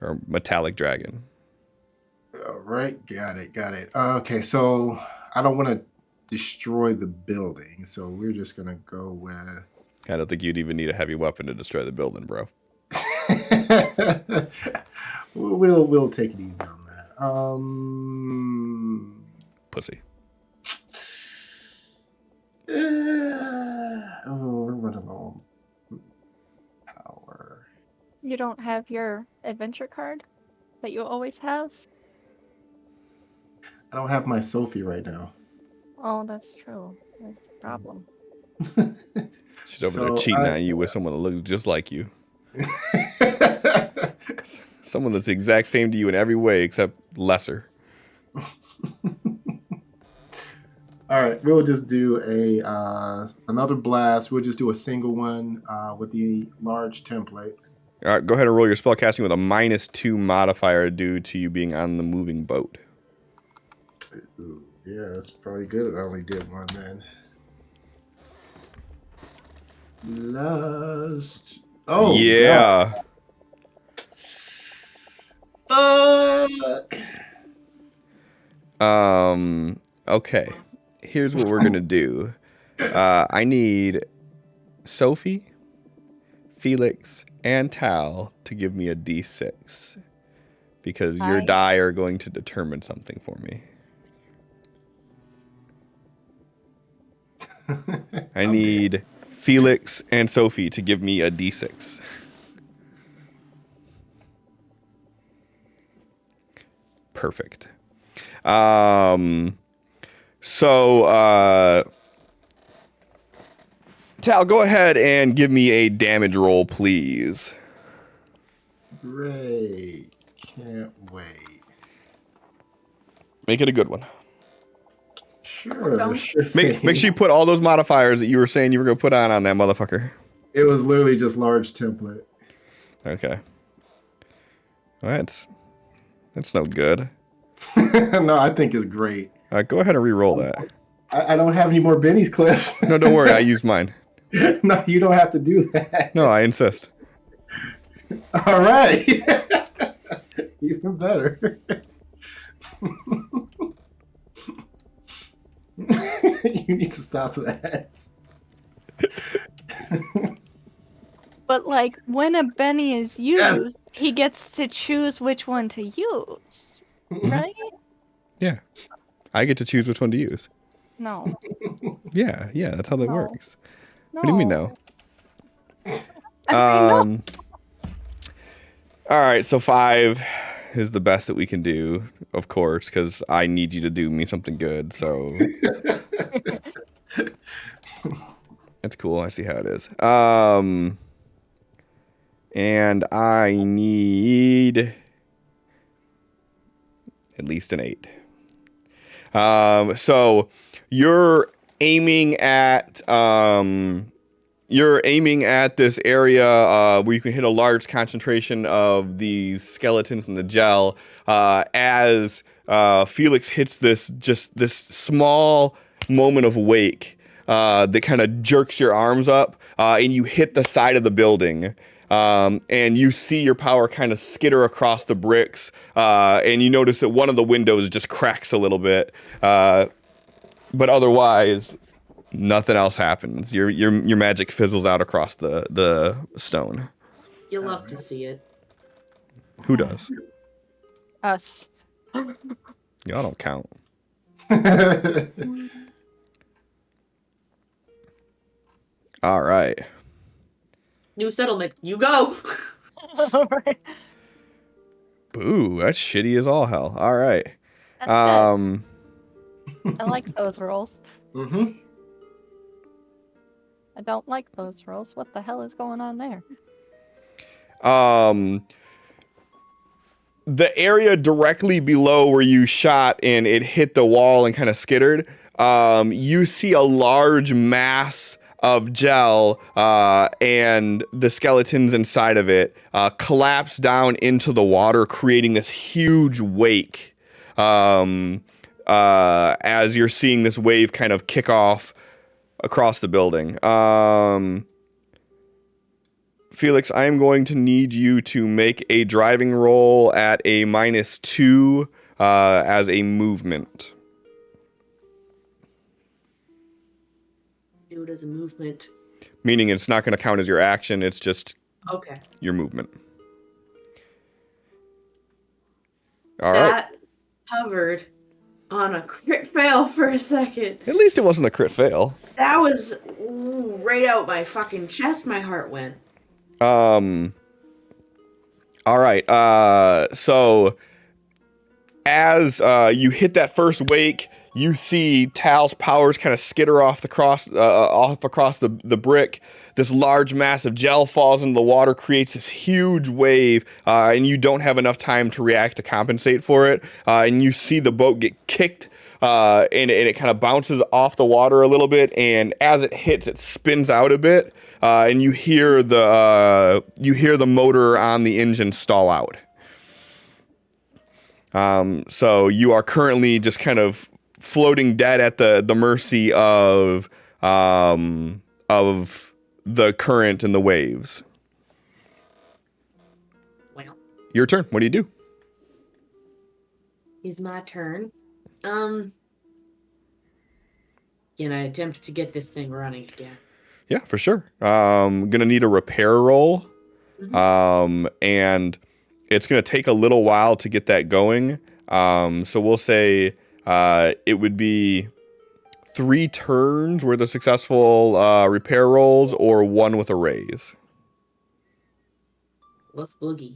Or metallic dragon. All right, got it. Okay, so I don't want to destroy the building, so we're just gonna go with. I don't think you'd even need a heavy weapon to destroy the building, bro. We'll take it easy on that. Pussy. We're running low on power. You don't have your adventure card that you always have? I don't have my Sophie right now. Oh, that's true. That's a problem. She's over there cheating on you with someone that looks just like you. Someone that's the exact same to you in every way except lesser. All right, we'll just do another blast. We'll just do a single one with the large template. All right, go ahead and roll your spellcasting with a -2 modifier due to you being on the moving boat. Ooh, yeah, that's probably good. I only did one then. Last. Oh, yeah. Fuck. Okay. Here's what we're gonna do. I need Sophie, Felix, and Tal to give me a d6 because your die are going to determine something for me. I need Felix and Sophie to give me a d6. Perfect. Tal, go ahead and give me a damage roll, please. Great. Can't wait. Make it a good one. Sure. Make sure you put all those modifiers that you were saying you were going to put on that motherfucker. It was literally just large template. Okay. Well, that's no good. No, I think it's great. All right, go ahead and re-roll that. I don't have any more bennies, Cliff. No, don't worry. I used mine. No, you don't have to do that. No, I insist. All right. Even better. You need to stop that. But like when a Benny is used, he gets to choose which one to use, right? Yeah. I get to choose which one to use. No. Yeah, that's how that No. works. What do you mean no? No. All right, so 5 is the best that we can do, of course, because I need you to do me something good. So that's cool. I see how it is. And I need at least an 8. So you're aiming at this area where you can hit a large concentration of these skeletons in the gel as Felix hits this small moment of wake that kind of jerks your arms up and you hit the side of the building. And you see your power kind of skitter across the bricks, and you notice that one of the windows just cracks a little bit, but otherwise, nothing else happens. Your magic fizzles out across the stone. You love to see it. Who does? Us. Y'all don't count. All right. New settlement. You go. Alright. Boo, that's shitty as all hell. All right. That's good. I like those rolls. Mm-hmm. I don't like those rolls. What the hell is going on there? The area directly below where you shot and it hit the wall and kind of skittered, you see a large mass of gel and the skeletons inside of it collapse down into the water, creating this huge wake as you're seeing this wave kind of kick off across the building. Felix, I am going to need you to make a driving roll at a -2 as a movement. Do it as a movement. Meaning it's not going to count as your action, it's just Okay. your movement. All right. That hovered on a crit fail for a second. At least it wasn't a crit fail. That was right out my fucking chest. My heart went. All right. So as you hit that first wake, you see Tal's powers kind of skitter off across the brick. This large mass of gel falls into the water, creates this huge wave, and you don't have enough time to react to compensate for it. And you see the boat get kicked, and it kind of bounces off the water a little bit. And as it hits, it spins out a bit, and you hear the motor on the engine stall out. So you are currently just kind of floating dead at the mercy of the current and the waves. Well, Your turn. What do you do? it's my turn. Can I attempt to get this thing running again? Yeah, for sure. Gonna need a repair roll. And it's gonna take a little while to get that going. So we'll say it would be 3 turns worth of successful repair rolls, or 1 with a raise. Let's boogie.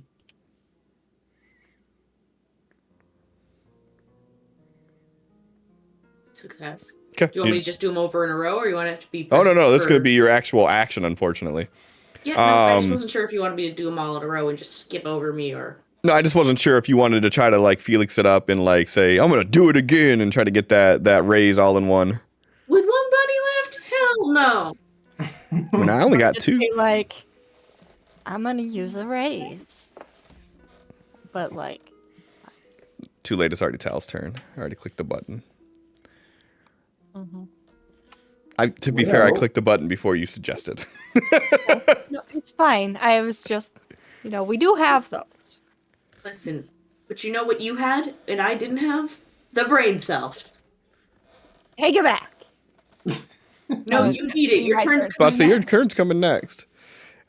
Success. Okay. Do you want me to just do them over in a row, or you want it to be? Oh no, this is for- gonna be your actual action, unfortunately. Yeah, no, I just wasn't sure if you wanted me to do them all in a row and just skip over me, or. No, I just wasn't sure if you wanted to try to like Felix it up and like say, I'm gonna do it again and try to get that raise all in one. With one bunny left? Hell no. I mean, I only got Just 2. be like, I'm gonna use a raise. But like, it's fine. Too late. It's already Tal's turn. I already clicked the button. Mm-hmm. To be fair, I Well- clicked the button before you suggested. No, it's fine. I was just, we do have those. Listen, but you know what you had and I didn't have? The brain cell. Take it back. No, Oh, you need it. Your my turn's turn. About to coming say your next. turn's coming next.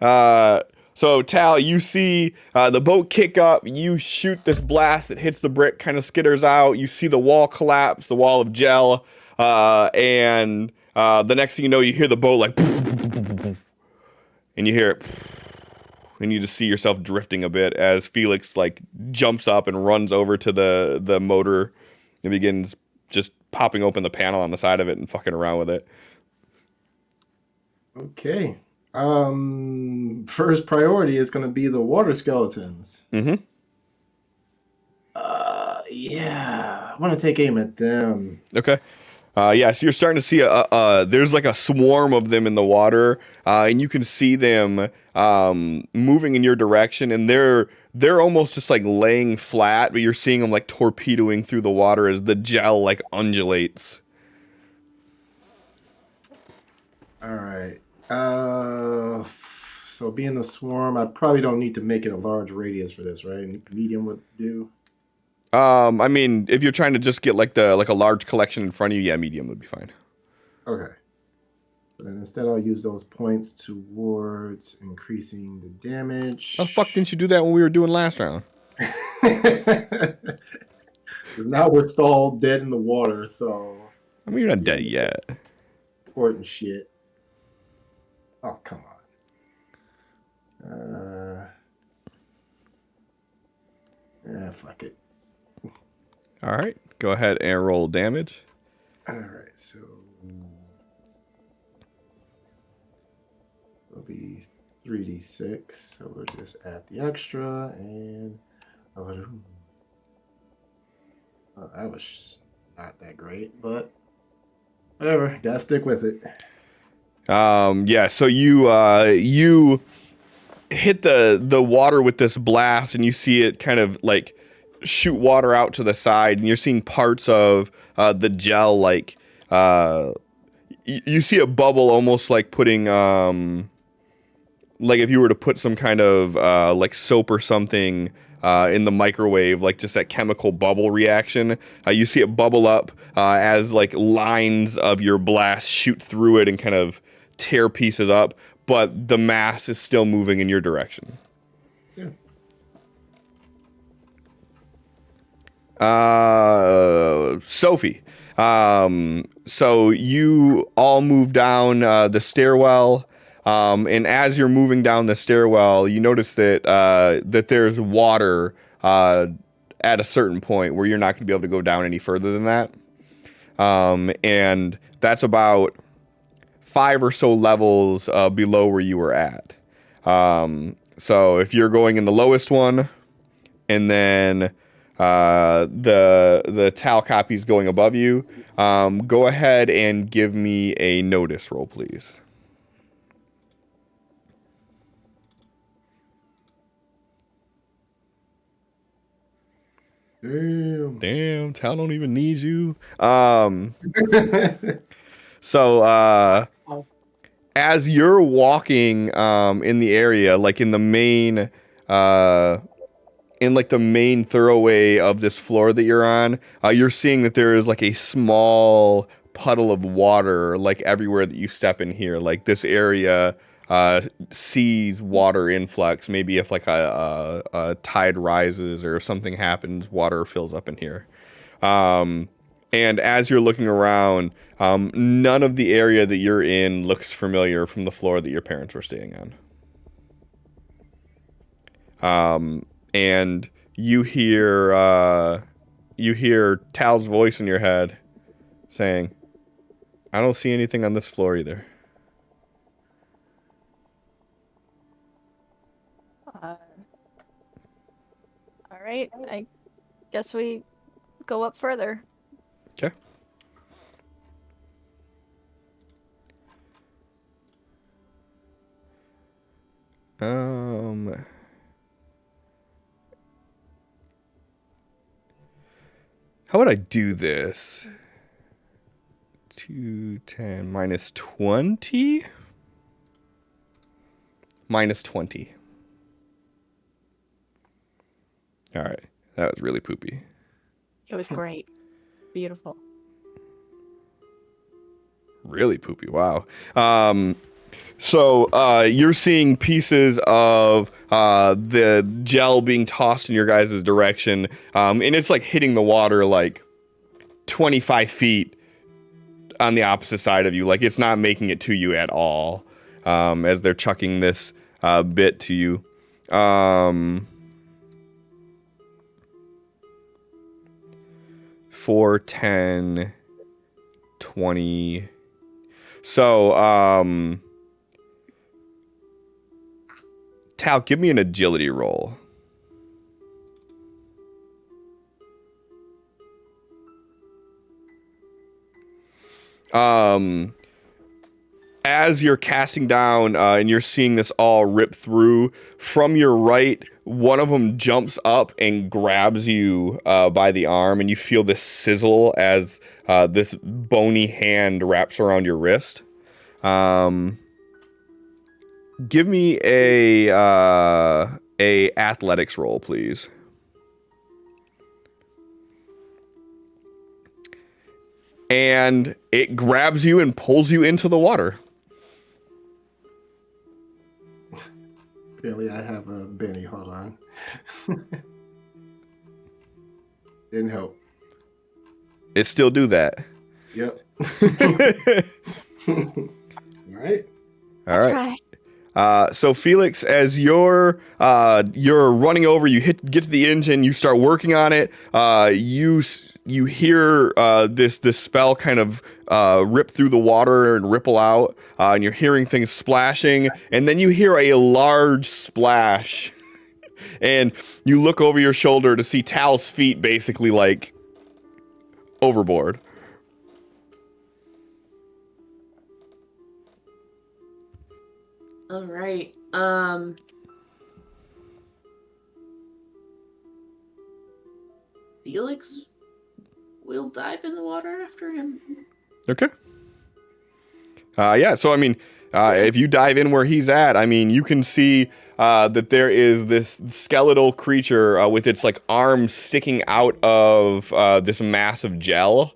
So Tal, you see the boat kick up. You shoot this blast that hits the brick, kind of skitters out. You see the wall collapse, the wall of gel, and the next thing you know, you hear the boat like, and you hear it, and you just see yourself drifting a bit as Felix like jumps up and runs over to the motor and begins just popping open the panel on the side of it and fucking around with it. Okay. First priority is going to be the water skeletons. Mm-hmm. Yeah, I want to take aim at them. Okay. Yeah, so you're starting to see there's like a swarm of them in the water, and you can see them moving in your direction, and they're almost just like laying flat, but you're seeing them like torpedoing through the water as the gel like undulates. All right. So being a swarm, I probably don't need to make it a large radius for this, right? Medium would do. I mean, if you're trying to just get like a large collection in front of you, yeah, medium would be fine. Okay. So then instead, I'll use those points towards increasing the damage. Oh fuck! Didn't you do that when we were doing last round? Because now we're stalled dead in the water, so I mean, you're not dead yet. important shit. Oh, come on. Fuck it. All right, go ahead and roll damage. All right, so it'll be 3d6. So we'll just add the extra and well, that was not that great, but whatever. Gotta stick with it. Yeah, so you hit the water with this blast, and you see it kind of like shoot water out to the side, and you're seeing parts of the gel like you see a bubble, almost like putting like if you were to put some kind of like soap or something in the microwave, like just that chemical bubble reaction. You see it bubble up as like lines of your blast shoot through it and kind of tear pieces up, but the mass is still moving in your direction. Yeah. Sophie. So you all move down the stairwell, and as you're moving down the stairwell, you notice that that there's water at a certain point where you're not going to be able to go down any further than that, and that's about 5 or so levels below where you were at. So if you're going in the lowest one, and then the Tal copy's going above you, go ahead and give me a notice roll, please. Damn, Tal don't even need you. So as you're walking in the area, like in the main in like the main thoroughway of this floor that you're on, you're seeing that there is like a small puddle of water like everywhere that you step in here. Like this area sees water influx. Maybe if like a tide rises or something happens, water fills up in here. And as you're looking around, none of the area that you're in looks familiar from the floor that your parents were staying on. And you hear Tal's voice in your head saying, "I don't see anything on this floor either." All right, I guess we go up further. Okay. How would I do this? 210 minus 20? Minus 20. All right. That was really poopy. It was great. Beautiful. Really poopy. Wow. So you're seeing pieces of the gel being tossed in your guys' direction, and it's like hitting the water like 25 feet on the opposite side of you. Like it's not making it to you at all as they're chucking this bit to you. 4, 10, 20. So, Tal, give me an agility roll. As you're casting down and you're seeing this all rip through, from your right, one of them jumps up and grabs you by the arm, and you feel this sizzle as this bony hand wraps around your wrist. Give me a athletics roll, please. And it grabs you and pulls you into the water. Barely, I have a Benny. Hold on. Didn't help. It still do that. Yep. All right. All right. So Felix, as you're running over, you get to the engine, you start working on it. You hear this spell kind of rip through the water and ripple out, and you're hearing things splashing, and then you hear a large splash, and you look over your shoulder to see Tal's feet basically like overboard. All right. Felix will dive in the water after him. Okay. Yeah, so I mean, if you dive in where he's at, I mean, you can see that there is this skeletal creature with its like arms sticking out of this mass of gel.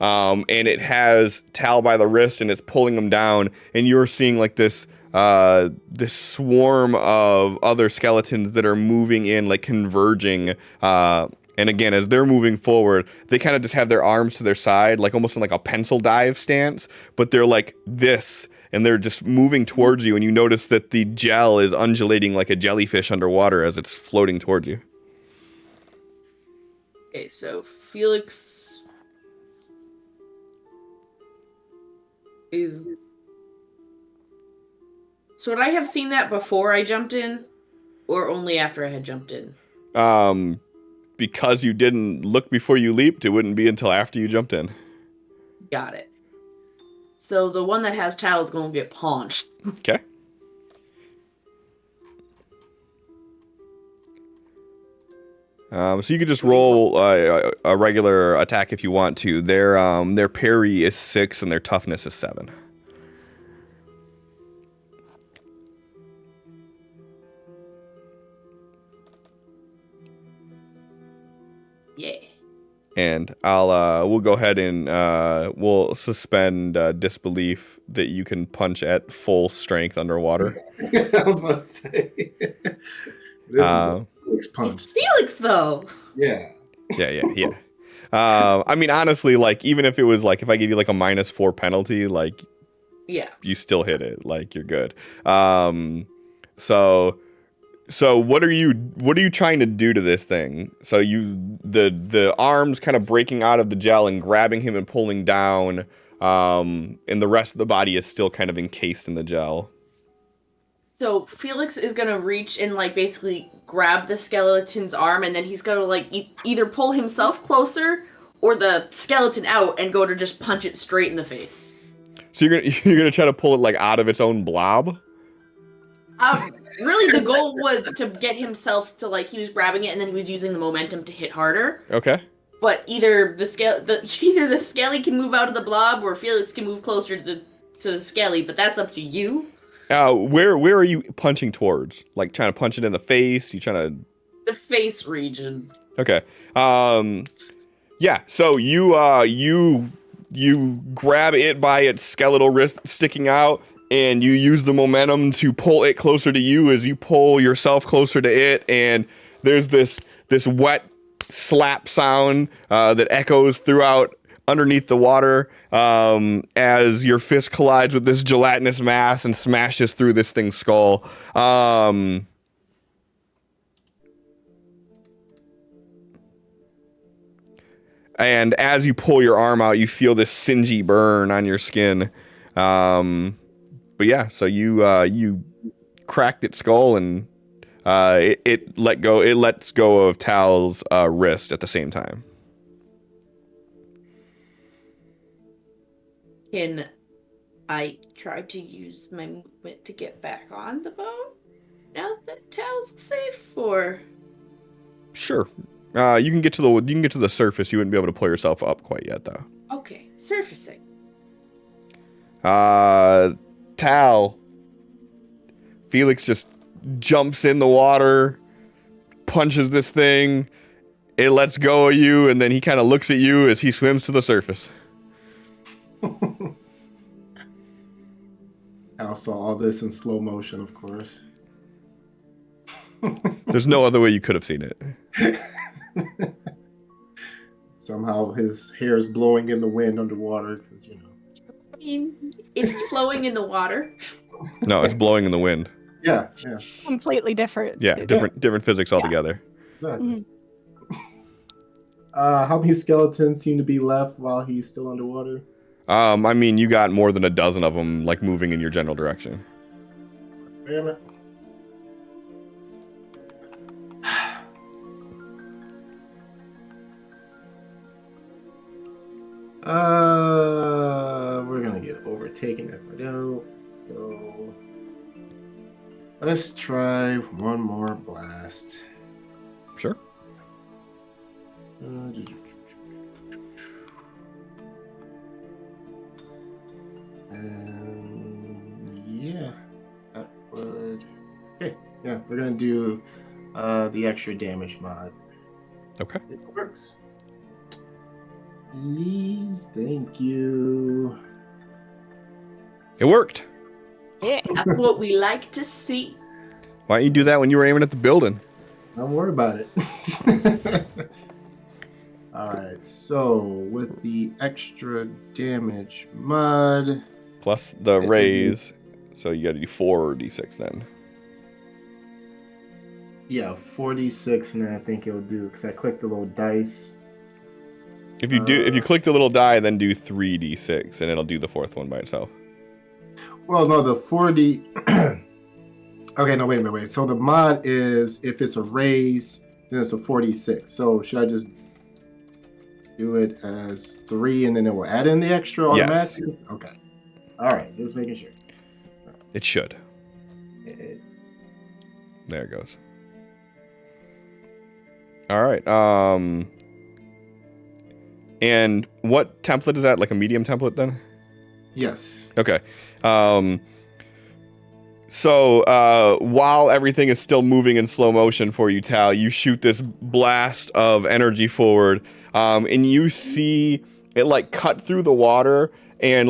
And it has Tal by the wrist and it's pulling him down, and you're seeing like this swarm of other skeletons that are moving in, like converging. And again, as they're moving forward, they kind of just have their arms to their side, like almost in like a pencil dive stance, but they're like this, and they're just moving towards you, and you notice that the gel is undulating like a jellyfish underwater as it's floating towards you. Okay, so Felix is... So would I have seen that before I jumped in, or only after I had jumped in? Because you didn't look before you leaped, it wouldn't be until after you jumped in. Got it. So the one that has Tal is going to get punched. Okay. So you could just roll a regular attack if you want to. Their parry is 6 and their toughness is 7. Yeah. And we'll go ahead and we'll suspend disbelief that you can punch at full strength underwater. I was about to say. This is a Felix punch. It's Felix, though. Yeah. Yeah. I mean, honestly, like, even if it was like, if I give you like a -4 penalty, like, Yeah. you still hit it. Like, you're good. So what are you trying to do to this thing? So the arms kind of breaking out of the gel and grabbing him and pulling down, and the rest of the body is still kind of encased in the gel. So Felix is gonna reach and like basically grab the skeleton's arm, and then he's gonna like either pull himself closer or the skeleton out and go to just punch it straight in the face. So you're gonna try to pull it like out of its own blob? Really, the goal was to get himself to he was grabbing it and then he was using the momentum to hit harder. Okay. But either the Skelly can move out of the blob or Felix can move closer to the Skelly. But that's up to you. Where are you punching towards? Like trying to punch it in the face? You trying to The face region. Okay. Yeah. So you grab it by its skeletal wrist sticking out, and you use the momentum to pull it closer to you as you pull yourself closer to it, and there's this wet slap sound that echoes throughout underneath the water as your fist collides with this gelatinous mass and smashes through this thing's skull. And as you pull your arm out, you feel this singy burn on your skin. But yeah, so you cracked its skull, and it let go. It lets go of Tal's wrist at the same time. Can I try to use my movement to get back on the boat now that Tal's safe? Or Sure. You can get to the surface. You wouldn't be able to pull yourself up quite yet, though. okay, surfacing. Tal. Felix just jumps in the water, punches this thing. It lets go of you, and then he kind of looks at you as he swims to the surface. I saw all this in slow motion, of course. There's no other way you could have seen it. Somehow his hair is blowing in the wind underwater, because I mean, it's flowing in the water. No, it's blowing in the wind. Yeah. Completely different. Yeah, different physics altogether. Exactly. How many skeletons seem to be left while he's still underwater? I mean, you got more than a dozen of them, moving in your general direction. Damn it. We're gonna get overtaken if I don't. So let's try one more blast. Sure. And yeah, that would. Okay, yeah, we're gonna do the extra damage mod. Okay. It works. Please, thank you. It worked. Yeah. That's what we like to see. Why don't you do that when you were aiming at the building? Don't worry about it. Alright, so with the extra damage mod. Plus the raise, so you gotta do 4d6 then. Yeah, 46, and I think it'll do, because I clicked the little dice. If you click the little die, then do 3d6, and it'll do the fourth one by itself. Well, no, the 40. Okay, no, wait a minute. So the mod is, if it's a raise, then it's a 46. So should I just do it as 3 and then it will add in the extra automatically? Yes. Okay. All right, just making sure. It should. It, There it goes. All right. And what template is that? Like a medium template then? yes. Okay. So while everything is still moving in slow motion for you, Tal, you shoot this blast of energy forward, and you see it cut through the water, and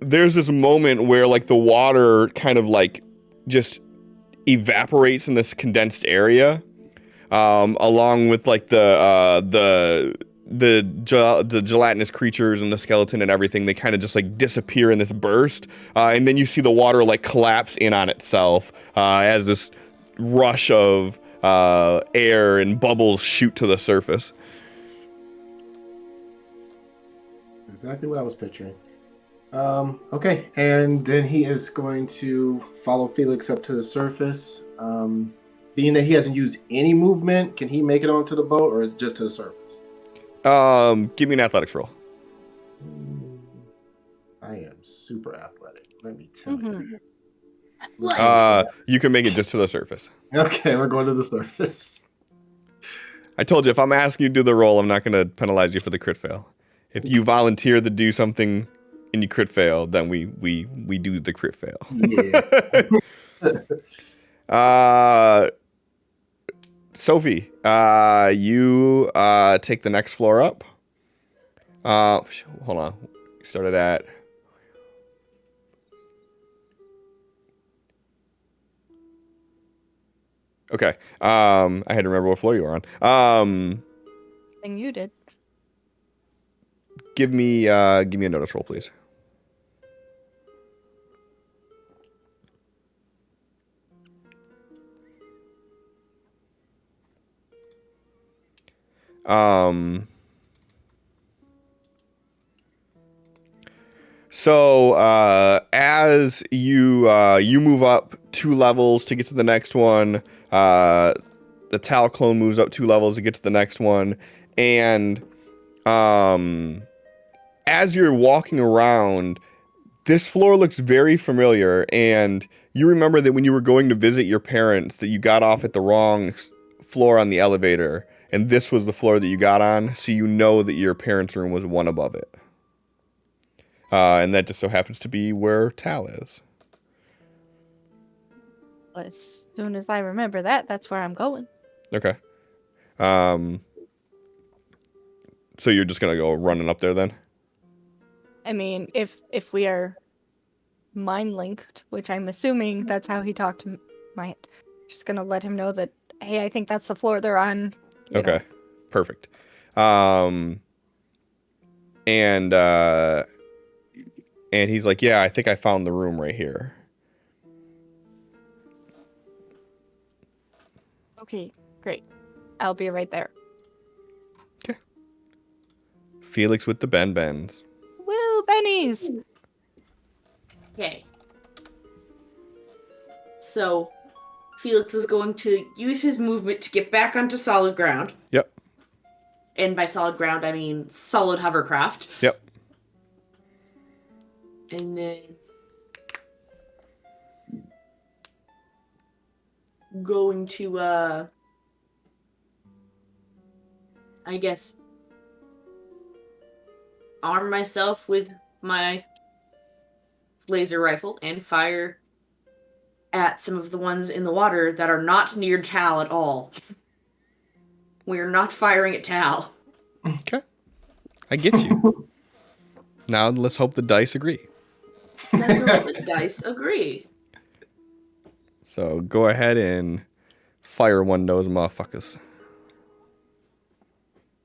there's this moment where the water kind of just evaporates in this condensed area, along with the gelatinous creatures and the skeleton and everything. They kind of just disappear in this burst, and then you see the water collapse in on itself as this rush of air and bubbles shoot to the surface. Exactly what I was picturing. Okay, and then he is going to follow Felix up to the surface. Being that he hasn't used any movement, can he make it onto the boat, or is it just to the surface? Give me an athletics roll. I am super athletic, let me tell you. You can make it just to the surface. Okay, we're going to the surface. I told you, if I'm asking you to do the roll, I'm not going to penalize you for the crit fail. If you volunteer to do something and you crit fail, then we do the crit fail. Yeah. Sophie, you take the next floor up. Hold on. We started at... Okay. I had to remember what floor you were on. Thing you did. Give me a notice roll, please. So as you move up 2 levels to get to the next one, the Tal clone moves up 2 levels to get to the next one, and as you're walking around, this floor looks very familiar, and you remember that when you were going to visit your parents, that you got off at the wrong floor on the elevator, and this was the floor that you got on, so you know that your parents' room was one above it. And that just so happens to be where Tal is. As soon as I remember that, that's where I'm going. Okay. So you're just gonna go running up there then? I mean, if we are mind linked, which I'm assuming that's how he talked to my, just gonna let him know that, hey, I think that's the floor they're on. Okay, perfect. And he's like, yeah, I think I found the room right here. Okay, great. I'll be right there. Okay. Felix with the bends. Woo, bennies! Okay. So, Felix is going to use his movement to get back onto solid ground. Yep. And by solid ground, I mean solid hovercraft. Yep. And then going to, I guess, arm myself with my laser rifle and fire at some of the ones in the water that are not near Tal at all. We're not firing at Tal. Okay. I get you. Now let's hope the dice agree. Let's hope the dice agree. So go ahead and fire one of those motherfuckers.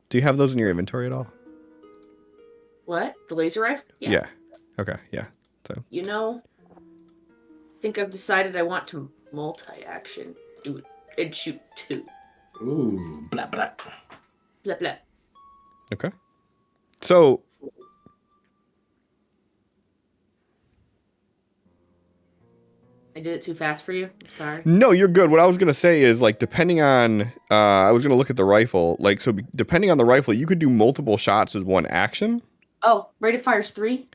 Do you have those in your inventory at all? What? The laser rifle? Yeah. Okay, yeah. So You know, I think I've decided I want to multi-action do it and shoot 2. Ooh, blah blah. Blah blah. okay. So I did it too fast for you. I'm sorry. no, you're good. What I was gonna say is, like, depending on, I was gonna look at the rifle. Like, so depending on the rifle, you could do multiple shots as one action. Oh, rate of fire's 3?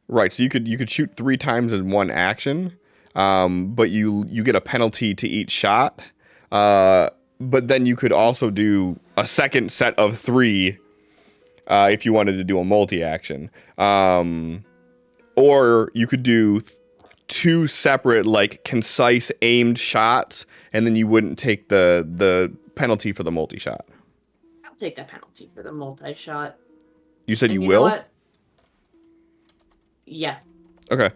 Right. So you could shoot 3 times as one action, but you get a penalty to each shot. But then you could also do a second set of 3 if you wanted to do a multi-action. Or you could do 2 separate, like, concise aimed shots, and then you wouldn't take the penalty for the multi-shot. I'll take that penalty for the multi-shot. You said And you know will? what? Yeah. Okay.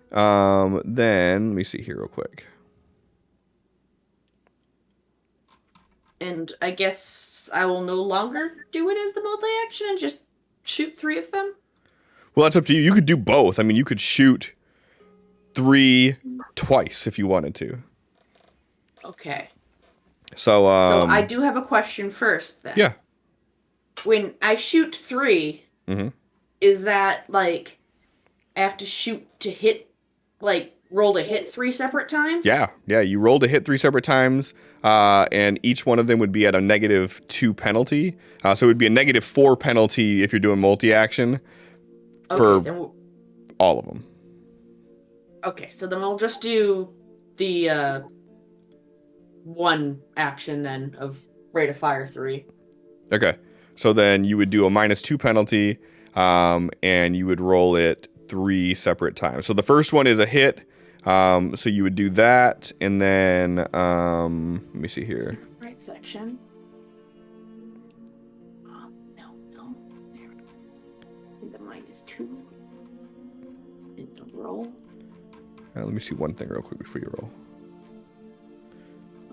Then let me see here real quick. And I guess I will no longer do it as the multi-action and just shoot 3 of them? Well, that's up to you. You could do both. I mean, you could shoot 3 twice if you wanted to. Okay. So So I do have a question first, then. yeah. When I shoot 3, Mhm. is that, like, I have to shoot to hit, like, roll to hit 3 separate times? Yeah. You roll to hit 3 separate times, and each one of them would be at a -2 penalty. So it would be a -4 penalty if you're doing multi-action Okay, for then all of them. Okay, so then we'll just do the one action then of rate of fire 3. Okay. So then you would do a -2 penalty, and you would roll it 3 separate times. So the first one is a hit. So you would do that, and then let me see here. Right section. No. There. The -2 in the roll. Let me see one thing real quick before you roll.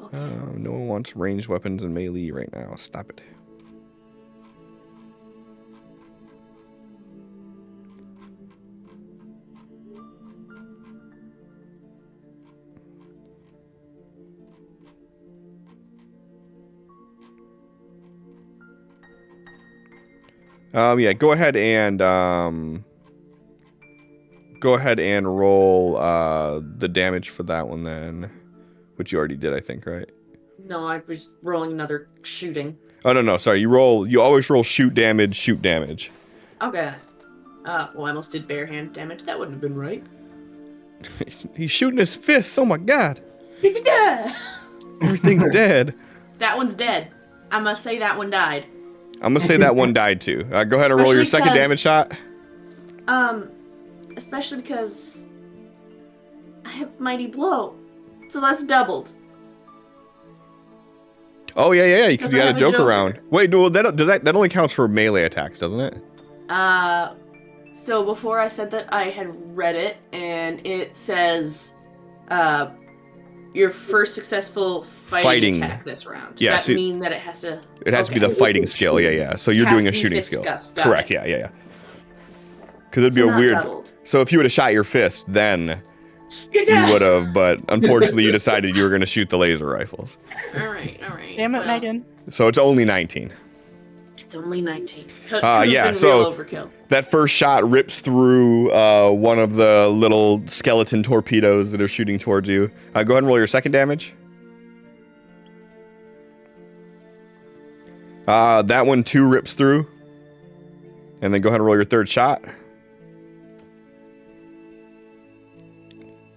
Okay. No one wants ranged weapons and melee right now. Stop it. Yeah, go ahead and roll the damage for that one then, which you already did, I think, right? No, I was rolling another shooting. Oh no, sorry. You always roll shoot damage. Okay. Well, I almost did bare hand damage. That wouldn't have been right. He's shooting his fists. Oh my god. He's dead. Everything's dead. That one's dead. I must say that one died. I'm gonna say that one died too. Go ahead and roll your second damage shot. Especially because I have mighty blow, so that's doubled. Oh yeah, because you I got a have a joke joker. around. Wait, well, that only counts for melee attacks, doesn't it? So before I said that, I had read it, and it says, your first successful fighting attack this round. Does that mean that it has to... It has to be the fighting skill, yeah. So you're doing a shooting skill. Correct, it. yeah. Because it'd be a weird... Doubled. So if you would have shot your fist, then you would have, but unfortunately you decided you were going to shoot the laser rifles. Alright. Damn it, Megan. So it's only 19. It's only 19. Yeah, so overkill. That first shot rips through one of the little skeleton torpedoes that are shooting towards you. Go ahead and roll your second damage. That one too rips through. And then go ahead and roll your third shot.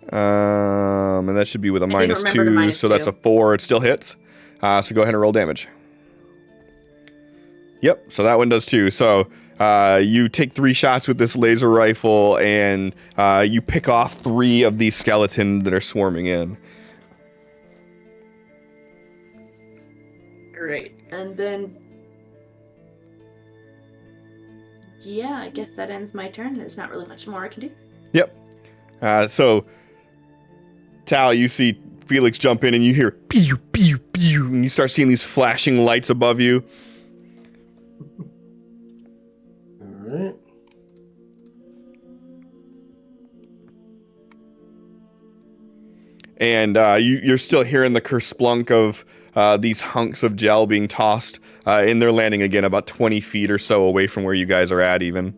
And that should be with a -2, so that's a 4. It still hits. So go ahead and roll damage. Yep, so that one does too. So you take 3 shots with this laser rifle, and you pick off 3 of these skeletons that are swarming in. Great. And then... yeah, I guess that ends my turn. There's not really much more I can do. Yep. So, Tal, you see Felix jump in, and you hear pew, pew, pew, and you start seeing these flashing lights above you. Alright. And you're still hearing the kerplunk of these hunks of gel being tossed, and they're landing again about 20 feet or so away from where you guys are at even.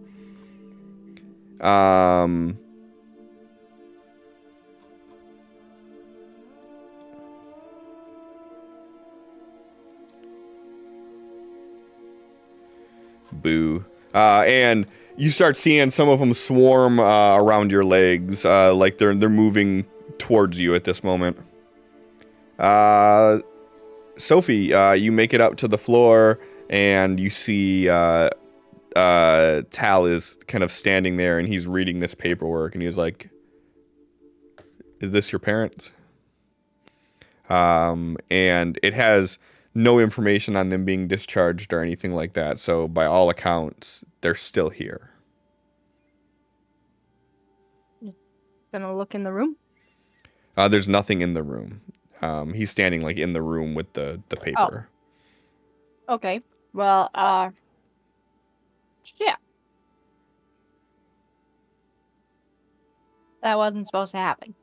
Boo. And you start seeing some of them swarm around your legs, like they're moving towards you at this moment. Sophie, you make it up to the floor, and you see Tal is kind of standing there, and he's reading this paperwork, and he's like, "Is this your parents?" And it has no information on them being discharged or anything like that. So by all accounts, they're still here. Gonna look in the room. There's nothing in the room. He's standing like in the room with the paper. Oh. Okay. Well, yeah. That wasn't supposed to happen.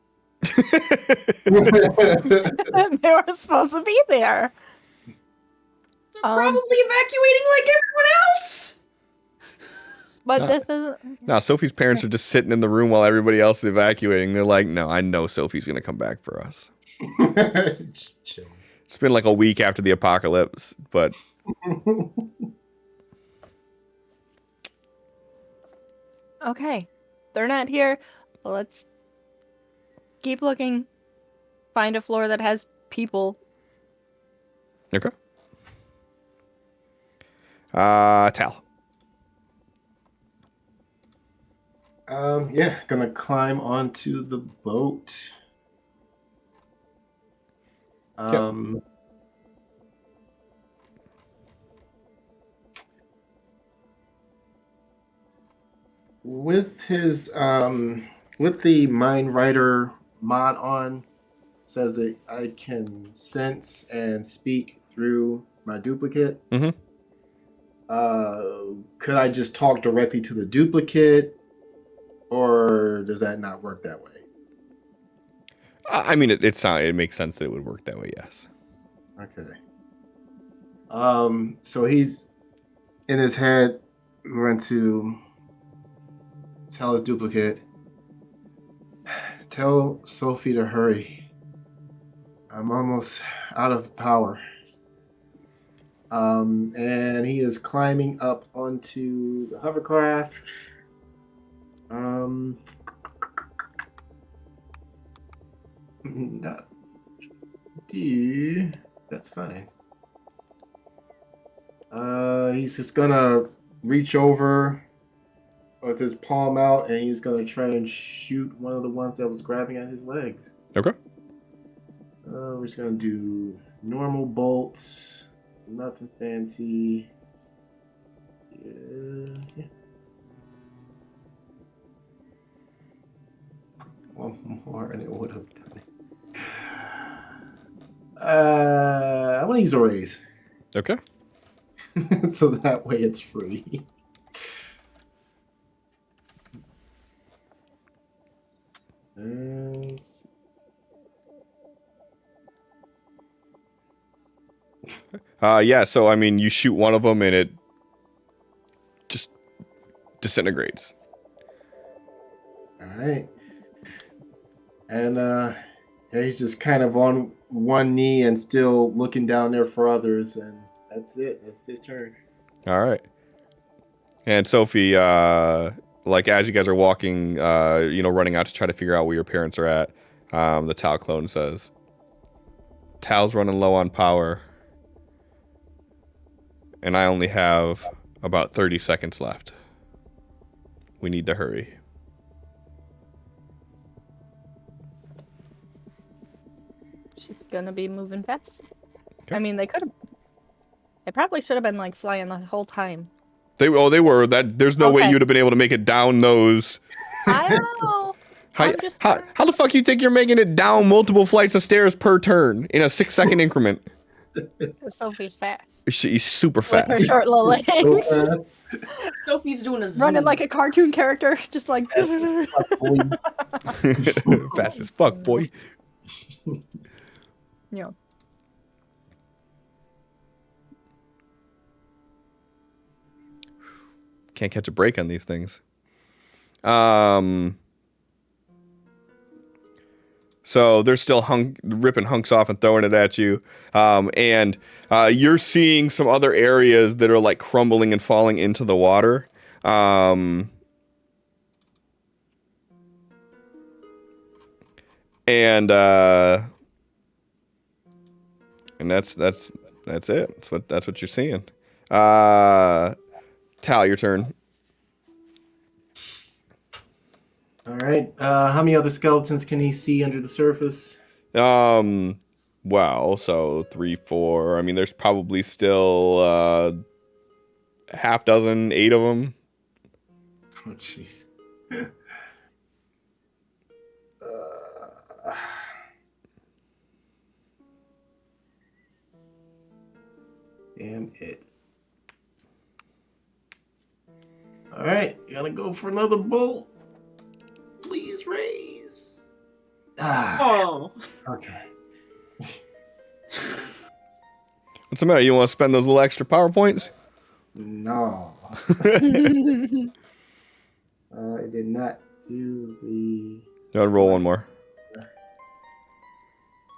They were supposed to be there. They're probably evacuating like everyone else! But this isn't... No, Sophie's parents are just sitting in the room while everybody else is evacuating. They're like, no, I know Sophie's going to come back for us. Just chill. It's been like a week after the apocalypse, but... Okay. They're not here. Let's keep looking. Find a floor that has people. Okay. Tal. Yeah, gonna climb onto the boat. With his with the Mind Writer mod on, says that I can sense and speak through my duplicate. Mm-hmm. Could I just talk directly to the duplicate, or does that not work that way? I mean, it makes sense that it would work that way. Yes. Okay. So he's in his head going to tell his duplicate, tell Sophie to hurry. I'm almost out of power. And he is climbing up onto the hovercraft. Not do. That's fine. He's just gonna reach over with his palm out, and he's gonna try and shoot one of the ones that was grabbing at his legs. Okay. We're just gonna do normal bolts, nothing fancy. Yeah. One more, and it would have done it. I want to use a raise. Okay. So that way it's free. And yeah, so I mean, you shoot one of them and it just disintegrates. all right. And he's just kind of on one knee and still looking down there for others, and that's it. It's his turn. All right. And Sophie, like as you guys are walking, running out to try to figure out where your parents are at, the Tal clone says, "Tal's running low on power, and I only have about 30 seconds left. We need to hurry." She's gonna be moving fast. Okay. I mean, they probably should have been like flying the whole time. They were. That there's no way Okay. you'd have been able to make it down those. I don't know. How the fuck you think you're making it down multiple flights of stairs per turn in a 6-second increment? Sophie's fast. She's super With her fast. short little legs. So fast. Sophie's doing a zoom. Running like a cartoon character. Just like... Fast as fuck, boy. Yeah. Can't catch a break on these things. So they're still ripping hunks off and throwing it at you. And you're seeing some other areas that are like crumbling and falling into the water. And that's it. That's what you're seeing. Tal, your turn. All right. How many other skeletons can he see under the surface? Well, so 3, 4. I mean, there's probably still half dozen, 8 of them. Oh, jeez. Damn it. All right, gotta go for another bolt. Please raise. Oh. Okay. What's the matter? You want to spend those little extra power points? No. I did not do the... Go ahead and roll one more.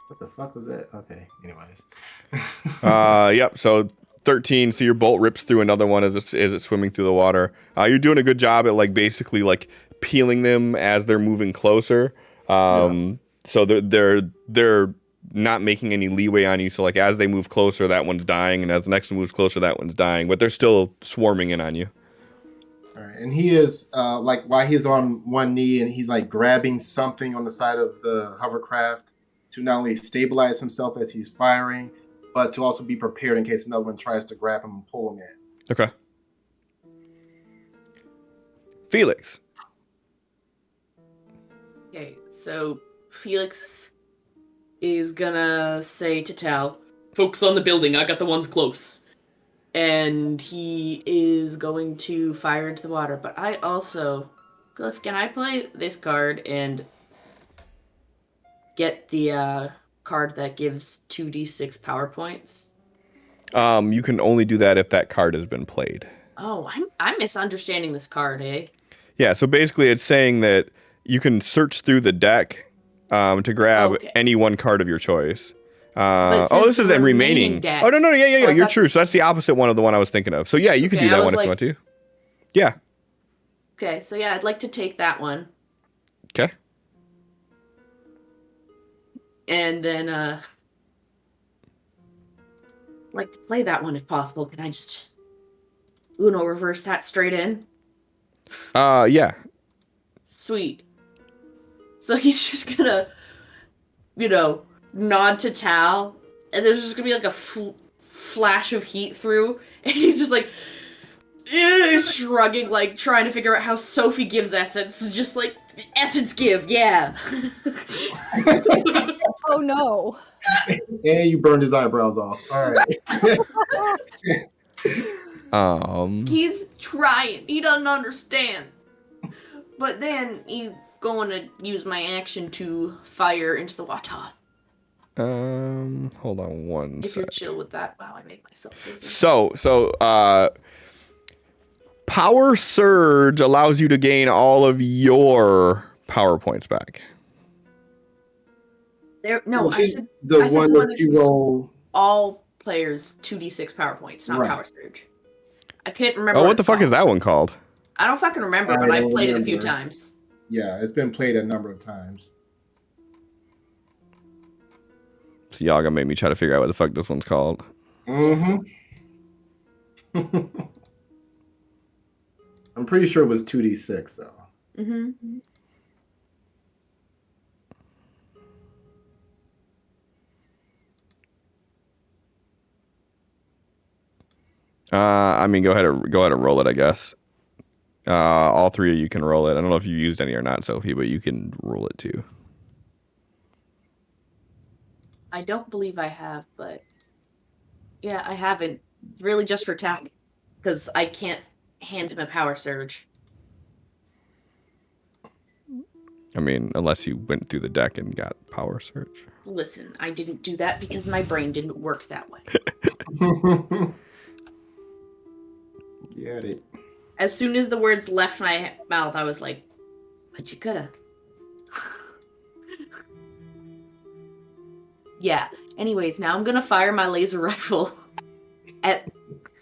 What the fuck was that? Okay, anyways. Yep, so 13, so your bolt rips through another one as it's swimming through the water. You're doing a good job at like basically like peeling them as they're moving closer. So So they're not making any leeway on you. So like as they move closer, that one's dying, and as the next one moves closer, that one's dying. But they're still swarming in on you. All right, and he is like while he's on one knee and he's like grabbing something on the side of the hovercraft to not only stabilize himself as he's firing, but to also be prepared in case another one tries to grab him and pull him in. Okay. Felix. Okay, so Felix is gonna say to Tal, Focus on the building. I got the ones close. and he is going to fire into the water. But I also, Cliff, can I play this card and get the card that gives 2d6 power points? You can only do that if that card has been played. Oh, I'm misunderstanding this card, eh? Yeah, so basically it's saying that you can search through the deck to grab any one card of your choice. This is in remaining. Deck. Oh, no, yeah, I you're thought- true. So that's the opposite one of the one I was thinking of. So yeah, you can Okay, do I that was one if you like- want to. Yeah. Okay, so yeah, I'd like to take that one. Okay. And then, I'd like to play that one if possible. Can I just Uno reverse that straight in? Yeah. Sweet. So he's just gonna, nod to Tal, and there's just gonna be like a flash of heat through, and he's just like, shrugging, like trying to figure out how Sophie gives essence. Just like, essence give, yeah. Oh no. And you burned his eyebrows off. All right. He's trying. He doesn't understand. But then he's going to use my action to fire into the water. Hold on one If you're sec. chill with that. Wow, I make myself busy. So, Power Surge allows you to gain all of your power points back. No, I said the I said one the one that that you gives- roll. all players 2d6 power points, not Right. power surge. I can't remember. Oh, what it's the fuck is called. that one called? I don't fucking remember, I but I don't played it a few remember. times. Yeah, it's been played a number of times. So y'all gonna make me try to figure out what the fuck this one's called. Mm-hmm. I'm pretty sure it was 2d6 though. Mm-hmm. I mean, go ahead and roll it, I guess. All three of you can roll it. I don't know if you used any or not, Sophie, but you can roll it too. I don't believe I have, but yeah, I haven't. Really just for tack, because I can't hand him a power surge. I mean, unless you went through the deck and got power surge. Listen, I didn't do that because my brain didn't work that way. Get it. As soon as the words left my mouth, I was like, but you coulda. Yeah. Anyways, now I'm gonna fire my laser rifle at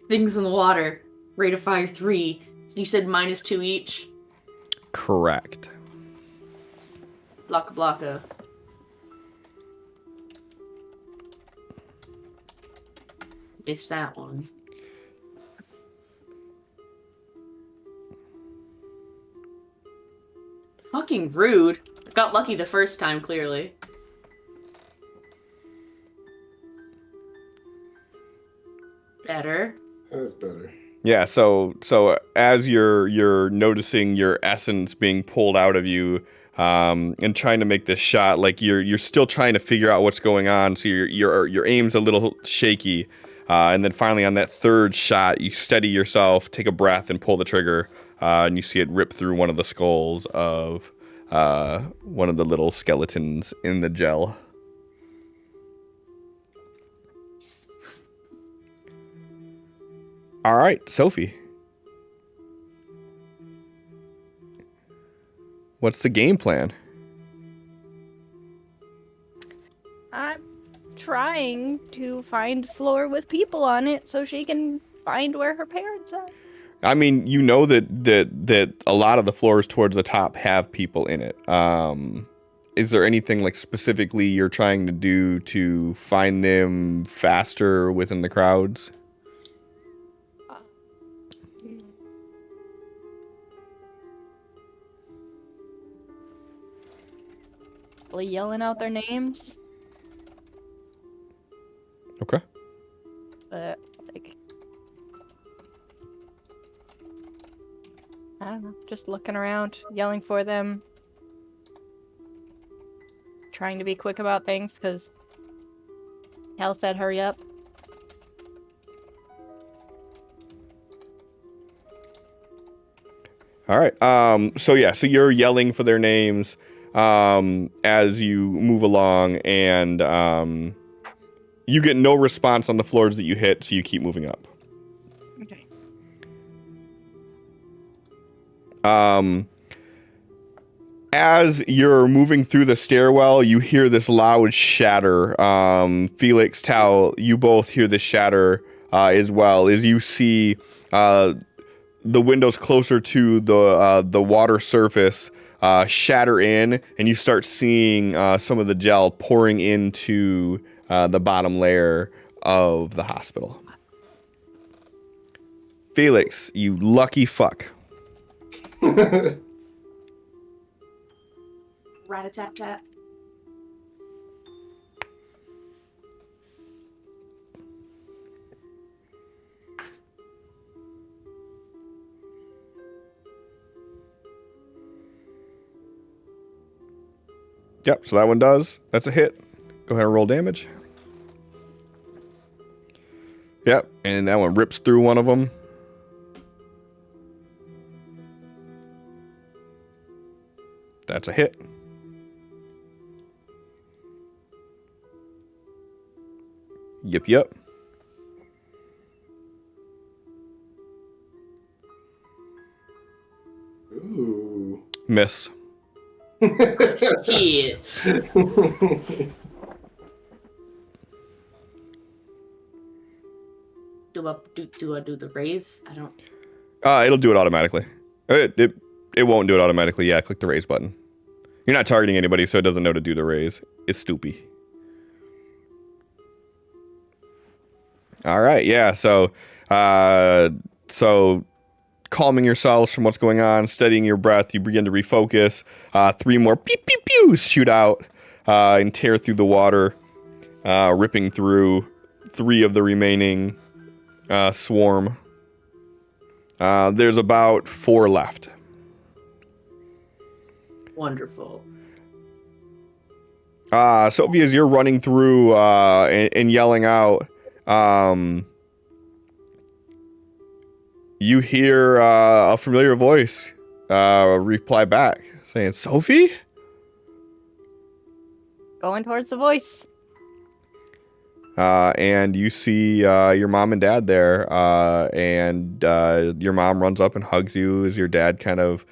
things in the water. Rate of fire 3. So you said -2 each? Correct. Blocka blocka. Missed that one. Fucking rude. Got lucky the first time, clearly. Better. That's better. Yeah, so as you're noticing your essence being pulled out of you, and trying to make this shot, like you're still trying to figure out what's going on, so your aim's a little shaky, and then finally on that third shot, you steady yourself, take a breath, and pull the trigger, and you see it rip through one of the skulls of one of the little skeletons in the gel. All right, Sophie. What's the game plan? I'm trying to find floor with people on it so she can find where her parents are. I mean, you know that a lot of the floors towards the top have people in it. is there anything like specifically you're trying to do to find them faster within the crowds? Yelling out their names. Okay. But like, I don't know, just looking around, yelling for them, trying to be quick about things because Hal said hurry up. All right. So you're yelling for their names as you move along, and you get no response on the floors that you hit, so you keep moving up. Okay. As you're moving through the stairwell, you hear this loud shatter. Felix, Tal, you both hear this shatter as well as you see the windows closer to the water surface shatter in, and you start seeing some of the gel pouring into the bottom layer of the hospital. Felix, you lucky fuck. Rat-a-tat-tat. Yep, so that one does. That's a hit. Go ahead and roll damage. Yep, and that one rips through one of them. That's a hit. Yep. Ooh. Miss. Shit. Do I do the raise? I don't. It'll do it automatically. It won't do it automatically. Yeah, click the raise button. You're not targeting anybody, so it doesn't know to do the raise. It's stupid. All right, yeah. So calming yourselves from what's going on, steadying your breath, you begin to refocus. 3 more pew pew pews shoot out and tear through the water, ripping through 3 of the remaining swarm. There's about 4 left. Wonderful. Sophie, as you're running through and yelling out, you hear a familiar voice reply back saying, "Sophie?" Going towards the voice. And you see your mom and dad there, and your mom runs up and hugs you as your dad kind of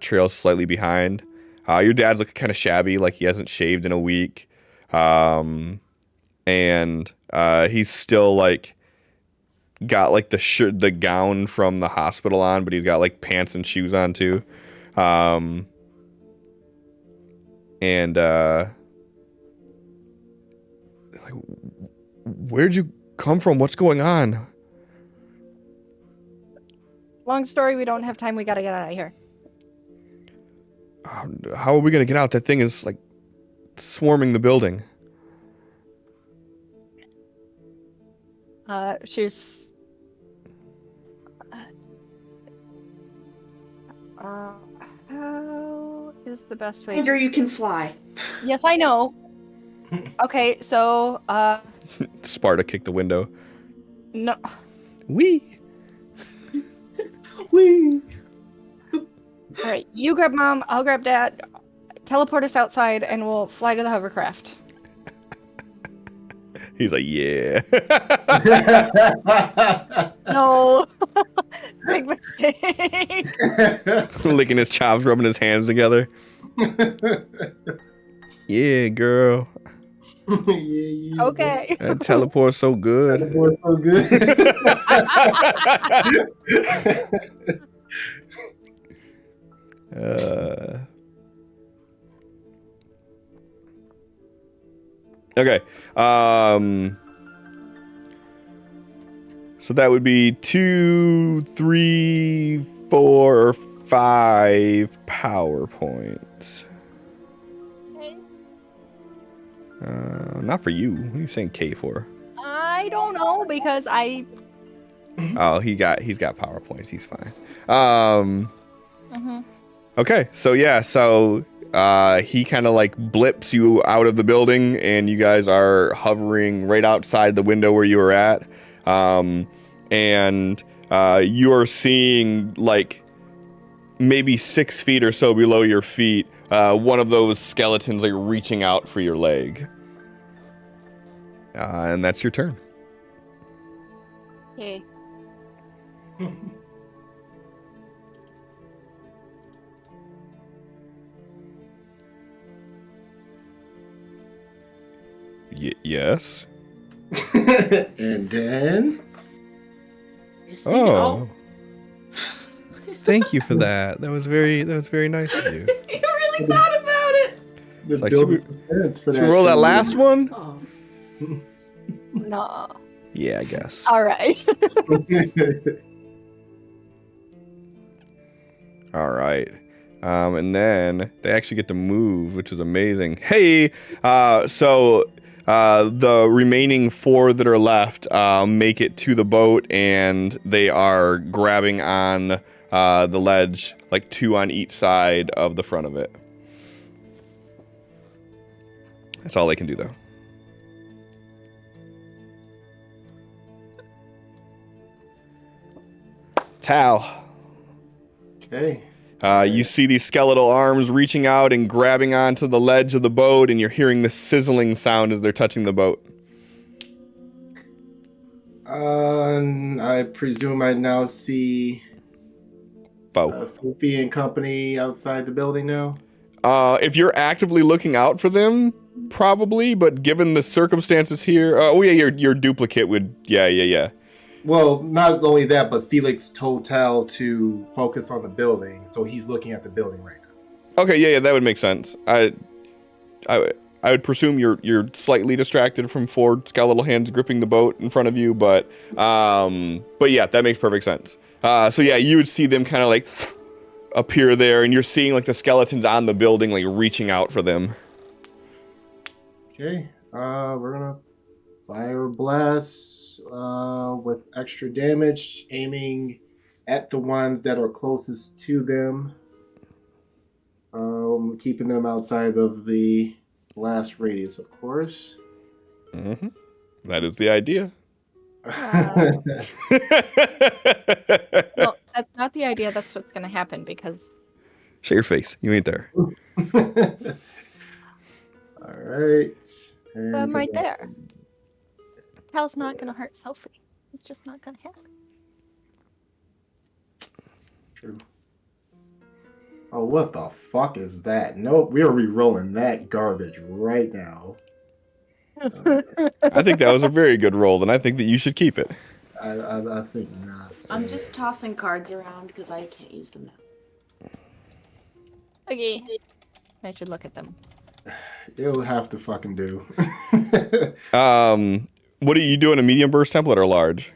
trails slightly behind. Your dad's looking kind of shabby, like he hasn't shaved in a week, and he's still like got like the gown from the hospital on, but he's got like pants and shoes on too, and like, where'd you come from? What's going on? Long story, we don't have time. We gotta get out of here. How are we gonna get out? That thing is like swarming the building. She's. How is the best way? Andrew, you can fly. Yes, I know. Okay, so Sparta kicked the window. no. Wee. Whee! All right, you grab mom. I'll grab dad. Teleport us outside, and we'll fly to the hovercraft. He's like, yeah. No, big mistake. Licking his chops, rubbing his hands together. Yeah, girl. Yeah. Okay. That teleport's so good. That boy's so good. Okay. So that would be 2, 3, 4, 5 power points. Okay. Not for you. What are you saying K for? I don't know because I. Oh, he's got power points. He's fine. Mhm. Okay, so yeah, he kind of like blips you out of the building, and you guys are hovering right outside the window where you were at, and you are seeing like maybe 6 feet or so below your feet, one of those skeletons like reaching out for your leg, and that's your turn. Okay. Yes. And then Yes, they Oh. Thank you for that. That was very nice of you. do. You really thought about it. the It's like, build should we- suspense for Should we roll that last one? Oh. No. Yeah, I guess. All right. All right. And then they actually get to move, which is amazing. Hey, so the remaining 4 that are left make it to the boat, and they are grabbing on the ledge, like 2 on each side of the front of it. That's all they can do, though. Tal. Okay. You see these skeletal arms reaching out and grabbing onto the ledge of the boat, and you're hearing the sizzling sound as they're touching the boat. I presume I now see Foe. Sophie and company outside the building now. If you're actively looking out for them, probably, but given the circumstances here, your duplicate would, yeah. Well, not only that, but Felix told Tal to focus on the building, so he's looking at the building right now. Okay, yeah, that would make sense. I would presume you're slightly distracted from 4 skeletal hands gripping the boat in front of you, but yeah, that makes perfect sense. So yeah, you would see them kind of like appear there, and you're seeing like the skeletons on the building like reaching out for them. Okay, we're gonna fire blast with extra damage, aiming at the ones that are closest to them, keeping them outside of the blast radius, of course. Mm-hmm. That is the idea. No, that's not the idea. That's what's going to happen because. Shut your face. You ain't there. All right. And I'm right there. Tal's not going to hurt Sophie. It's just not going to happen. True. Oh, what the fuck is that? Nope, we are re-rolling that garbage right now. I think that was a very good roll, and I think that you should keep it. I think not. So. I'm just tossing cards around because I can't use them now. Okay. I should look at them. It'll have to fucking do. What are you doing? A medium burst template or large?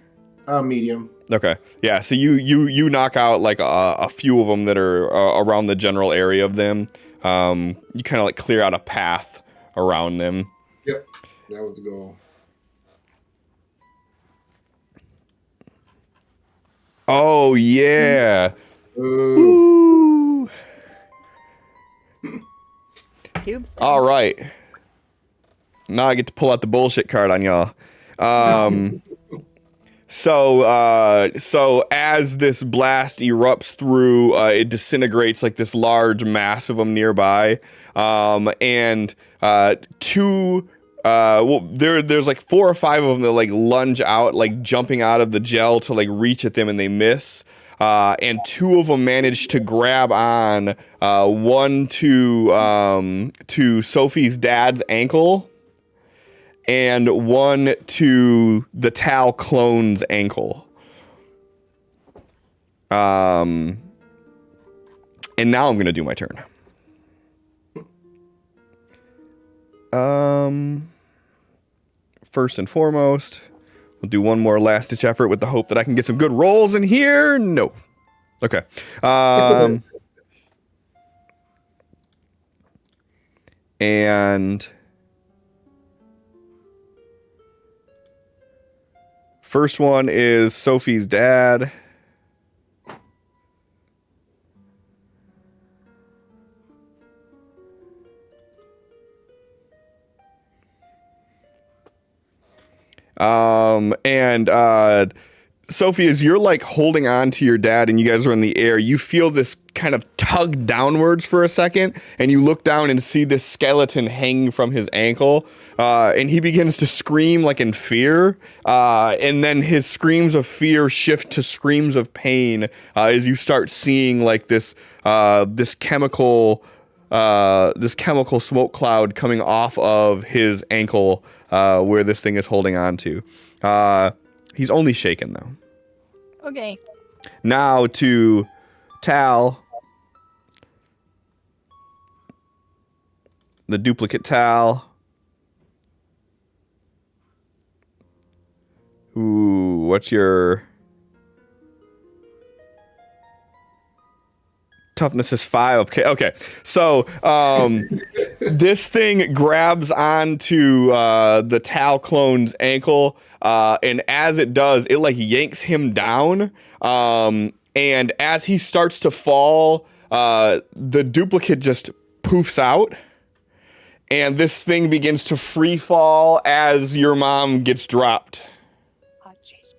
Medium. Okay. Yeah. So you knock out like a few of them that are around the general area of them. You kind of like clear out a path around them. Yep, that was the goal. Oh yeah. Ooh. Cubes. All right. Now I get to pull out the bullshit card on y'all. So as this blast erupts through, it disintegrates like this large mass of them nearby. And there's like 4 or 5 of them that like lunge out, like jumping out of the gel to like reach at them, and they miss. And 2 of them manage to grab on, one to Sophie's dad's ankle, and one to the Tal clone's ankle. And now I'm gonna do my turn. first and foremost. We'll do one more last-ditch effort with the hope that I can get some good rolls in here. No. Okay. And first one is Sophie's dad. Sophie, as you're like holding on to your dad and you guys are in the air, you feel this kind of tug downwards for a second, and you look down and see this skeleton hanging from his ankle, and he begins to scream like in fear, and then his screams of fear shift to screams of pain as you start seeing like this chemical smoke cloud coming off of his ankle where this thing is holding on to. He's only shaken though. Okay. Now to Tal. The duplicate Tal. Ooh, what's your... Toughness is 5. Okay. So, this thing grabs onto the Tal clone's ankle, and as it does, it like yanks him down. And as he starts to fall, the duplicate just poofs out, and this thing begins to free fall as your mom gets dropped. Oh, jeez.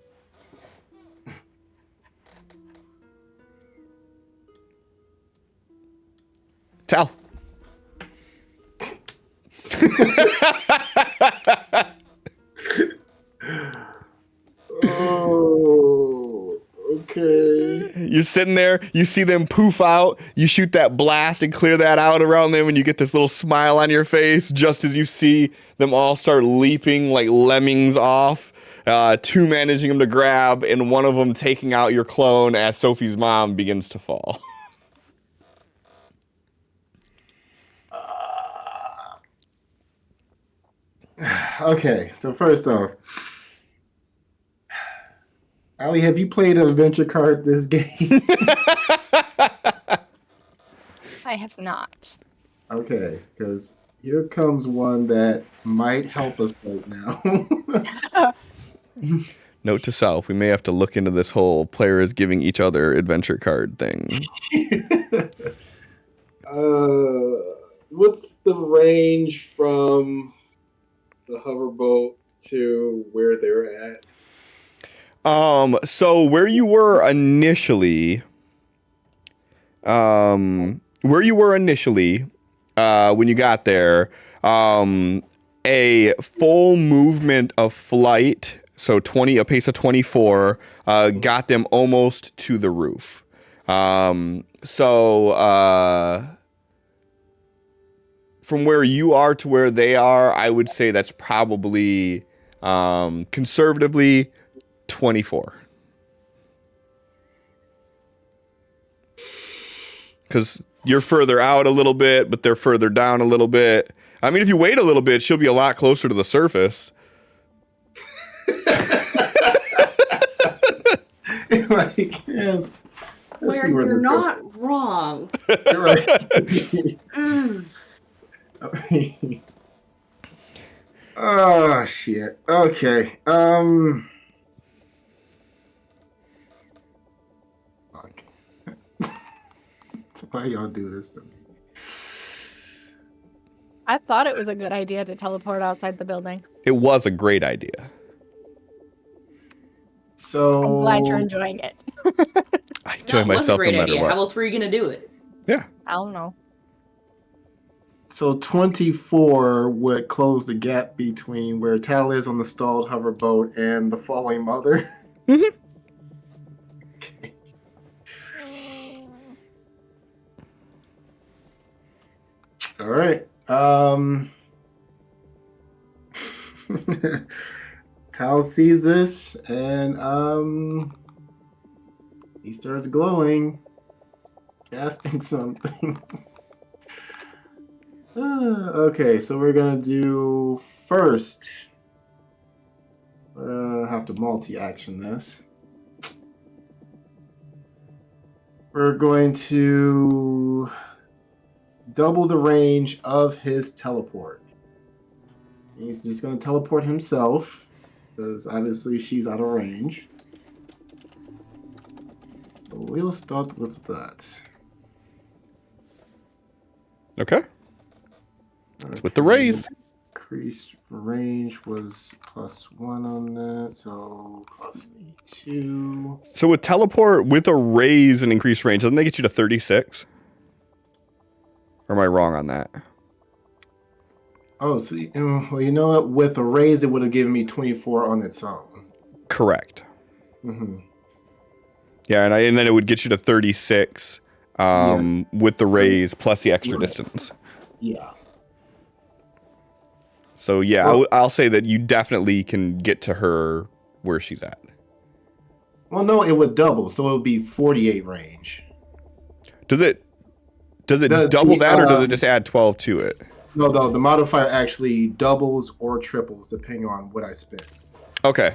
Tal. Oh, okay. You're sitting there, you see them poof out, you shoot that blast and clear that out around them, and you get this little smile on your face just as you see them all start leaping like lemmings off, two managing them to grab, and one of them taking out your clone as Sophie's mom begins to fall. Okay, so first off, Ali, have you played an adventure card this game? I have not. Okay, because here comes one that might help us right now. Note to self, we may have to look into this whole players giving each other adventure card thing. What's the range from the hoverboat to where they're at? So where you were initially, when you got there, a full movement of flight, so a pace of 24, got them almost to the roof. From where you are to where they are, I would say that's probably, conservatively, 24. Because you're further out a little bit, but they're further down a little bit. I mean, if you wait a little bit, she'll be a lot closer to the surface. Like, yes. Where you're not wrong. You're right. Oh shit. Okay. Fuck. Why y'all do this to me? I thought it was a good idea to teleport outside the building. It was a great idea. So I'm glad you're enjoying it. I enjoy It was a myself no great matter idea. what. How else were you gonna do it? Yeah. I don't know. So 24 would close the gap between where Tal is on the stalled hoverboat and the falling mother. Mm-hmm. Okay. All right. Tal sees this and he starts glowing, casting something. Okay, so we're gonna do first have to multi-action this. We're going to double the range of his teleport. He's just going to teleport himself, because obviously she's out of range. So we'll start with that. Okay. With the raise. Increased range was +1 on that, so cost me 2. So with teleport with a raise and increased range, doesn't that get you to 36? Or am I wrong on that? Oh, so well, you know what? With a raise, it would have given me 24 on its own. Correct. Mm-hmm. Yeah, and then it would get you to 36 with the raise plus the extra distance. Yeah. So yeah, Well, I'll say that you definitely can get to her where she's at. Well, no, it would double, so it would be 48 range. Does it The- double the, that, or does it just add 12 to it? No, the modifier actually doubles or triples depending on what I spend. Okay.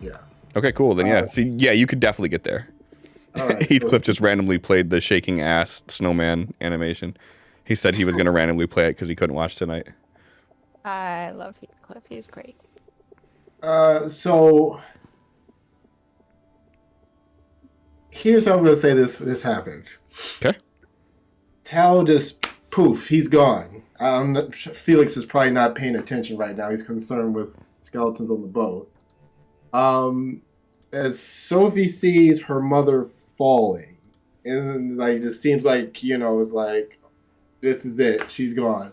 Yeah. Okay, cool. Then yeah. So yeah, you could definitely get there. All right, Heathcliff just randomly played the shaking ass snowman animation. He said he was going to randomly play it because he couldn't watch tonight. I love Heathcliff. He's great. So here's how I'm gonna say this happens. Okay. Tal just poof, he's gone. Felix is probably not paying attention right now. He's concerned with skeletons on the boat. As Sophie sees her mother falling, and like it seems like it's like this is it. She's gone.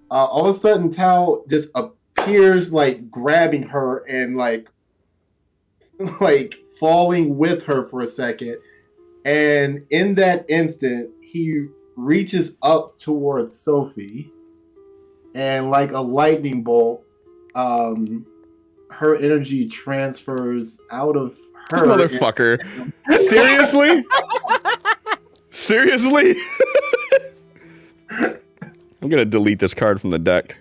All of a sudden, Tal just appears like grabbing her and like falling with her for a second, and in that instant, he reaches up towards Sophie, and like a lightning bolt, her energy transfers out of her. This motherfucker. Seriously? Seriously? I'm going to delete this card from the deck.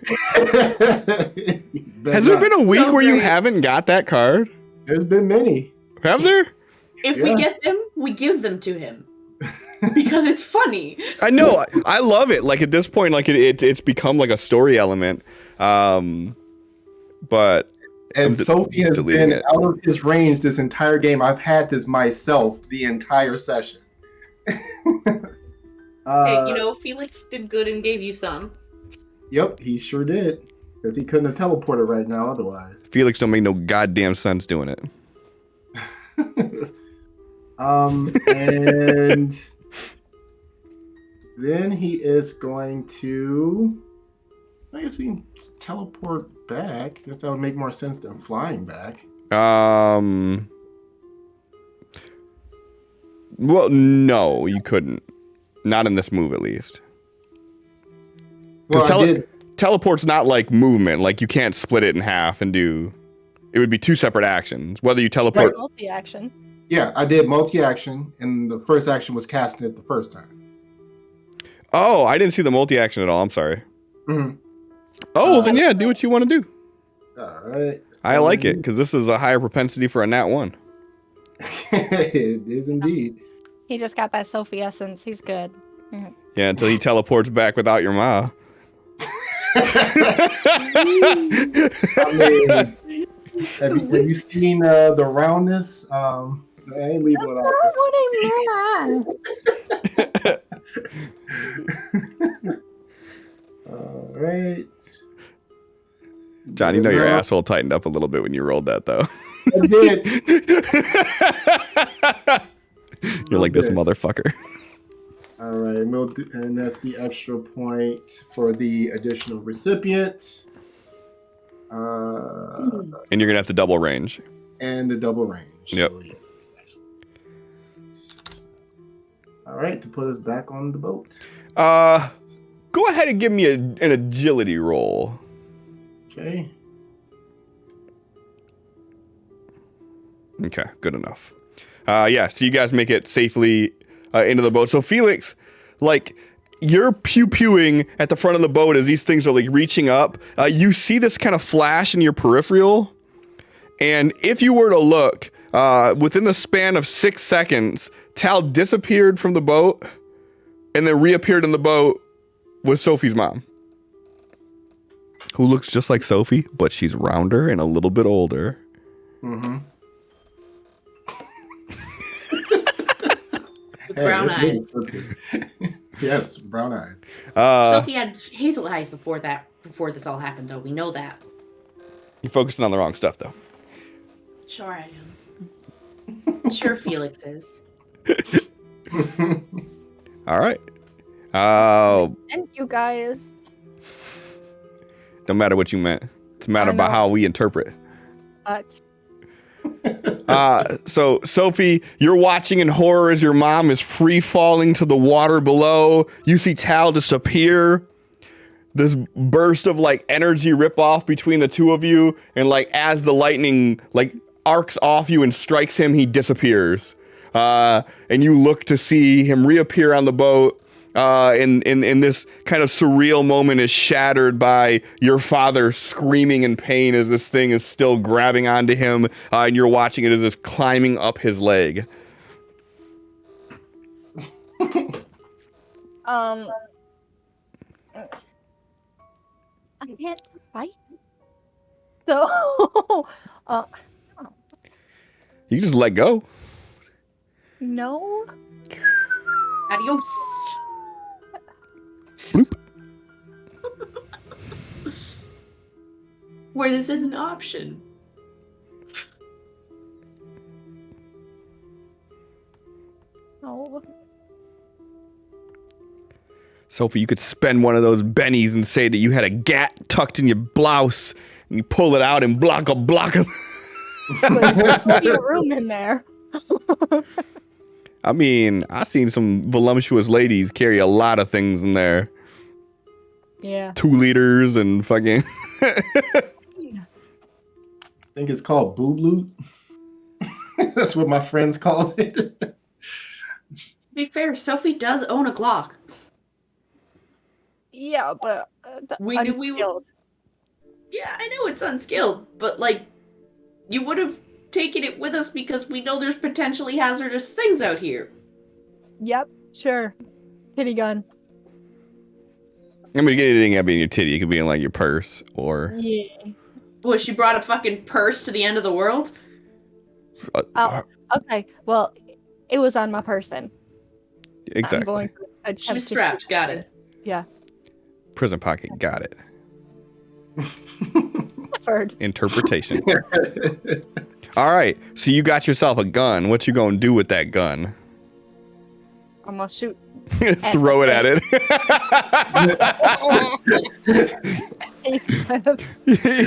Has there been a week So where you great. haven't got that card? There's been many. Have there? If we Yeah. get them, we give them to him. Because it's funny. I know. I love it. Like at this point, like it's become like a story element. But And Sophie has deleting been it. out of his range this entire game. I've had this myself the entire session. Hey, Felix did good and gave you some. Yep, he sure did. Because he couldn't have teleported right now otherwise. Felix don't make no goddamn sense doing it. And then he is going to. I guess we can teleport back. I guess that would make more sense than flying back. Well, no, you couldn't. Not in this move, at least. Well, Because I did. teleport's not like movement. Like you can't split it in half and do. It would be two separate actions. Whether you teleport. Multi-action. Yeah, I did multi-action, and the first action was casting it the first time. Oh, I didn't see the multi-action at all. I'm sorry. Mm-hmm. Oh, well, then yeah, do what you want to do. All right. I like it because this is a higher propensity for a nat 1. It is indeed. He just got that Sophie essence. He's good. Yeah, until he teleports back without your ma. I mean, have you seen the roundness? I ain't leaving it out. what I meant. All right. John, you know your No, asshole tightened up a little bit when you rolled that, though. I did. You're like this Okay. motherfucker. All right, and that's the extra point for the additional recipient. And you're gonna have to double range. And the double range. Yep. So, yeah, all right, to put us back on the boat. Go ahead and give me an agility roll. Okay. Okay, good enough. Yeah, so you guys make it safely into the boat. So Felix, like, you're pew-pewing at the front of the boat as these things are like reaching up. You see this kind of flash in your peripheral, And if you were to look, within the span of 6 seconds, Tal disappeared from the boat and then reappeared in the boat with Sophie's mom, who looks just like Sophie, but she's rounder and a little bit older. Mm-hmm. With brown eyes. Yes, brown eyes. Sophie had hazel eyes before this all happened, though. We know that. You're focusing on the wrong stuff, though. Sure I am. Sure Felix is. All right. And you guys. Don't matter what you meant. It's a matter about how we interpret. So Sophie, you're watching in horror as your mom is free falling to the water below. You see Tal just appear. This burst of like energy rip off between the two of you, and like as the lightning like arcs off you and strikes him, he disappears. And you look to see him reappear on the boat. In this kind of surreal moment is shattered by your father screaming in pain as this thing is still grabbing onto him, and you're watching it as it's climbing up his leg. I can't fight. So, You just let go. no. Adios. Bloop. Where this is an option. No. Sophie, you could spend one of those bennies and say that you had a gat tucked in your blouse, and you pull it out and block. There's a room in there. I mean, I've seen some voluptuous ladies carry a lot of things in there. Yeah. 2 liters and fucking... I think it's called boob loot. That's what my friends called it. To be fair, Sophie does own a Glock. Yeah, but We knew we would. Yeah, I know it's unskilled, but like, you would have taken it with us because we know there's potentially hazardous things out here. Yep, sure. Kitty gun. I mean, it didn't have to be in your titty. It could be in like your purse or... Yeah. Well, she brought a fucking purse to the end of the world? Oh, okay. Well, it was on my person. Exactly. I'm going to attempt She was to strapped, shoot got it. it. Yeah. Prison pocket, got it. Preferred. Interpretation. All right, so you got yourself a gun. What you gonna do with that gun? I'm gonna shoot. Throw it at it.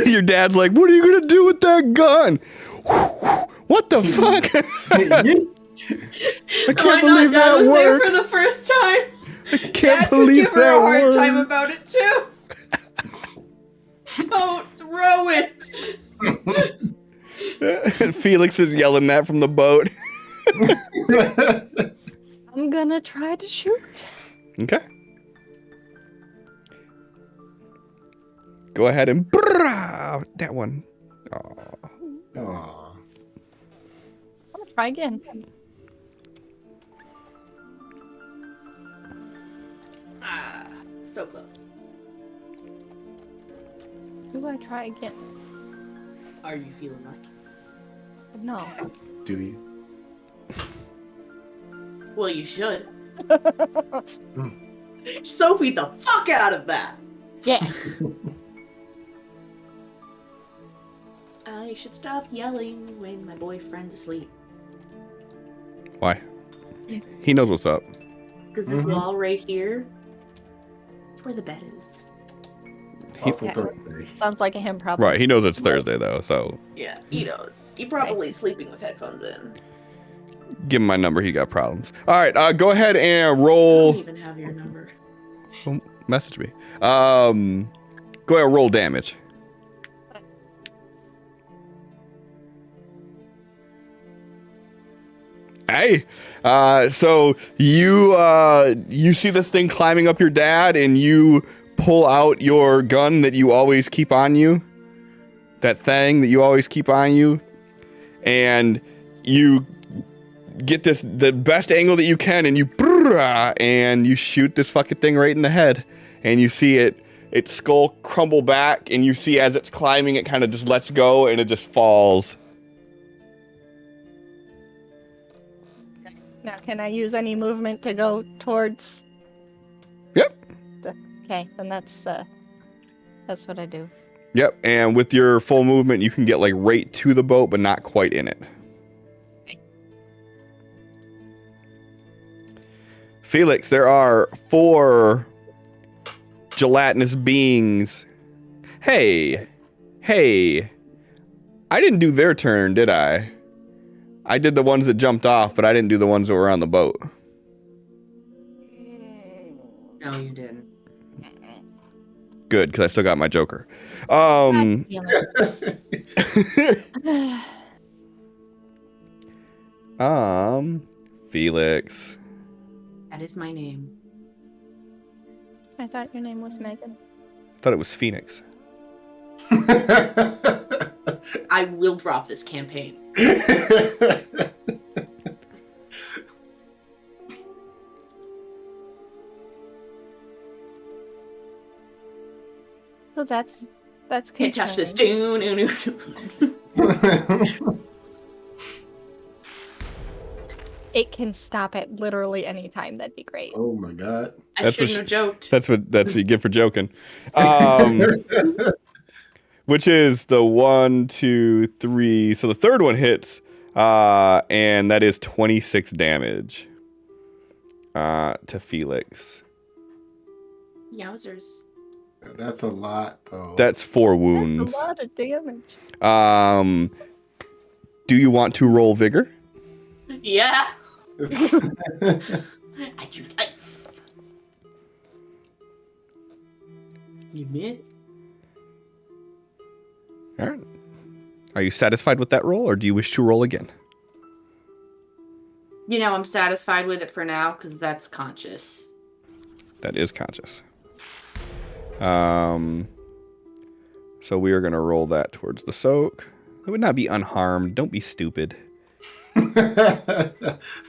Your dad's like, what are you gonna do with that gun? What the fuck? I can't believe Dad that was there worked. for the first time. I can't Dad could believe give her that a hard worked. time about it too. Don't throw it. Felix is yelling that from the boat. I'm gonna try to shoot. Okay. Go ahead and that one. Aw. Aw. I'm gonna try again. So close. Do I try again? Are you feeling lucky? No. Do you? Well, you should. Sophie the fuck out of that! Yeah. I should stop yelling when my boyfriend's asleep. Why? He knows what's up. Because this wall right here is where the bed is. It's also Okay. Thursday. Sounds like a him problem. Right, he knows it's Thursday though, so Yeah, he knows. He probably sleeping with headphones in. give him my number. He got problems. All right, go ahead and I don't roll. even have your number. Message me. Go ahead and roll damage. Hey, so you see this thing climbing up your dad, and you pull out your gun that you always keep on you, that thing that you always keep on you, and you get the best angle that you can, and you shoot this fucking thing right in the head, and you see its skull crumble back, and you see as it's climbing, it kind of just lets go, and it just falls. Now, can I use any movement to go towards? Yep. Okay, then that's what I do. Yep, and with your full movement, you can get like right to the boat, but not quite in it. Felix, there are 4 gelatinous beings. Hey, I didn't do their turn, did I? I did the ones that jumped off, but I didn't do the ones that were on the boat. No, you didn't. Good, because I still got my Joker. God damn it. Felix. That is my name. I thought your name was Megan. Thought it was Phoenix. I will drop this campaign. So that's Can't touch this. It can stop at literally any time. That'd be great. Oh my god. I shouldn't have joked. That's what you get for joking. Which is the 1, 2, 3. So the third one hits, and that is 26 damage to Felix. Yowzers. That's a lot, though. That's 4 wounds. That's a lot of damage. Do you want to roll vigor? Yeah. I choose life. You admit? All right. Are you satisfied with that roll, or do you wish to roll again? You know, I'm satisfied with it for now, because that's conscious. That is conscious. So we are going to roll that towards the soak. It would not be unharmed. Don't be stupid.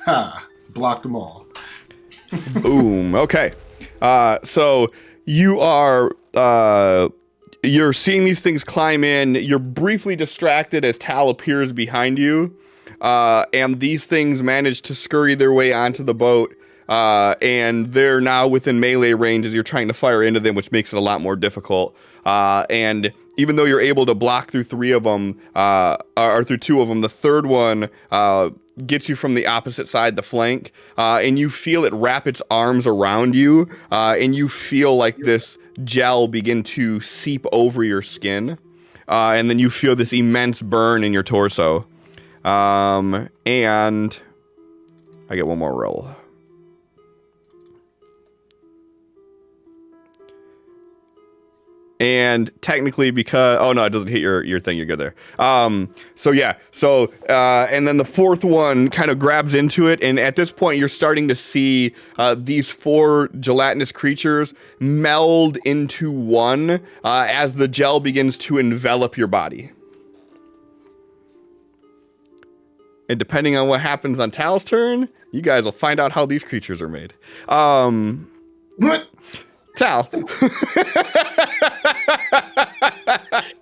Ha! Blocked them all. Boom. Okay. So you are you're seeing these things climb in. You're briefly distracted as Tal appears behind you, and these things manage to scurry their way onto the boat. And they're now within melee range as you're trying to fire into them, which makes it a lot more difficult. And even though you're able to block through 3 of them, or through 2 of them, the third one gets you from the opposite side, the flank, and you feel it wrap its arms around you, and you feel like this gel begin to seep over your skin, and then you feel this immense burn in your torso. And I get one more roll. And technically because... Oh, no, it doesn't hit your thing. You're good there. So, yeah. So, and then the fourth one kind of grabs into it. And at this point, you're starting to see these 4 gelatinous creatures meld into one as the gel begins to envelop your body. And depending on what happens on Tal's turn, you guys will find out how these creatures are made. What? Tal.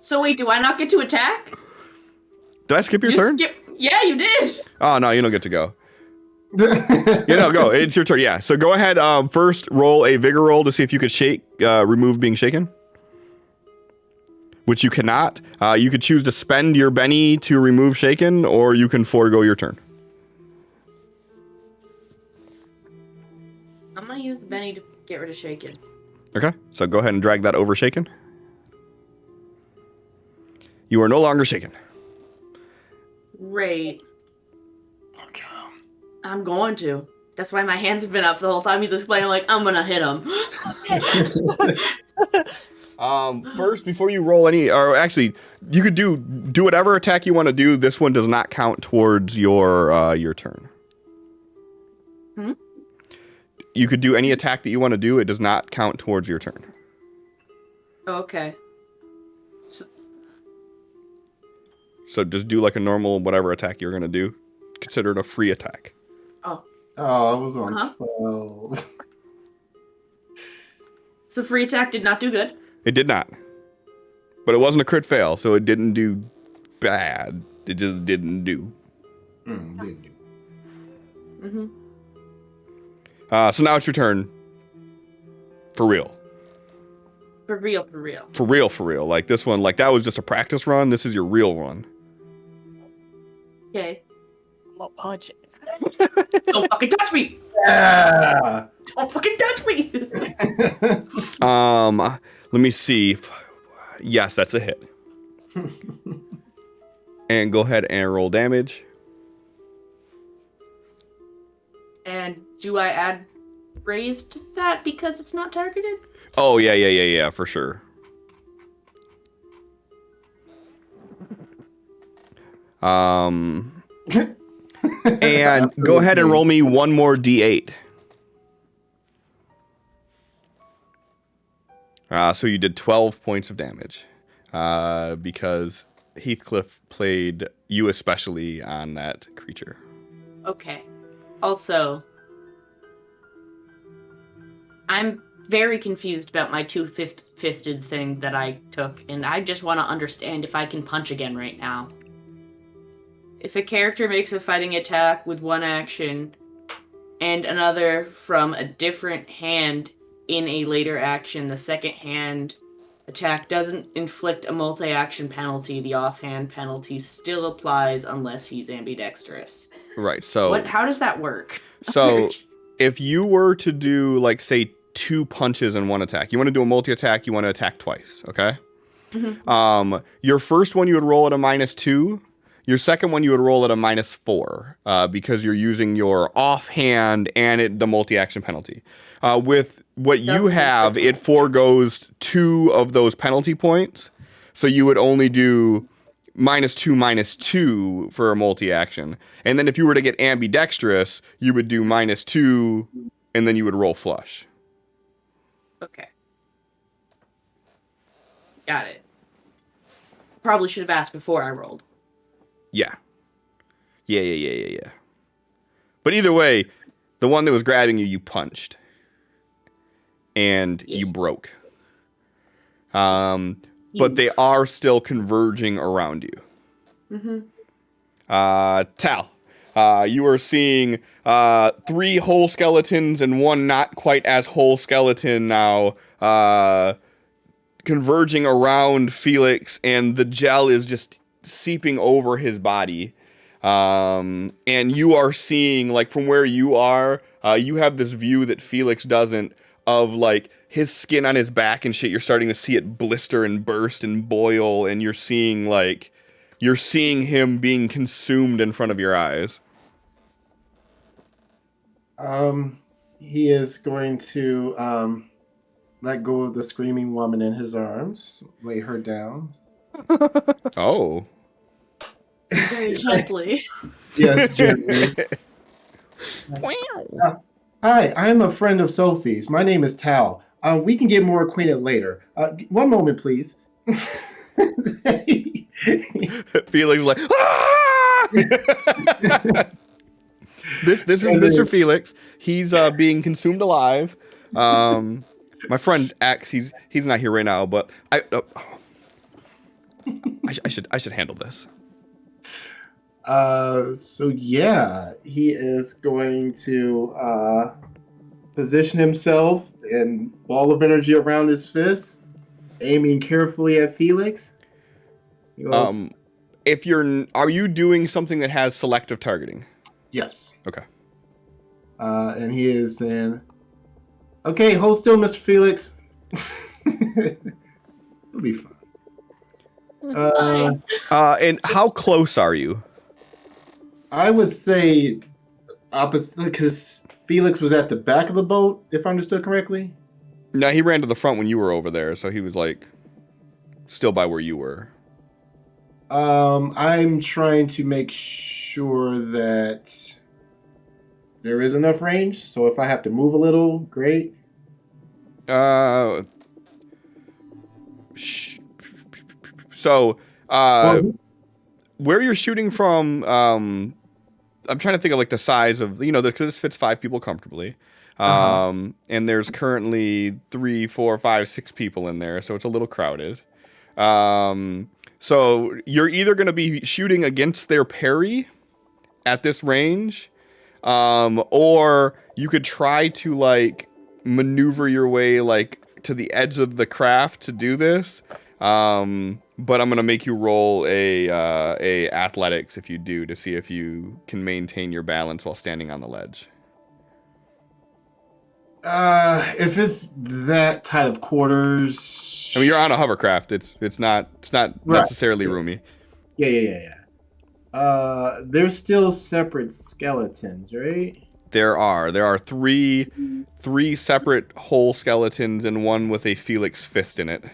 So wait, do I not get to attack? Did I skip your turn? Yeah, you did. Oh, no, you don't get to go. Go. It's your turn. Yeah. So go ahead. First, roll a vigor roll to see if you could remove being shaken. Which you cannot. You could choose to spend your Benny to remove shaken, or you can forego your turn. I'm gonna use the Benny to get rid of shaken. Okay. So go ahead and drag that over shaken. You are no longer shaken. Great. I'm going to. That's why my hands have been up the whole time he's explaining, like, I'm gonna hit him. First, before you roll any, or actually, you could do whatever attack you want to do. This one does not count towards your turn. Hmm? You could do any attack that you want to do. It does not count towards your turn. Okay. So just do like a normal whatever attack you're gonna do. Consider it a free attack. Oh. Oh, I was on Uh-huh. 12. So free attack did not do good. It did not. But it wasn't a crit fail, so it didn't do bad. It just didn't do. Didn't do. Mm-hmm. So now it's your turn. For real. For real, for real. For real, for real. Like this one, like that was just a practice run. This is your real run. Okay. Low budget. Don't fucking touch me! Yeah. Don't fucking touch me! Let me see. Yes, that's a hit. And go ahead and roll damage. And do I add raised to that because it's not targeted? Oh, yeah, for sure. And go ahead and roll me one more d8. So you did 12 points of damage. Because Heathcliff played you especially on that creature. Okay. Also, I'm very confused about my two-fisted thing that I took, and I just want to understand if I can punch again right now. If a character makes a fighting attack with one action and another from a different hand in a later action, the second hand attack doesn't inflict a multi-action penalty. The offhand penalty still applies unless he's ambidextrous. Right, so... How does that work? So, if you were to do, like, say, 2 punches in one attack, you want to do a multi-attack, you want to attack twice, okay? Mm-hmm. Your first one you would roll at a -2. Your second one you would roll at a -4 because you're using your offhand and the multi-action penalty. With what you have, it foregoes 2 of those penalty points, so you would only do -2 for a multi-action. And then if you were to get ambidextrous, you would do -2, and then you would roll flush. Okay. Got it. Probably should have asked before I rolled. Yeah. Yeah. But either way, the one that was grabbing you, you punched. And you broke. But they are still converging around you. Mm-hmm. Tal, you are seeing 3 whole skeletons and 1 not quite as whole skeleton now converging around Felix, and the gel is just seeping over his body. And you are seeing, like, from where you are, you have this view that Felix doesn't, of, like, his skin on his back and shit. You're starting to see it blister and burst and boil, and you're seeing him being consumed in front of your eyes. He is going to let go of the screaming woman in his arms, lay her down. Oh. Very gently. Yes, gently. Hi, I'm a friend of Sophie's. My name is Tal. We can get more acquainted later. One moment, please. Felix is like, ah! This is Mr. Felix. He's being consumed alive. My friend X, he's not here right now, but I should handle this. So yeah, he is going to position himself and ball of energy around his fist, aiming carefully at Felix. He goes, are you doing something that has selective targeting? Yes. Okay. And he is saying, "Okay, hold still, Mr. Felix. It'll be fine." And how close are you? I would say opposite, because Felix was at the back of the boat, if I understood correctly. No, he ran to the front when you were over there, so he was like still by where you were. I'm trying to make sure that there is enough range. So if I have to move a little, great. where you're shooting from, I'm trying to think of like the size of, this fits 5 people comfortably. And there's currently 3, 4, 5, 6 people in there, so it's a little crowded. So you're either going to be shooting against their parry at this range, or you could try to like maneuver your way like to the edge of the craft to do this. But I'm gonna make you roll a athletics if you do, to see if you can maintain your balance while standing on the ledge. If it's that tight of quarters, I mean, you're on a hovercraft. It's not necessarily Right. roomy. Yeah. They're still separate skeletons, right? There are three separate whole skeletons and one with a Felix fist in it.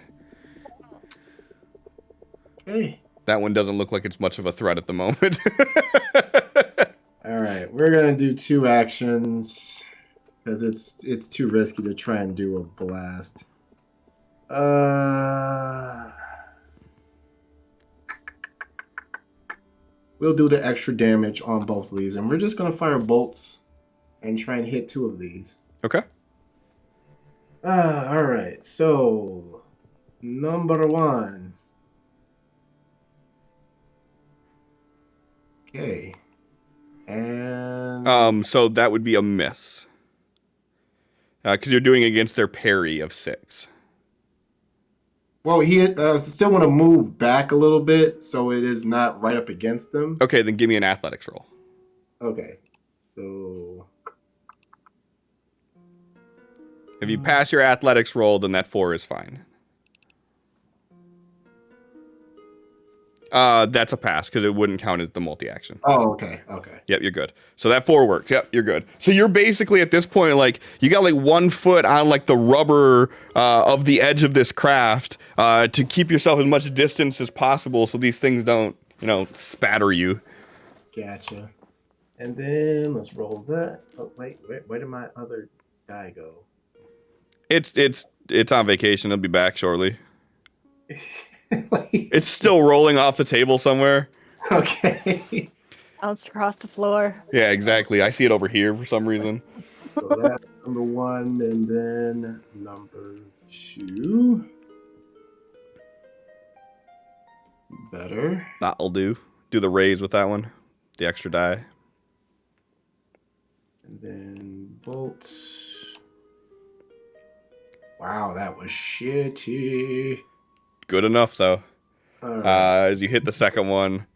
Okay. That one doesn't look like it's much of a threat at the moment. All right, we're gonna do 2 actions because it's too risky to try and do a blast. We'll do the extra damage on both of these, and we're just gonna fire bolts and try and hit 2 of these. Okay. All right. So, number 1. Okay. And So that would be a miss. Because you're doing against their parry of 6. well, he still want to move back a little bit, so it is not right up against them. Okay, then give me an athletics roll. Okay. So, If you pass your athletics roll, then that 4 is fine. That's a pass because it wouldn't count as the multi-action. oh, okay. Yep, you're good. So that 4 works. Yep, you're good. So you're basically at this point, like, you got like 1 foot on like the rubber of the edge of this craft to keep yourself as much distance as possible so these things don't, spatter you. Gotcha. And then let's roll that. Oh, wait, where did my other die go? It's on vacation. It'll be back shortly. It's still rolling off the table somewhere. Okay. Bounced across the floor. Yeah, exactly. I see it over here for some reason. So that's number 1, and then number 2. Better. That'll do. Do the raise with that one. The extra die. And then bolt. Wow, that was shitty. Good enough, though. All right. As you hit the second one.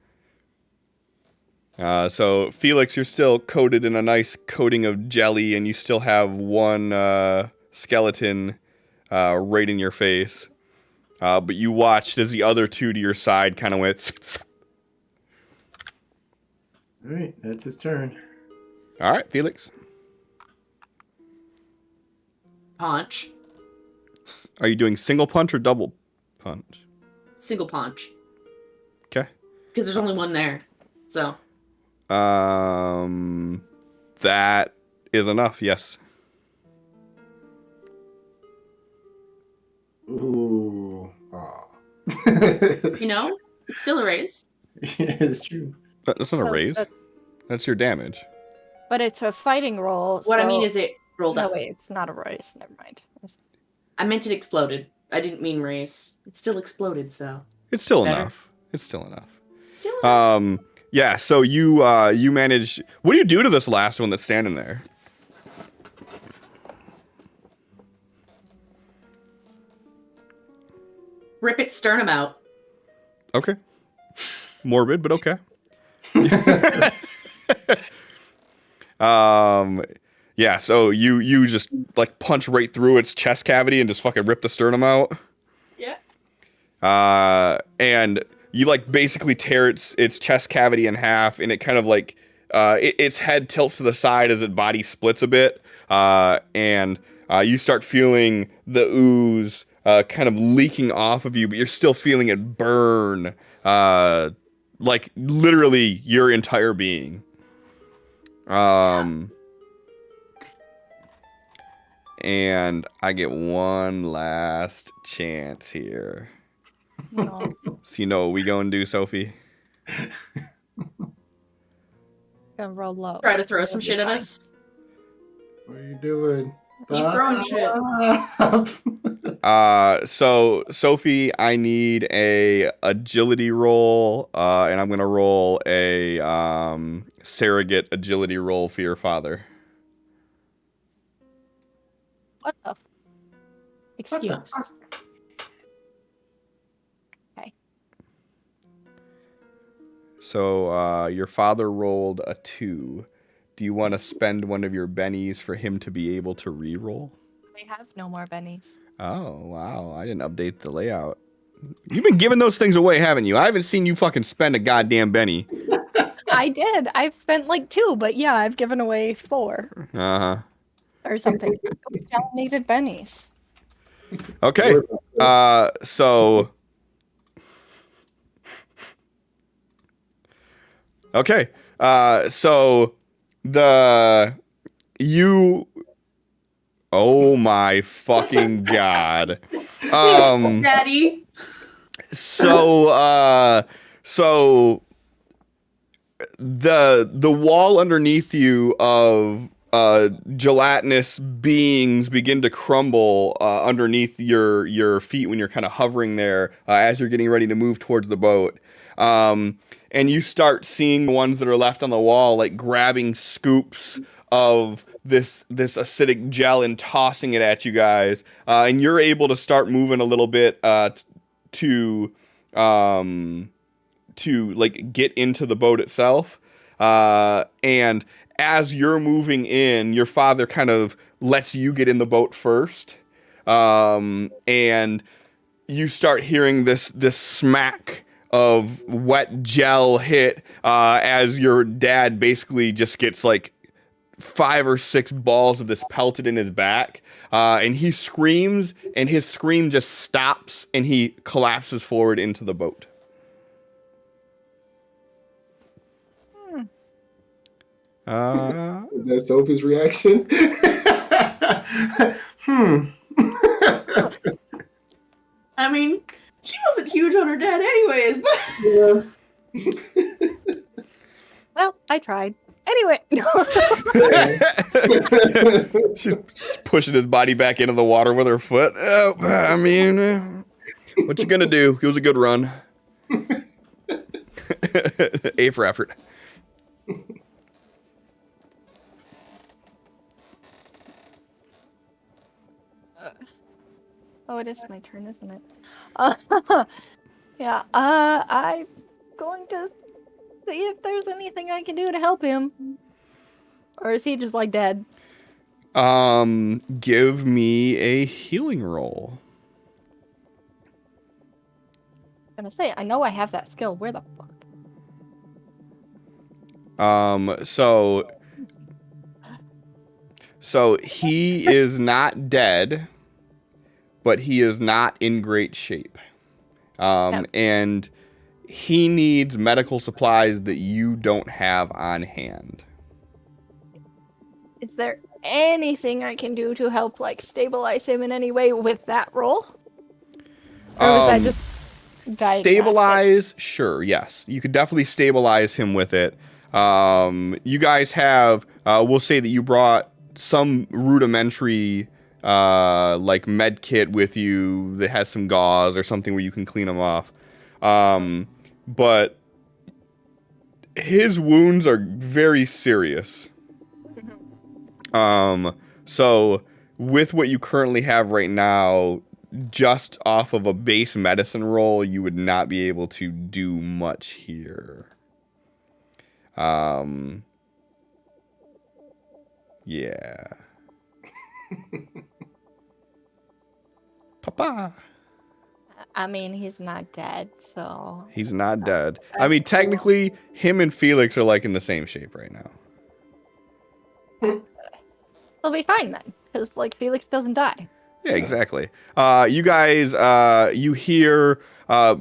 So, Felix, you're still coated in a nice coating of jelly, and you still have 1 skeleton right in your face. But you watched as the other 2 to your side kind of went... All right, that's his turn. All right, Felix. Punch. Are you doing single punch or double punch? Single punch. Okay. Because there's only 1 there. So. That is enough, yes. Ooh. Aw. It's still a raise. Yeah, it's true. That's not a So raise. That's your damage. But it's a fighting roll. What I so- mean is it rolled No, up. wait, it's not a raise. Never mind. I meant it exploded. I didn't mean raise. It still exploded, so. It's still Better. enough. It's still enough. Still. Yeah, so you manage... What do you do to this last one that's standing there? Rip its sternum out. Okay. Morbid, but okay. Yeah, so you just like punch right through its chest cavity and just fucking rip the sternum out. Yeah. And you like basically tear its chest cavity in half, and it kind of like its head tilts to the side as its body splits a bit, and you start feeling the ooze kind of leaking off of you, but you're still feeling it burn, like literally your entire being. And I get one last chance here. No. So you know what we gonna do, Sophie? Gonna roll low. Try to throw It'll some be shit at fine. us. What are you doing? He's throwing shit. So Sophie, I need a agility roll, and I'm gonna roll a surrogate agility roll for your father. What the? Excuse. Okay. So your father rolled a 2. Do you want to spend one of your bennies for him to be able to re-roll? They have no more bennies. Oh, wow. I didn't update the layout. You've been giving those things away, haven't you? I haven't seen you fucking spend a goddamn benny. I did. I've spent like 2, but yeah, I've given away 4 Uh-huh. or something. We all needed bennies. Okay. So... Okay. So you oh my fucking god. Daddy. So the wall underneath you of gelatinous beings begin to crumble underneath your feet when you're kind of hovering there as you're getting ready to move towards the boat. And you start seeing the ones that are left on the wall, like grabbing scoops of this acidic gel and tossing it at you guys. And you're able to start moving a little bit to like get into the boat itself. And as you're moving in, your father kind of lets you get in the boat first. And you start hearing this smack of wet gel hit as your dad basically just gets like 5 or 6 balls of this pelted in his back. And he screams, and his scream just stops, and he collapses forward into the boat. Is that Sophie's reaction? I mean, she wasn't huge on her dad anyways, but... Yeah. Well, I tried. Anyway. She's pushing his body back into the water with her foot. I mean, what you gonna do? It was a good run. A for effort. Oh, it is my turn, isn't it? Yeah, I'm going to see if there's anything I can do to help him. Or is he just like dead? Give me a healing roll. I'm gonna say, I know I have that skill. Where the fuck? So he is not dead, but he is not in great shape. No. And he needs medical supplies that you don't have on hand. Is there anything I can do to help, like, stabilize him in any way with that roll? Or was that just diagnostic? Stabilize? Sure, yes. You could definitely stabilize him with it. You guys have, we'll say that you brought some rudimentary, like, med kit with you that has some gauze or something where you can clean him off. But his wounds are very serious. So with what you currently have right now, just off of a base medicine roll, you would not be able to do much here. Yeah. Papa. I mean, he's not dead, so... He's not dead. I mean, technically, him and Felix are like in the same shape right now. He'll be fine then, because, like, Felix doesn't die. Yeah, exactly. You guys, you hear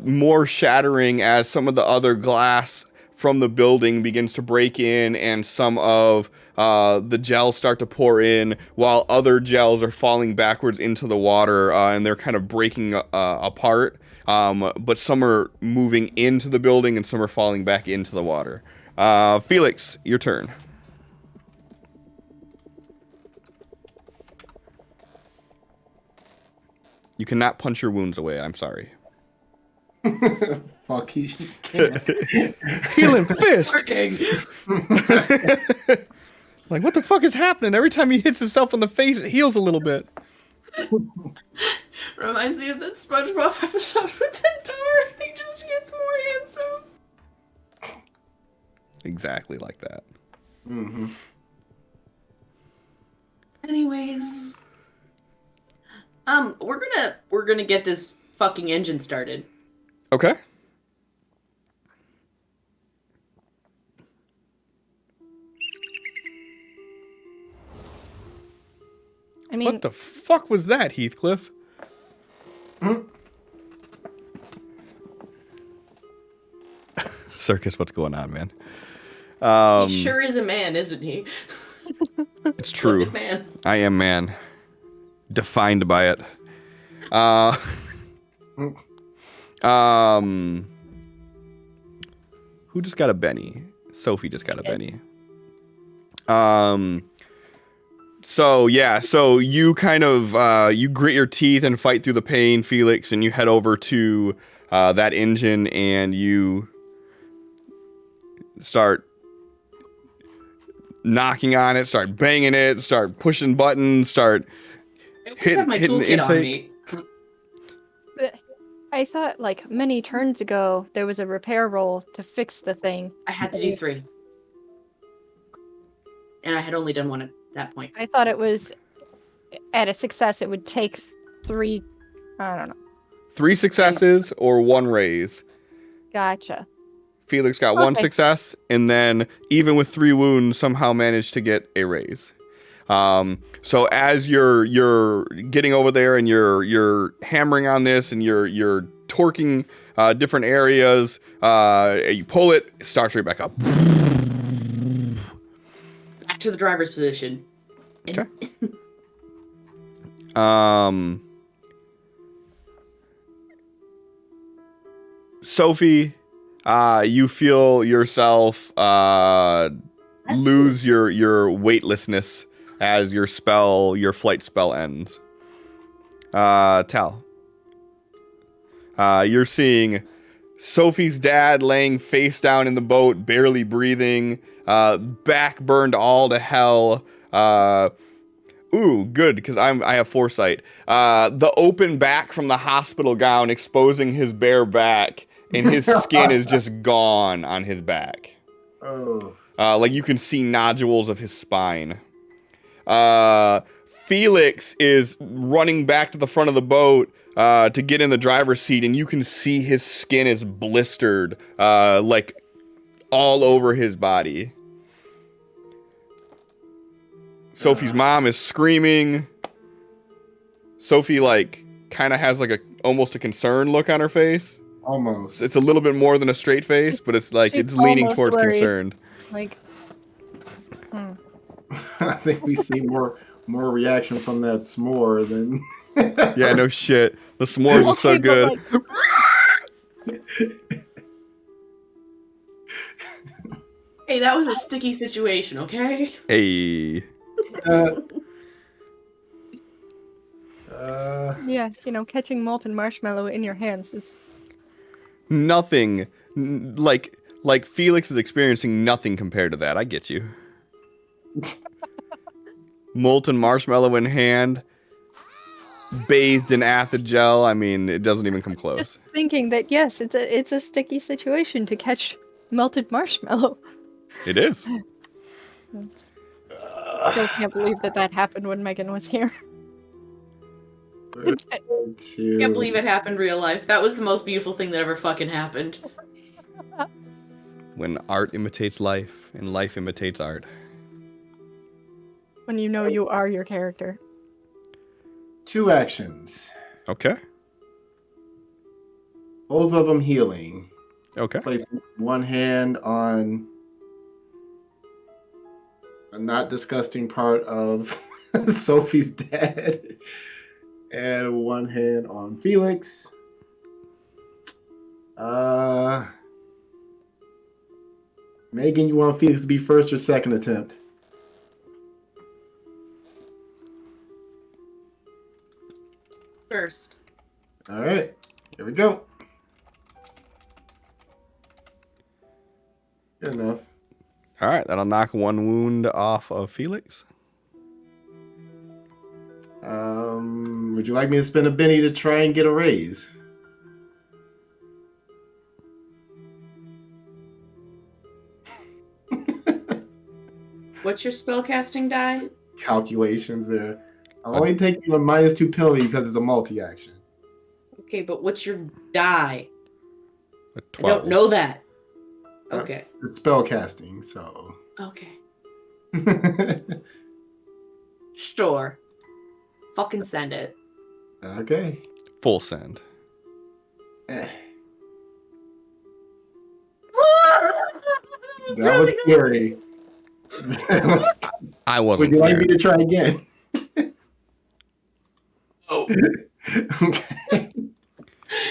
more shattering as some of the other glass from the building begins to break in, and some of the gels start to pour in, while other gels are falling backwards into the water, and they're kind of breaking apart. but some are moving into the building and some are falling back into the water. Felix, your turn. You cannot punch your wounds away. I'm sorry. Fuck, he can't. Healing fist. Working. Like, what the fuck is happening? Every time he hits himself in the face, it heals a little bit. Reminds me of that SpongeBob episode with the door. He just gets more handsome. Exactly like that. Mm-hmm. Anyways, we're gonna get this fucking engine started. Okay. I mean, What the fuck was that, Heathcliff? Circus, what's going on, man? He sure is a man, isn't he? It's true. He's man. I am man. Defined by it. Who just got a Benny? Sophie just got a Benny. So you kind of you grit your teeth and fight through the pain, Felix, and you head over to that engine and you start knocking on it, start banging it, start pushing buttons, start I always have my toolkit on me. I thought like many turns ago there was a repair roll to fix the thing. I had to do 3. And I had only done 1 at that point. I thought it was at a success it would take 3. I don't know. 3 successes or 1 raise. Gotcha. Felix got 1 Okay. success, and then even with 3 wounds, somehow managed to get a raise. So as you're getting over there and you're hammering on this and you're torquing different areas, you pull it starts right back up. Back to the driver's position. Okay. Sophie, you feel yourself lose your weightlessness as your flight spell ends. Tal. You're seeing Sophie's dad laying face down in the boat, barely breathing, back burned all to hell. Ooh, good, because I have foresight. The open back from the hospital gown exposing his bare back, and his skin is just gone on his back. Oh. Like you can see nodules of his spine. Felix is running back to the front of the boat to get in the driver's seat, and you can see his skin is blistered, like all over his body. Sophie's mom is screaming. Sophie, like, kind of has like almost a concerned look on her face. Almost. It's a little bit more than a straight face, but it's like She's it's leaning almost towards worried. concerned. Like, I think we see more reaction from that s'more than. Yeah, no shit. The s'mores are so okay, good. but, like, Hey, that was a sticky situation, okay? Hey. yeah, catching molten marshmallow in your hands is Nothing. Like Felix is experiencing nothing compared to that. I get you. Molten marshmallow in hand, bathed in acid gel. I mean, it doesn't even come close. just thinking that yes, it's a sticky situation to catch melted marshmallow. It is. Still can't believe that happened when Megan was here. Can't believe it happened in real life. That was the most beautiful thing that ever fucking happened. When art imitates life and life imitates art. When you are your character. 2 actions. Okay. Both of them healing. Okay. Place one hand on a not disgusting part of Sophie's dad, and one hand on Felix. Megan, you want Felix to be first or second attempt? First. All right, here we go. Good enough. All right, that'll knock one wound off of Felix. Would you like me to spend a Benny to try and get a raise? What's your spellcasting die? Calculations there. I'll only take you a -2 penalty because it's a multi-action. Okay, but what's your die? A I 12. don't know that. Okay. It's spell casting, so. Okay. Sure. Fucking send it. Okay. Full send. Eh. That was scary. I wasn't Would you like me scared. to try again? Oh, Okay.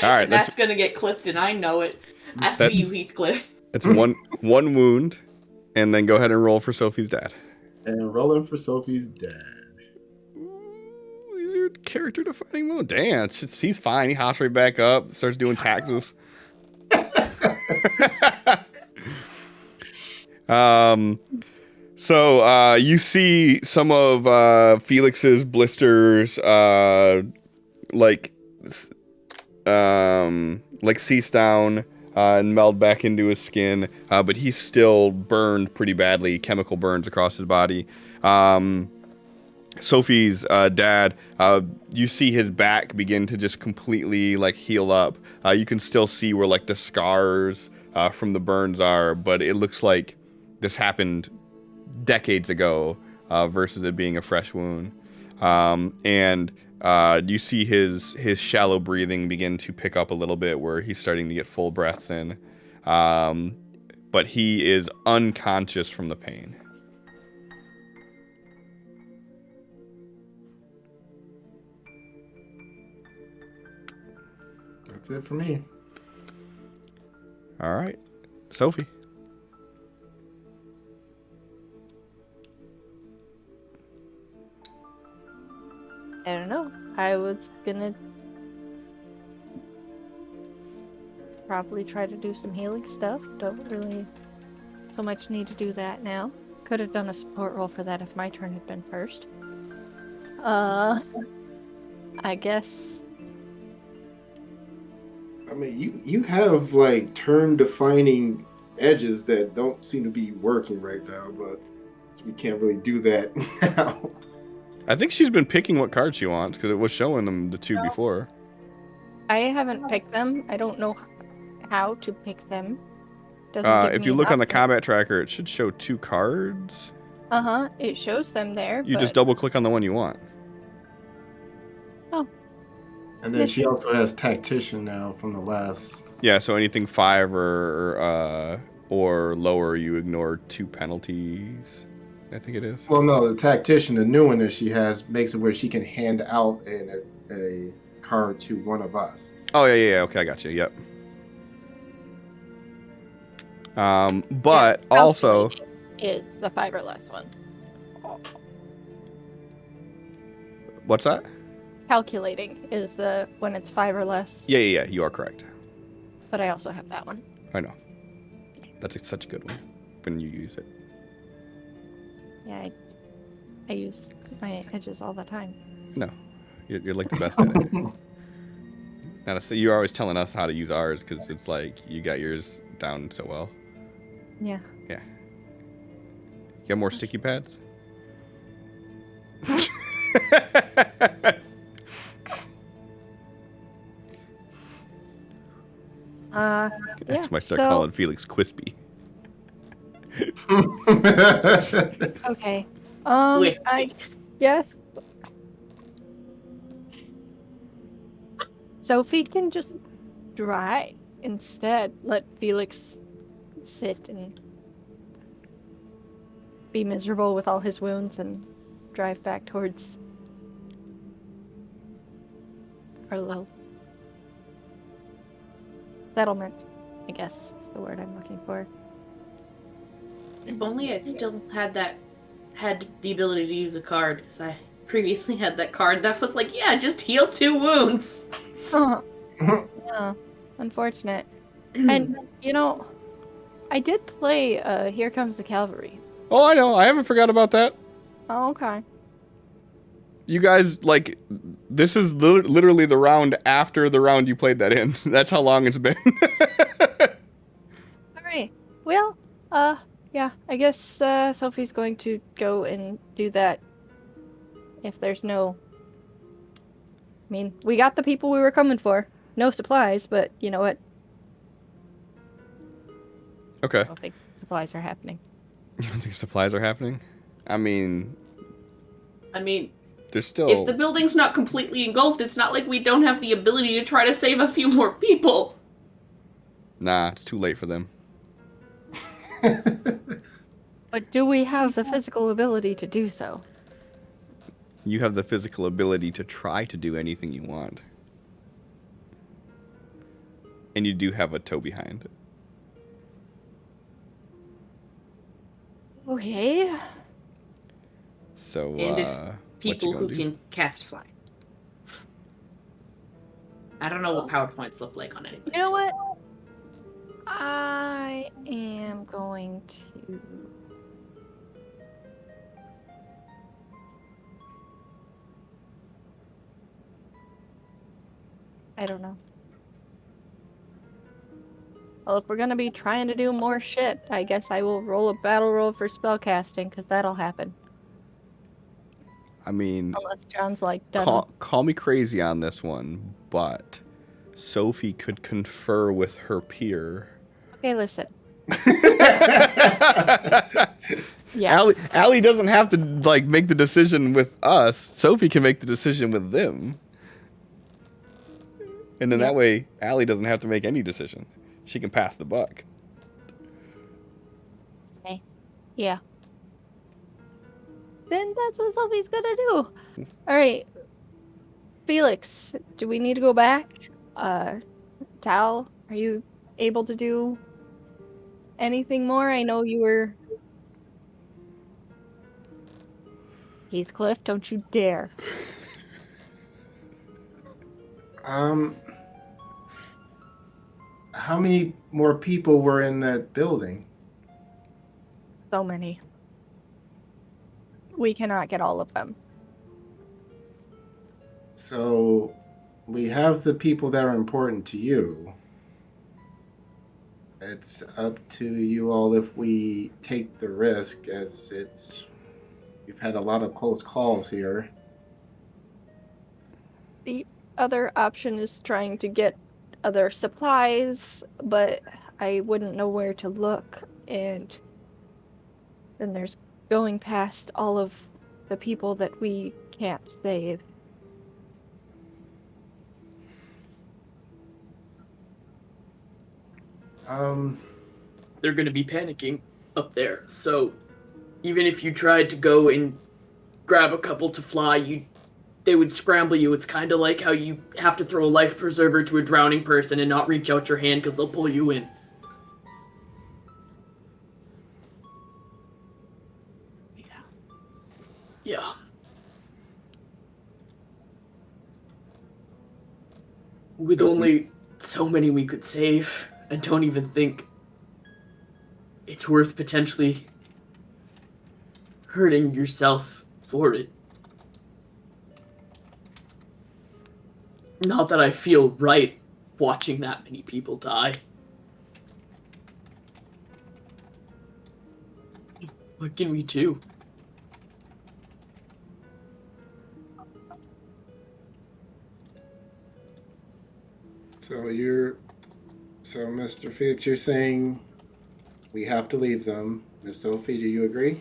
All right, That's gonna get clipped, and I know it. I see That's- you, Heathcliff. it's one wound, and then go ahead and roll for Sophie's dad. And rolling for Sophie's dad. Ooh, these are character defining moments. Damn, he's fine. He hops right back up, starts doing taxes. So you see some of Felix's blisters, like cease down and meld back into his skin, but he's still burned pretty badly. Chemical burns across his body. Sophie's dad, you see his back begin to just completely like heal up. You can still see where like the scars from the burns are, but it looks like this happened decades ago versus it being a fresh wound. And you see his shallow breathing begin to pick up a little bit, where he's starting to get full breaths in. But he is unconscious from the pain. That's it for me. All right, Sophie. I don't know. I was gonna probably try to do some healing stuff. Don't really so much need to do that now. Could have done a support roll for that if my turn had been first. I guess. I mean, you have like turn defining edges that don't seem to be working right now, but we can't really do that now. I think she's been picking what card she wants because it was showing them the two No. before. I haven't picked them. I don't know how to pick them. Doesn't give If me you an look on the option. combat tracker, it should show 2 cards. It shows them there. You but... just double click on the one you want. And then she also has tactician now from the last. Yeah, so anything 5 or lower, you ignore 2 penalties. I think it is. Well, no, the tactician, the new one that she has, makes it where she can hand out a card to one of us. Oh yeah. Okay, I got you. Yep. But also, is the 5 or less one. what's that? Calculating is the when it's 5 or less. Yeah. You are correct. But I also have that one. I know. That's such a good one when you use it. Yeah, I use my edges all the time. No, you're like the best at it. Now, so you're always telling us how to use ours because it's like you got yours down so well. Yeah. Yeah. You got more sticky pads? Yeah. Next might start so- calling Felix Quispy. Okay. With- I guess Sophie can just drive instead. Let Felix sit and be miserable with all his wounds and drive back towards Arlo. settlement, I guess is the word I'm looking for. If only I still had the ability to use a card, because I previously had that card that was like, yeah, just heal 2 wounds. Yeah, unfortunate. And, I did play Here Comes the Cavalry. Oh, I know. I haven't forgot about that. Oh, okay. You guys, like, this is literally the round after the round you played that in. That's how long it's been. All right. Well, yeah, I guess Sophie's going to go and do that. If there's no... I mean, we got the people we were coming for. No supplies, but you know what? Okay. I don't think supplies are happening. You don't think supplies are happening? I mean, there's still... If the building's not completely engulfed, it's not like we don't have the ability to try to save a few more people. Nah, it's too late for them. But do we have the physical ability to do so? You have the physical ability to try to do anything you want. And you do have a toe behind. Okay. So, And if what people you gonna who do? can cast fly. I don't know what PowerPoints look like on anything. You know what? I am going to... I don't know. Well, if we're gonna be trying to do more shit, I guess I will roll a battle roll for spellcasting, because that'll happen. I mean, Unless John's like done. call me crazy on this one, but Sophie could confer with her peer. Okay, listen. Yeah. Allie doesn't have to like make the decision with us. Sophie can make the decision with them. And then that way, Allie doesn't have to make any decision. She can pass the buck. Okay. Yeah. Then that's what Sophie's gonna do. Alright. Felix, do we need to go back? Tal, are you able to do anything more? I know you were... Heathcliff, don't you dare. How many more people were in that building? So many. We cannot get all of them. So we have the people that are important to you. It's up to you all if we take the risk, as we've had a lot of close calls here. The other option is trying to get other supplies, but I wouldn't know where to look, and then there's going past all of the people that we can't save. They're going to be panicking up there. So even if you tried to go and grab a couple to fly, they would scramble you. It's kind of like how you have to throw a life preserver to a drowning person and not reach out your hand because they'll pull you in. Yeah. With only so many we could save, I don't even think it's worth potentially hurting yourself for it. Not that I feel right watching that many people die. What can we do? So Mr. Felix, you're saying we have to leave them. Miss Sophie, do you agree?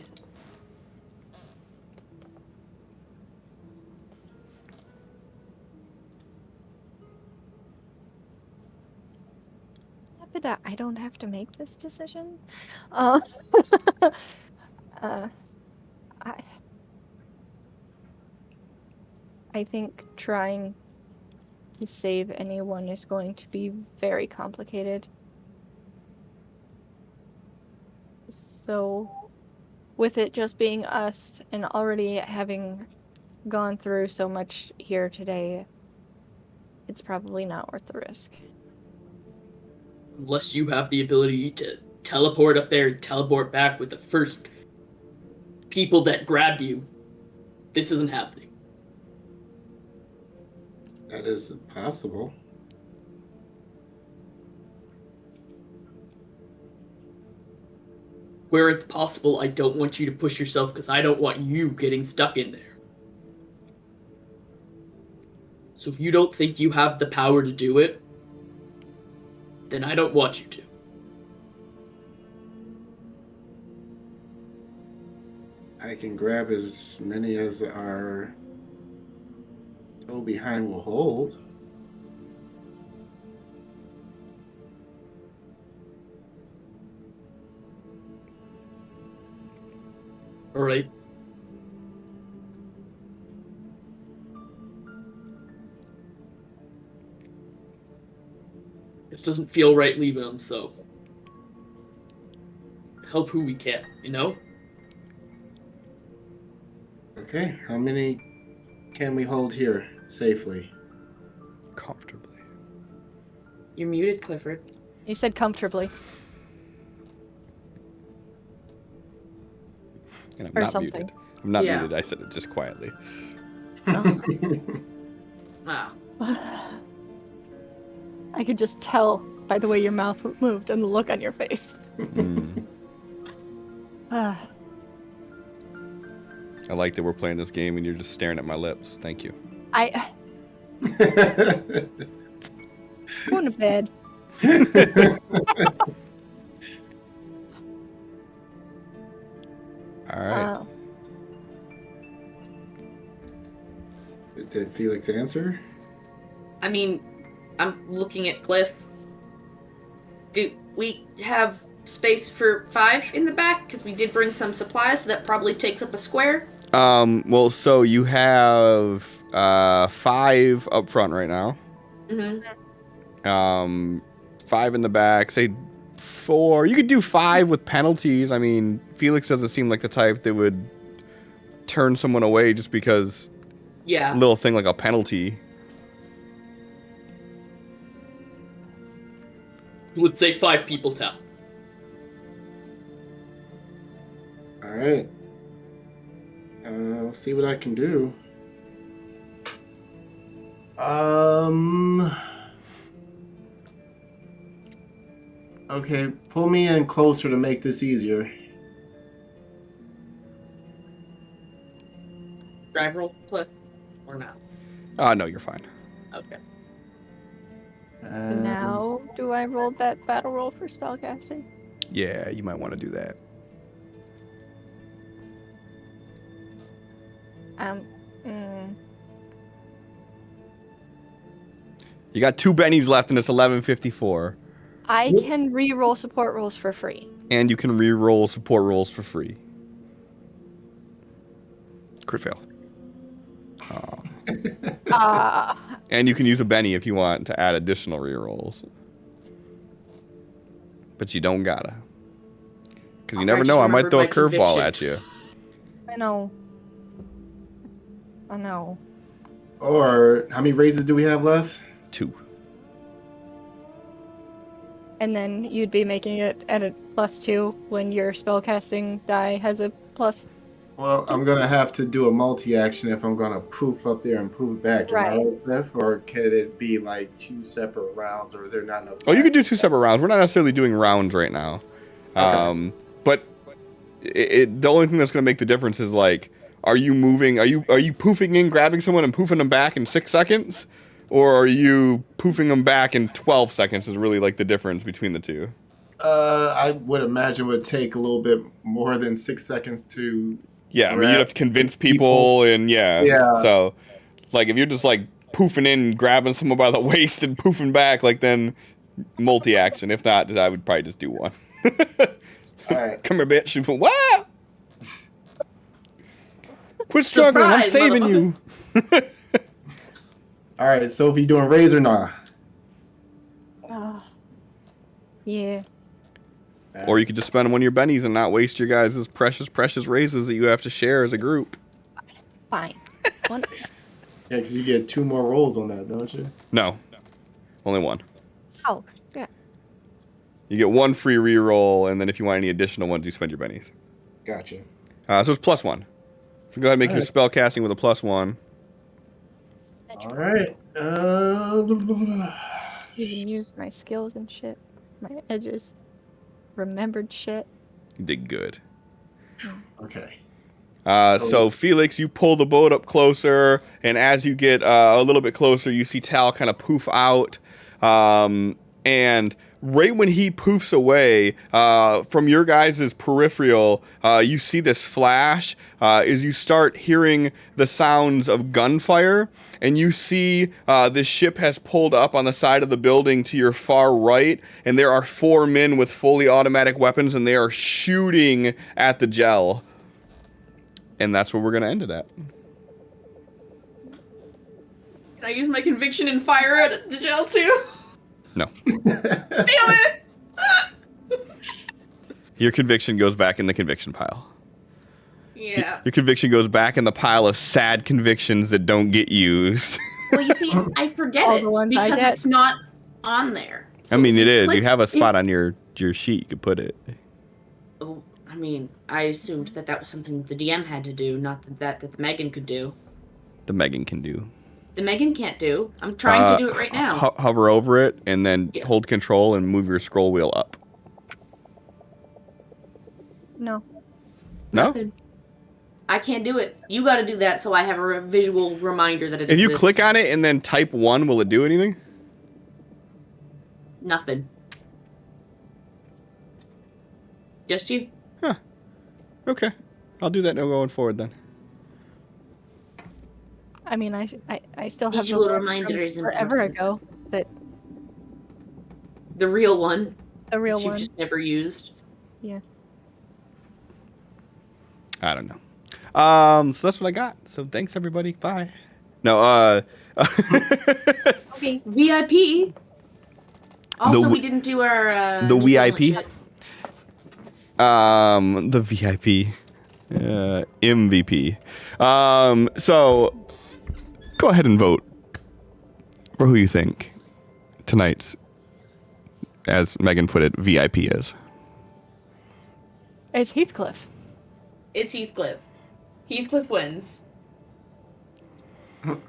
But I don't have to make this decision. I think trying to save anyone is going to be very complicated. So, with it just being us and already having gone through so much here today, it's probably not worth the risk. Unless you have the ability to teleport up there and teleport back with the first people that grab you, this isn't happening. That is possible. Where it's possible, I don't want you to push yourself because I don't want you getting stuck in there. So if you don't think you have the power to do it, then I don't want you to. I can grab as many as our toe behind will hold. Alright? This doesn't feel right leaving them, so help who we can, you know? Okay, how many can we hold here safely? Comfortably. You're muted, Clifford. He said comfortably. And I'm Or not something. muted. I'm not Yeah. muted. I said it just quietly. Wow. I could just tell by the way your mouth moved and the look on your face. Mm. I like that we're playing this game and you're just staring at my lips. Thank you. Going to bed. All right. Did Felix answer? I mean, I'm looking at Cliff. Do we have space for 5 in the back? Because we did bring some supplies, so that probably takes up a square. Well, so you have 5 up front right now. Mm-hmm. 5 in the back. Say 4. You could do 5 with penalties. I mean, Felix doesn't seem like the type that would turn someone away just because Yeah. little thing like a penalty. Let's say 5 people tell. All right. I'll see what I can do. Okay, pull me in closer to make this easier. Drive roll, Cliff, or not? No, you're fine. Okay. Now, do I roll that battle roll for spellcasting? Yeah, you might want to do that. You got 2 bennies left and it's 11:54. I can re-roll support rolls for free. And you can re-roll support rolls for free. Crit fail. And you can use a Benny if you want to add additional re-rolls. But you don't gotta. Because you never know, I might throw a curveball at you. I know. I know. Or, how many raises do we have left? 2. And then you'd be making it at a +2 when your spellcasting die has a plus. Well, I'm going to have to do a multi-action if I'm going to poof up there and poof back. Am I right, Cliff? Or can it be like 2 separate rounds, or is there not enough? Oh, you could do 2 separate rounds. We're not necessarily doing rounds right now. Okay. But the only thing that's going to make the difference is like, are you moving? Are you poofing in, grabbing someone and poofing them back in 6 seconds? Or are you poofing them back in 12 seconds is really like the difference between the two? I would imagine it would take a little bit more than 6 seconds to... Yeah, I mean, you'd have to convince people and yeah. So, like, if you're just like poofing in, grabbing someone by the waist and poofing back, like then multi-action. If not, I would probably just do one. All right. Come here, bitch. What? Quit struggling. I'm saving you. All right, Sophie, you doing raise or nah? Yeah. Or you could just spend one of your bennies and not waste your guys' precious raises that you have to share as a group. Fine. One. Yeah, because you get 2 more rolls on that, don't you? No. Only one. Oh, yeah. You get 1 free reroll, and then if you want any additional ones, you spend your bennies. Gotcha. So it's +1. So go ahead and make your Alright. spell casting with a +1. All right. Even use my skills and shit. My edges. Remembered shit. You did good. Okay. So Felix, you pull the boat up closer, and as you get a little bit closer, you see Tal kind of poof out, and right when he poofs away, from your guys' peripheral, you see this flash as you start hearing the sounds of gunfire, and you see this ship has pulled up on the side of the building to your far right, and there are 4 men with fully automatic weapons, and they are shooting at the gel. And that's where we're going to end it at. Can I use my conviction and fire at the gel too? No. Damn it! Your conviction goes back in the conviction pile. Yeah. Your conviction goes back in the pile of sad convictions that don't get used. Well, you see, I forget All it the ones I because get. it's not on there. I mean, if it you is. click- You have a spot on your sheet. You could put it. Oh, I mean, I assumed that was something the DM had to do, not that the Megan could do. The Megan can do. The Megan can't do. I'm trying to do it right now. Hover over it and then Yeah. hold control and move your scroll wheel up. No. No? Nothing. I can't do it. You got to do that so I have a visual reminder that it If you exists. click on it and then type 1, will it do anything? Nothing. Just you? Okay. I'll do that now going forward then. I mean, I still have Visual the one reminder from is forever important. ago. That The real one. the real that you've one. just never used. Yeah. I don't know. So that's what I got. So thanks everybody. Bye. No, Okay. VIP. Also, The we didn't do our the New Zealand VIP? shit. the VIP, MVP. So go ahead and vote for who you think tonight's, as Megan put it, VIP is. It's Heathcliff. It's Heathcliff. Heathcliff wins. Heathcliff,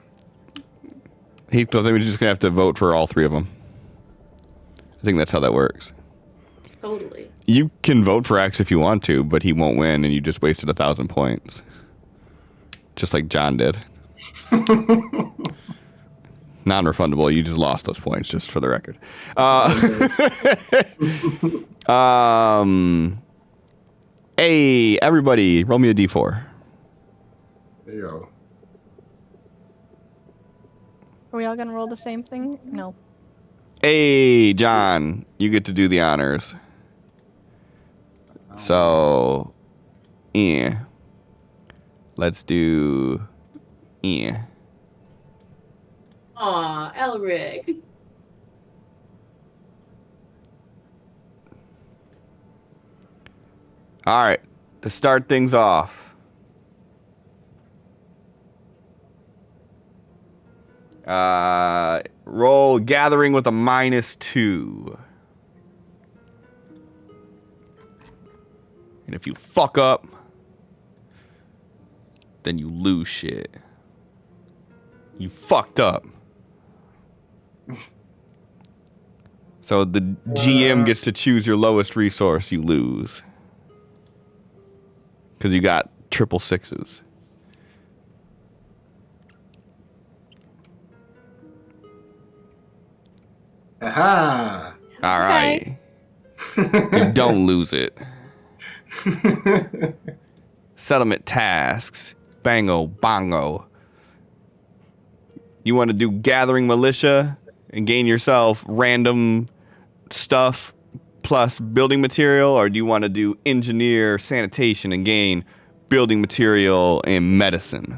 I think we're just gonna have to vote for all 3 of them. I think that's how that works. Totally. You can vote for X if you want to, but he won't win, and you just wasted 1,000 points, just like John did. Non-refundable. You just lost those points, just for the record. Hey, everybody, roll me a d4. There you go. Are we all gonna roll the same thing? No. Hey, John, you get to do the honors. So, yeah. Let's do, yeah. Aw, Elric. All right, to start things off. Roll gathering with a -2. And if you fuck up, then you lose shit. You fucked up. So the GM gets to choose your lowest resource, you lose. Because you got 666s. Aha! All right. You don't lose it. Settlement tasks. Bango, bongo. You want to do gathering militia and gain yourself random stuff plus building material, or do you want to do engineer sanitation and gain building material and medicine?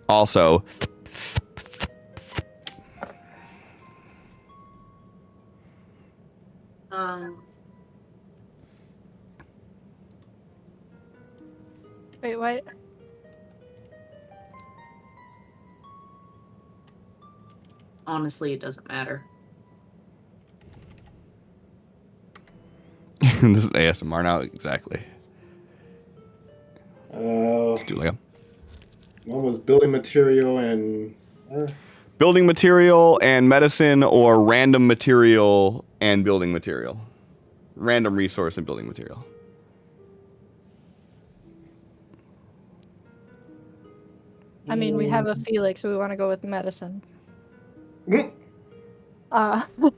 Also, Wait, what? Honestly, it doesn't matter. this is ASMR now, exactly. One Do like a was building material and building material and medicine, or random material and building material. Random resource and building material. I mean, we have a Felix, so we want to go with medicine. Mm. Uh, All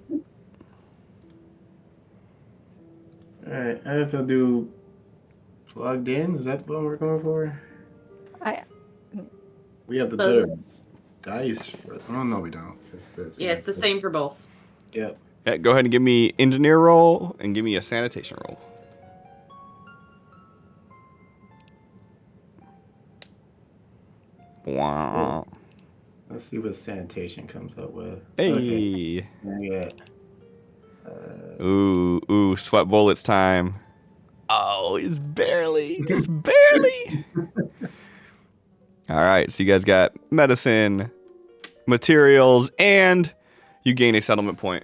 right, I guess I'll do plugged in. Is that what we're going for? We have the Does better dice for. Oh no, we don't. Yeah, it's the same for both. Yep. Yeah, go ahead and give me engineer roll and give me a sanitation roll. Wow. Let's see what sanitation comes up with. Hey. Okay. Yeah. Ooh, sweat bullets time. Oh, it's just barely. All right, so you guys got medicine, materials, and you gain a settlement point.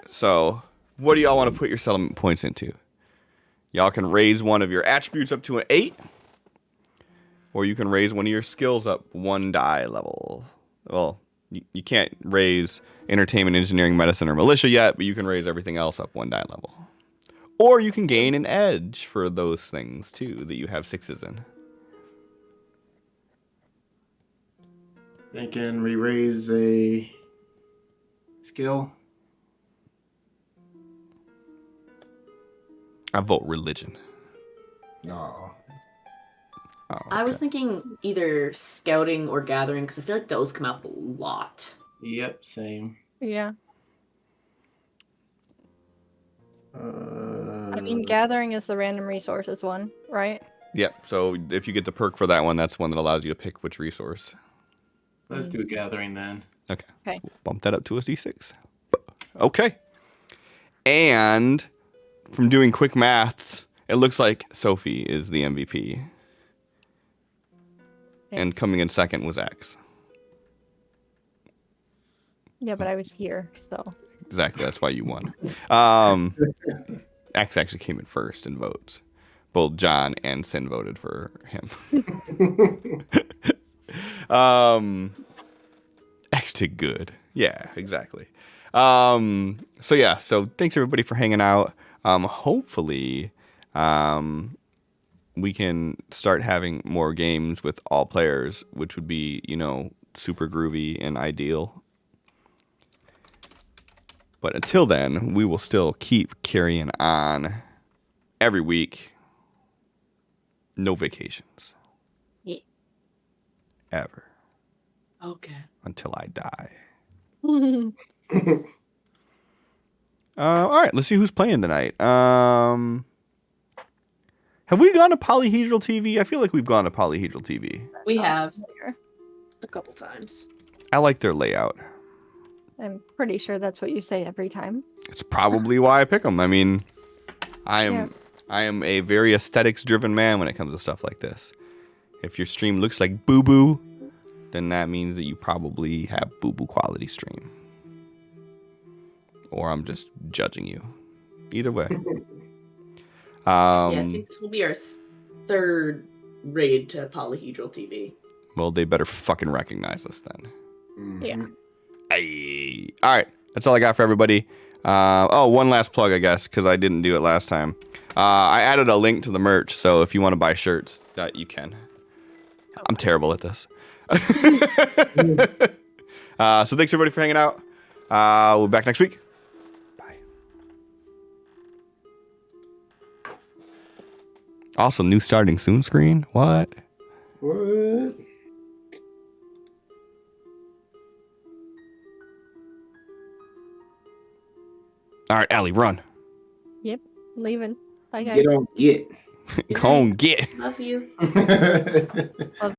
So, what do y'all want to put your settlement points into? Y'all can raise one of your attributes up to an 8, or you can raise one of your skills up 1 die level. Well, you can't raise entertainment, engineering, medicine, or militia yet, but you can raise everything else up 1 die level. Or you can gain an edge for those things, too, that you have 6s in. Thinking we raise a skill. I vote religion. No. Oh, I was okay. thinking either scouting or gathering, because I feel like those come up a lot. Yep, same. yeah. I mean, Uh, gathering is the random resources one, right? Yep, so if you get the perk for that one, that's one that allows you to pick which resource. let's do gathering then. Okay. Okay. Bump that up to a D6. Okay. And from doing quick maths, it looks like Sophie is the MVP. Okay. And coming in second was X. Yeah, but I was here, so. Exactly, that's why you won. X actually came in first in votes. Both John and Sin voted for him. X did good. Yeah, exactly. So thanks everybody for hanging out. Hopefully, we can start having more games with all players, which would be, super groovy and ideal. But until then, we will still keep carrying on every week. No vacations. Yeah. Ever. Okay. Until I die. All right, let's see who's playing tonight. Have we gone to Polyhedral TV? I feel like we've gone to Polyhedral TV. We have a couple times. I like their layout. I'm pretty sure that's what you say every time. It's probably why I pick them. I mean, I am a very aesthetics-driven man when it comes to stuff like this. If your stream looks like boo-boo, then that means that you probably have boo-boo quality stream. Or I'm just judging you. Either way. Yeah, I think this will be our third raid to Polyhedral TV. Well, they better fucking recognize us then. Mm-hmm. Yeah. Aye. All right, that's all I got for everybody. One last plug, I guess, because I didn't do it last time. I added a link to the merch, so if you want to buy shirts, you can. I'm terrible at this. So thanks everybody for hanging out. We'll be back next week. Bye. Also, new starting soon screen. What? What? All right, Allie, run. Yep, leaving. Bye, guys. Get on get. Go on, get. Love you. Love